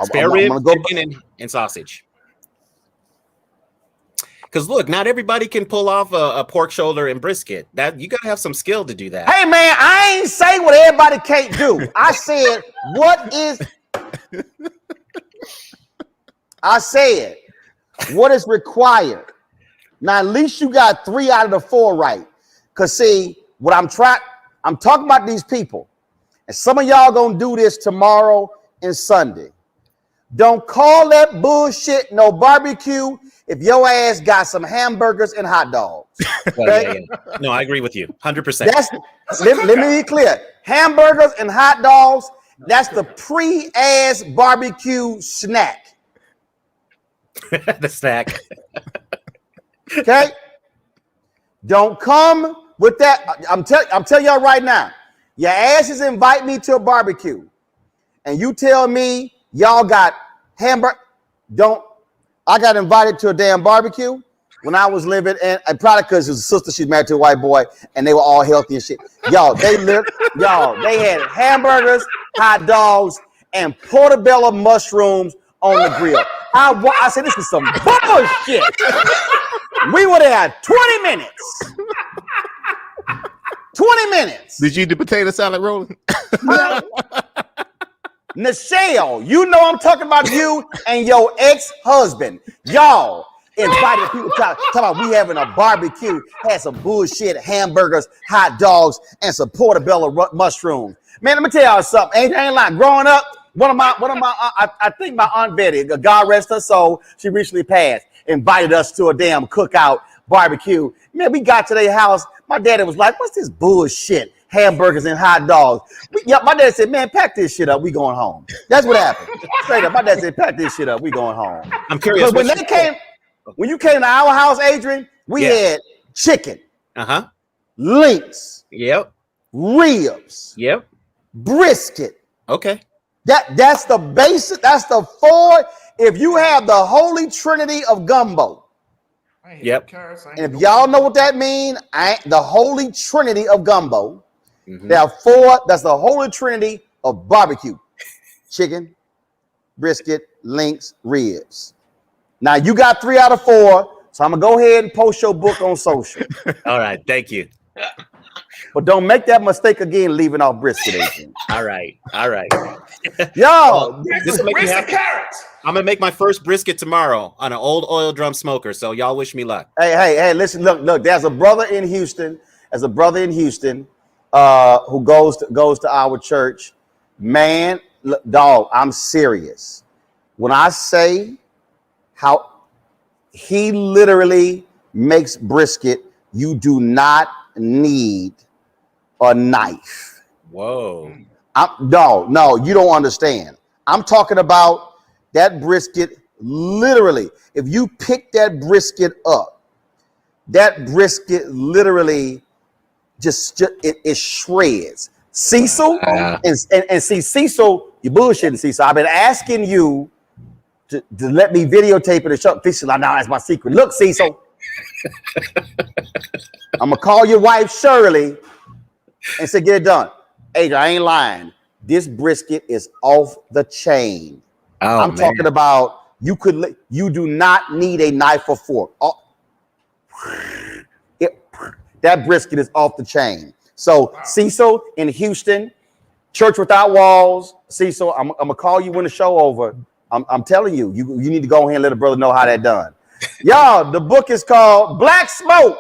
S8: spare ribs, chicken, and sausage. Because look, not everybody can pull off a pork shoulder and brisket. That you gotta have some skill to do that.
S1: Hey man, I ain't say what everybody can't do. I said what is required. Now at least you got 3 out of the 4 right. Cause see, I'm talking about these people. And some of y'all gonna do this tomorrow and Sunday. Don't call that bullshit no barbecue if your ass got some hamburgers and hot dogs. Okay?
S8: Yeah. No, I agree with you 100%.
S1: Let me be clear. Hamburgers and hot dogs, that's the pre-ass barbecue snack.
S8: The snack.
S1: Okay? Don't come with that. I'm telling y'all right now. Your asses invite me to a barbecue, and you tell me y'all got hamburger. I got invited to a damn barbecue when I was living, and probably because his sister, she's married to a white boy, and they were all healthy and shit. They had hamburgers, hot dogs, and portobello mushrooms on the grill. I said, this is some bullshit. We were there 20 minutes. 20 minutes.
S6: Did you eat the potato salad, Roland?
S1: Nichelle, you know I'm talking about you and your ex-husband. Y'all invited people talk about we having a barbecue, had some bullshit hamburgers, hot dogs, and some portobello mushrooms. Man, let me tell y'all something. Ain't lying. Growing up, one of my I think my Aunt Betty, God rest her soul, she recently passed, invited us to a damn cookout barbecue. Man, we got to their house. My daddy was like, "What's this bullshit? Hamburgers and hot dogs." My dad said, "Man, pack this shit up. We going home." That's what happened. Straight up, my dad said, "Pack this shit up. We going home."
S8: I'm curious.
S1: When you came to our house, Adrian, we had chicken, links, ribs, brisket.
S8: Okay.
S1: That's the basic. That's the four. If you have the holy trinity of gumbo.
S8: Yep.
S1: And if y'all know what that means, the holy trinity of gumbo. There are four. That's the holy trinity of barbecue: chicken, brisket, links, ribs. Now you got 3 out of 4, so I'm gonna go ahead and post your book on social.
S8: All right, thank you.
S1: But don't make that mistake again, leaving off brisket.
S8: All right.
S1: Yo,
S8: this will make me happy. I'm gonna make my first brisket tomorrow on an old oil drum smoker. So y'all wish me luck.
S1: Hey, listen, look. There's a brother in Houston. Who goes to our church. Man, look, dog, I'm serious. When I say how he literally makes brisket, you do not need a knife.
S8: Whoa.
S1: No, you don't understand. I'm talking about that brisket. Literally, if you pick that brisket up, that brisket literally it shreds. Cecil and see Cecil, you bullshitting, Cecil. I've been asking you to let me videotape it and show Cecil. Now that's my secret. Look, Cecil, I'm gonna call your wife Shirley and say, "Get it done." Adrian, I ain't lying. This brisket is off the chain. I'm talking about you do not need a knife or fork. That brisket is off the chain. So Cecil in Houston, Church Without Walls. Cecil, I'm gonna call you when the show over. I'm telling you, you need to go ahead and let a brother know how that done. Y'all, the book is called Black Smoke: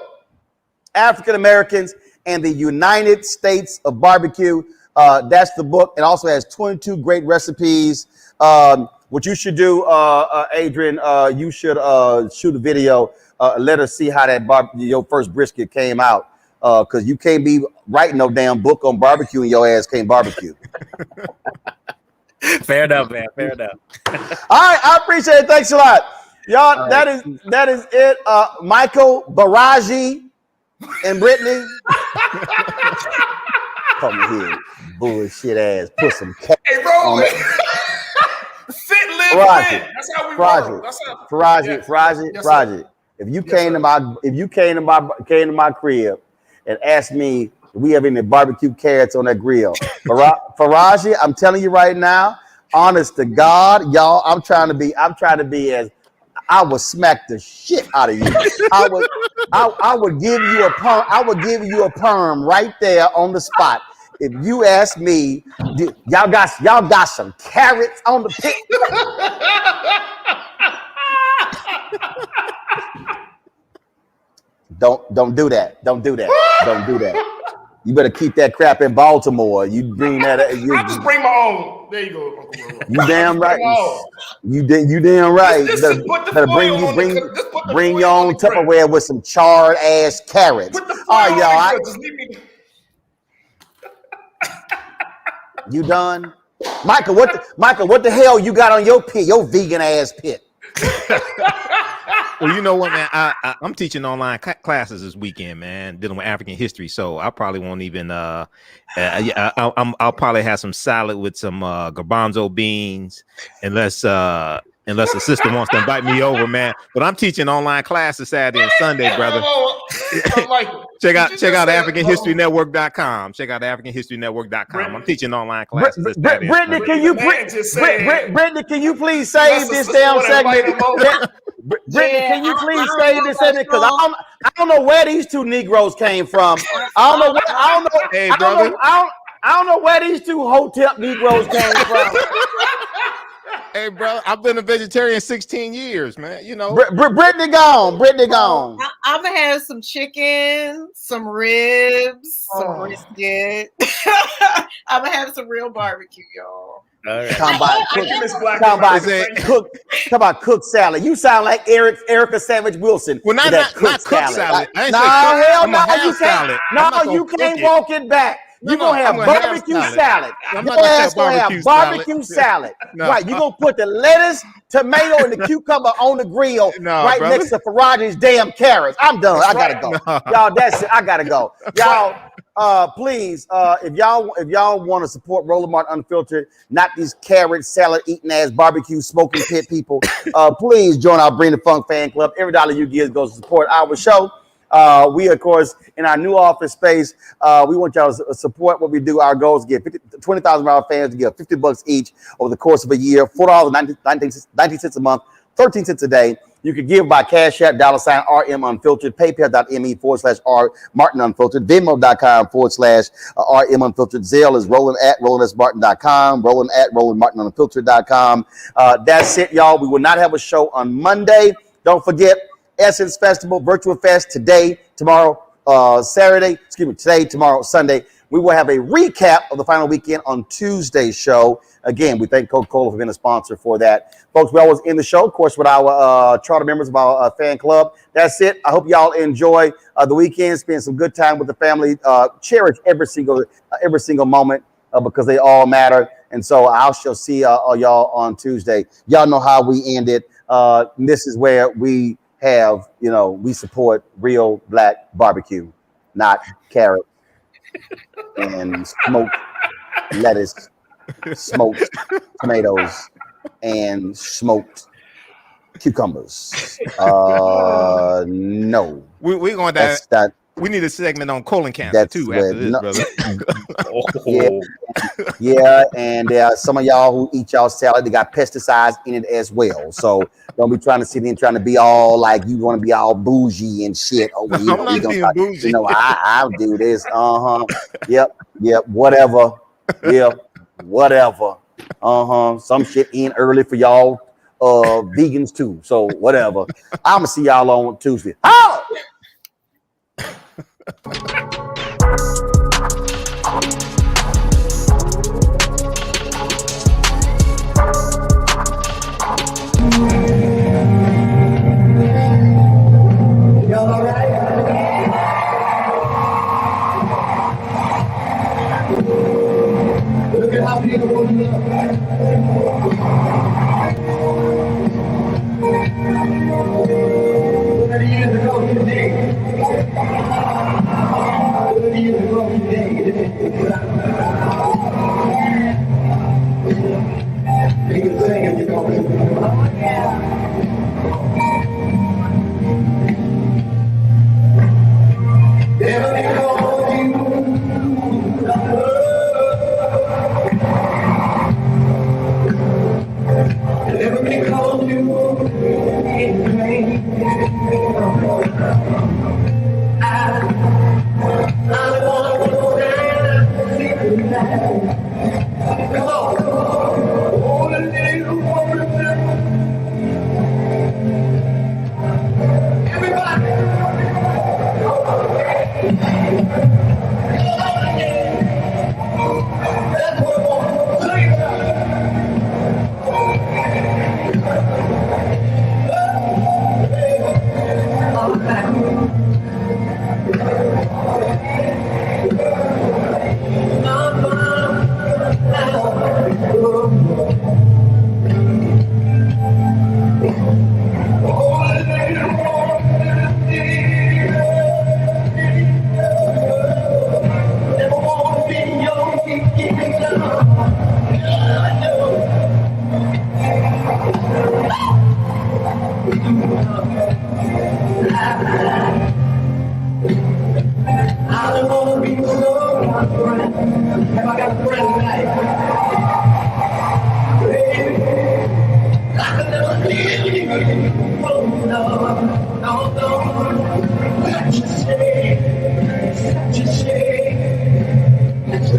S1: African Americans and the United States of Barbecue. That's the book. It also has 22 great recipes. What you should do, Adrian, you should shoot a video. Let us see how that your first brisket came out. Because you can't be writing no damn book on barbecue and your ass can't barbecue.
S8: Fair enough, man. Fair enough.
S1: All right, I appreciate it. Thanks a lot. Y'all, that is it. Michael, Baraji, and Brittany. Come here, bullshit ass. Put some cat.
S4: Hey, Roland. Fit, live, win. That's how we roll.
S1: Faraji. If you came to my crib and asked me if we have any barbecue carrots on that grill, Faraji, I'm telling you right now, honest to God, y'all, I'm trying to be as I would smack the shit out of you. I would give you a perm right there on the spot. If you ask me, y'all got some carrots on the pit. Don't do that. Don't do that. You better keep that crap in Baltimore. You bring that.
S4: I just bring my own. There you go, Uncle Roland.
S1: You damn right. You damn right. Bring your own Tupperware with some charred ass carrots. All right, y'all. You done, Michael? What the hell you got on your pit? Your vegan ass pit.
S6: Well, you know what, man? I'm teaching online classes this weekend, man, dealing with African history. So I probably won't even. I'll probably have some salad with some garbanzo beans, unless the sister wants to invite me over, man. But I'm teaching online classes Saturday and Sunday, brother. Check out AfricanHistoryNetwork.com. Check out AfricanHistoryNetwork.com. I'm teaching online classes.
S1: Brittany, can you please save this damn segment? Brittany, can you please save this segment? Because I don't know where these two Negroes came from. I don't know.
S6: Hey, brother.
S1: I I don't know where these two Hotep Negroes came from.
S6: Hey, bro, I've been a vegetarian 16 years, man. You know,
S1: Brittany gone. Brittany gone.
S10: I'm gonna have some chicken, some ribs, some brisket. I'm gonna have some real barbecue, y'all.
S1: Talking about cooked salad. You sound like Erica Savage Wilson.
S6: Well, not cooked salad.
S1: You can't walk it back. You're going to have barbecue salad. Your ass going to have barbecue salad. Right. You're going to put the lettuce, tomato, and the cucumber on the grill next to Faraji's damn carrots. I'm done. I got to go. Y'all, that's it. I got to go. Y'all, please, if y'all want to support Roland Martin Unfiltered, not these carrot salad eating ass barbecue smoking pit people, please join our Bring the Funk fan club. Every dollar you give goes to support our show. We, of course, in our new office space, we want y'all to support what we do. Our goal is to get 20,000 of our fans to give $50 each over the course of a year, $4.90 a month, 13 cents a day. You can give by Cash App, $RM Unfiltered, PayPal.me/R Martin Unfiltered, Venmo.com/RM Unfiltered. Zelle is Roland@RolandSMartin.com, Roland@RolandMartinUnfiltered.com. That's it, y'all. We will not have a show on Monday. Don't forget, Essence Festival, Virtual Fest today, tomorrow, Sunday. We will have a recap of the final weekend on Tuesday's show. Again, we thank Coca-Cola for being a sponsor for that. Folks, we always end the show, of course, with our charter members of our fan club. That's it. I hope y'all enjoy the weekend, spend some good time with the family. Cherish every single moment because they all matter. And so I shall see y'all on Tuesday. Y'all know how we end it. This is where we have, we support real black barbecue, not carrot and smoked lettuce, smoked tomatoes, and smoked cucumbers. No.
S6: We're going to we need a segment on colon cancer too after this, brother.
S1: Yeah, and some of y'all who eat y'all salad, they got pesticides in it as well. So don't be trying to sit in trying to be all like you want to be all bougie and shit. Oh,
S6: I'm not being bougie.
S1: I'll do this. Yep. Whatever. Whatever. Some shit in early for y'all vegans too. So whatever. I'm gonna see y'all on Tuesday. Oh!
S11: Y'all all right? Look at how beautiful you look. 30 years ago today. 30 years ago today. You can sing if you don't. Never because you never because you in pain. I don't wanna go down tonight. Come on, hold a little woman. Everybody. That's what I want to say. I don't want to be so my friend. Have I got a friend tonight? Baby, I can never leave you. Oh, no. Such a shame. Such a shame. That's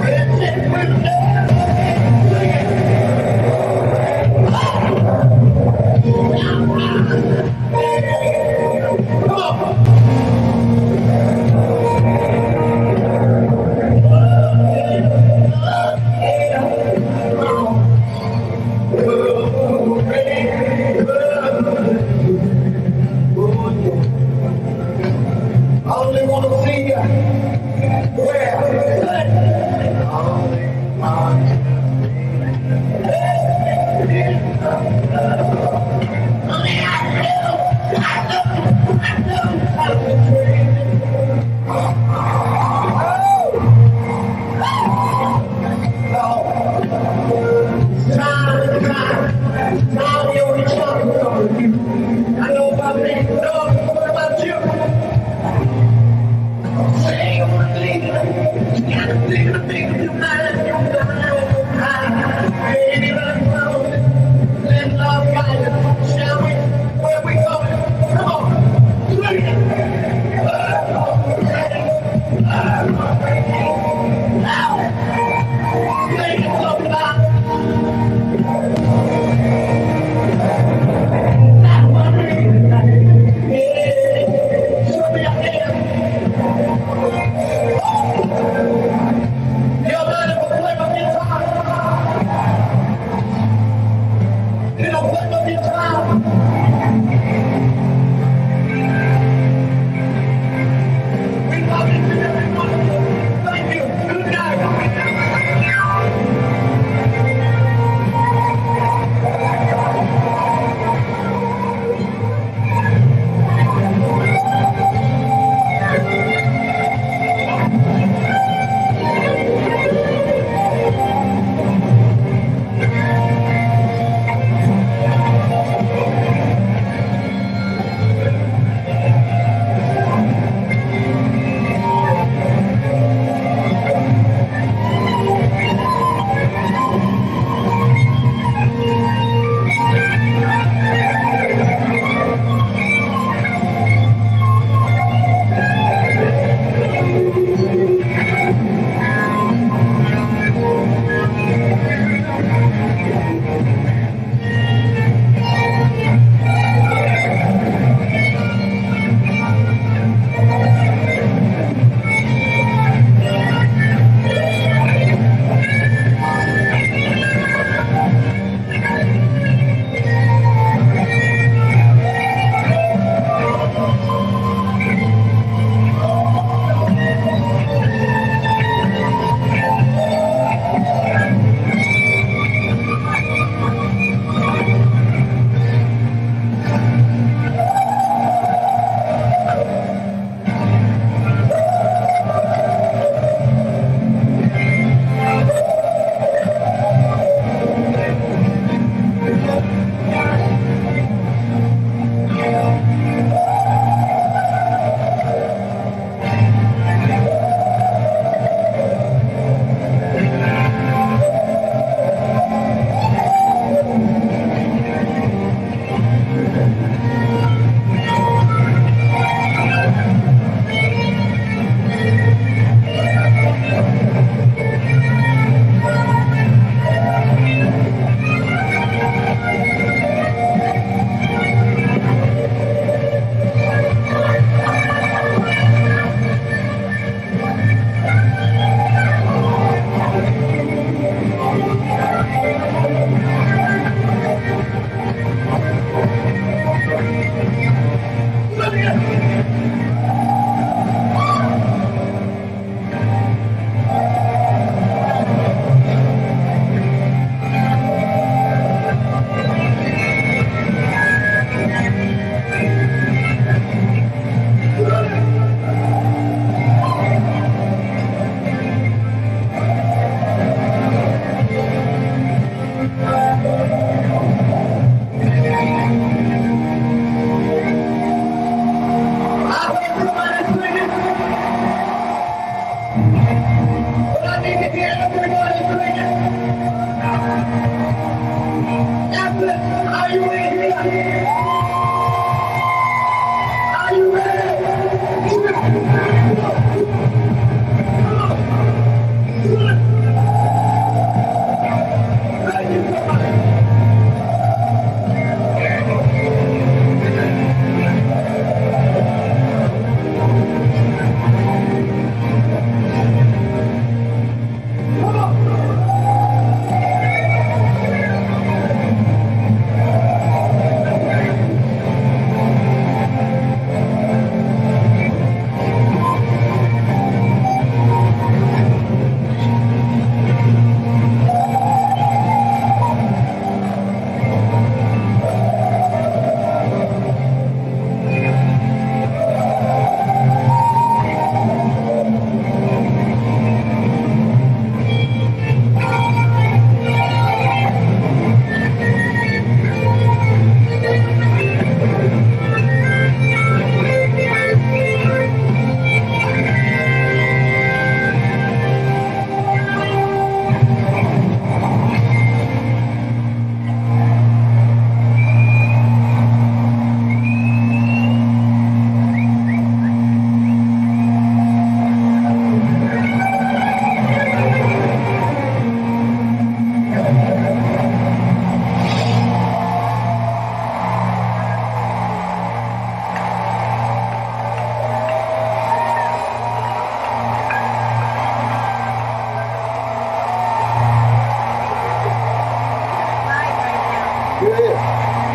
S1: Here it is.